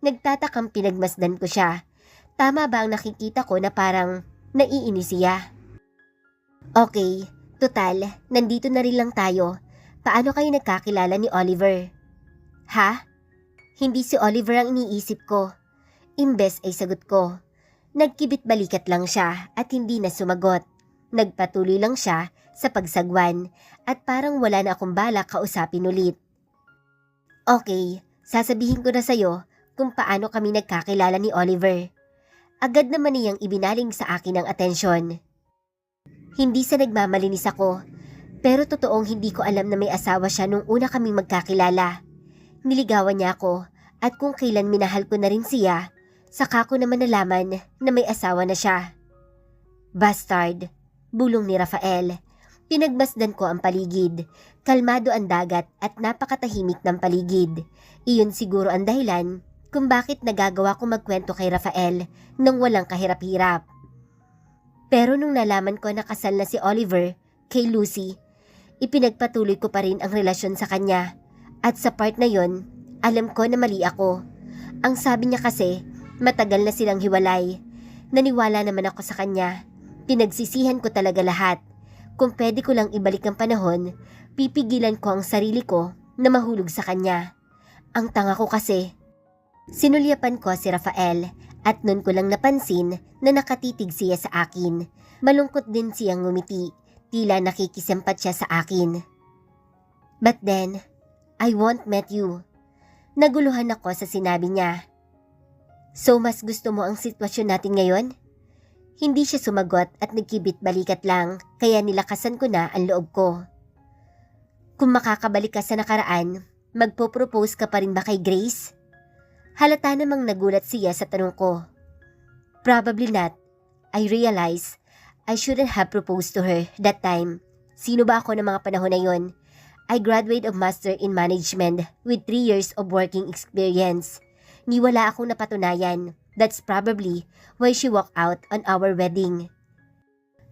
Nagtatakang pinagmasdan ko siya. Tama ba ang nakikita ko na parang naiinis siya? Okay, total, nandito na rin lang tayo. Paano kayo nagkakilala ni Oliver? Ha? Hindi si Oliver ang iniisip ko. Imbes ay sagot ko. Nagkibit balikat lang siya at hindi na sumagot. Nagpatuloy lang siya sa pagsagwan at parang wala na akong balak kausapin ulit. Okay, sasabihin ko na sa'yo kung paano kami nagkakilala ni Oliver. Agad naman niyang ibinaling sa akin ang atensyon. Hindi sa nagmamalinis ako, pero totoong hindi ko alam na may asawa siya nung una kaming magkakilala. Niligawan niya ako at kung kailan minahal ko na rin siya, saka ko naman nalaman na may asawa na siya. Bastard, bulong ni Rafael. Pinagmasdan ko ang paligid. Kalmado ang dagat at napakatahimik ng paligid. Iyon siguro ang dahilan kung bakit nagagawa ko magkwento kay Rafael nang walang kahirap-hirap. Pero nung nalaman ko na kasal na si Oliver kay Lucy, ipinagpatuloy ko pa rin ang relasyon sa kanya. At sa part na yon, alam ko na mali ako. Ang sabi niya kasi, matagal na silang hiwalay. Naniwala naman ako sa kanya. Pinagsisihan ko talaga lahat. Kung pwede ko lang ibalik ang panahon, pipigilan ko ang sarili ko na mahulog sa kanya. Ang tanga ko kasi. Sinulyapan ko si Rafael at nun ko lang napansin na nakatitig siya sa akin. Malungkot din siyang ngumiti, tila nakikisempat siya sa akin. But then, I won't met you. Naguluhan ako sa sinabi niya. So mas gusto mo ang sitwasyon natin ngayon? Hindi siya sumagot at nagkibit balikat lang kaya nilakasan ko na ang loob ko. Kung makakabalik ka sa nakaraan, magpo-propose ka pa rin ba kay Grace? Halata namang nagulat siya sa tanong ko. Probably not. I realize I shouldn't have proposed to her that time. Sino ba ako ng mga panahon na yon? I graduated of Master in Management with 3 years of working experience. Ni wala akong napatunayan. That's probably why she walked out on our wedding.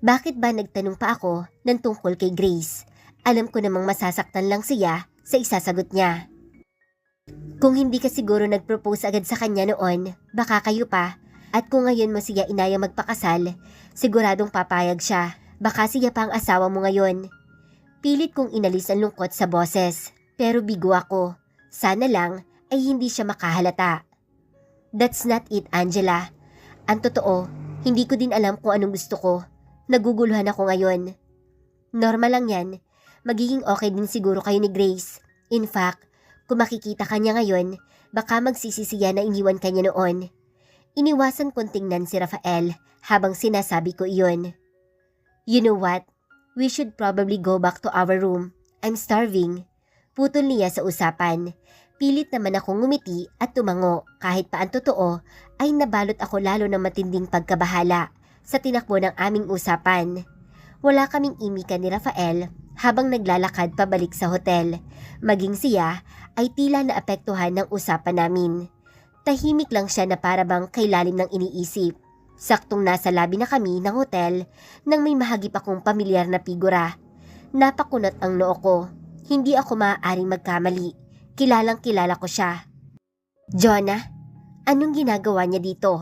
Bakit ba nagtanong pa ako ng tungkol kay Grace? Alam ko namang masasaktan lang siya sa isasagot niya. Kung hindi ka siguro nag-propose agad sa kanya noon, baka kayo pa. At kung ngayon mo siya inayang magpakasal, siguradong papayag siya. Baka siya pa ang asawa mo ngayon. Pilit kong inalis ang lungkot sa boses, pero bigo ako. Sana lang ay hindi siya makahalata. That's not it, Angela. Ang totoo, hindi ko din alam kung anong gusto ko. Naguguluhan ako ngayon. Normal lang yan. Magiging okay din siguro kayo ni Grace. In fact, kung makikita ka niya ngayon, baka magsisisiya na iniwan ka niya noon. Iniwasan kong tingnan si Rafael habang sinasabi ko iyon. You know what? We should probably go back to our room. I'm starving. Putol niya sa usapan. Pilit naman akong ngumiti at tumango kahit pa ang totoo ay nabalot ako lalo ng matinding pagkabahala sa tinakbo ng aming usapan. Wala kaming imikan ni Rafael habang naglalakad pabalik sa hotel. Maging siya ay tila naapektuhan ng usapan namin. Tahimik lang siya na parabang kay lalim ng iniisip. Saktong nasa labi na kami ng hotel nang may mahagip akong pamilyar na figura. Napakunot ang noo ko. Hindi ako maaaring magkamali. Kilalang kilala ko siya. Jonah, anong ginagawa niya dito?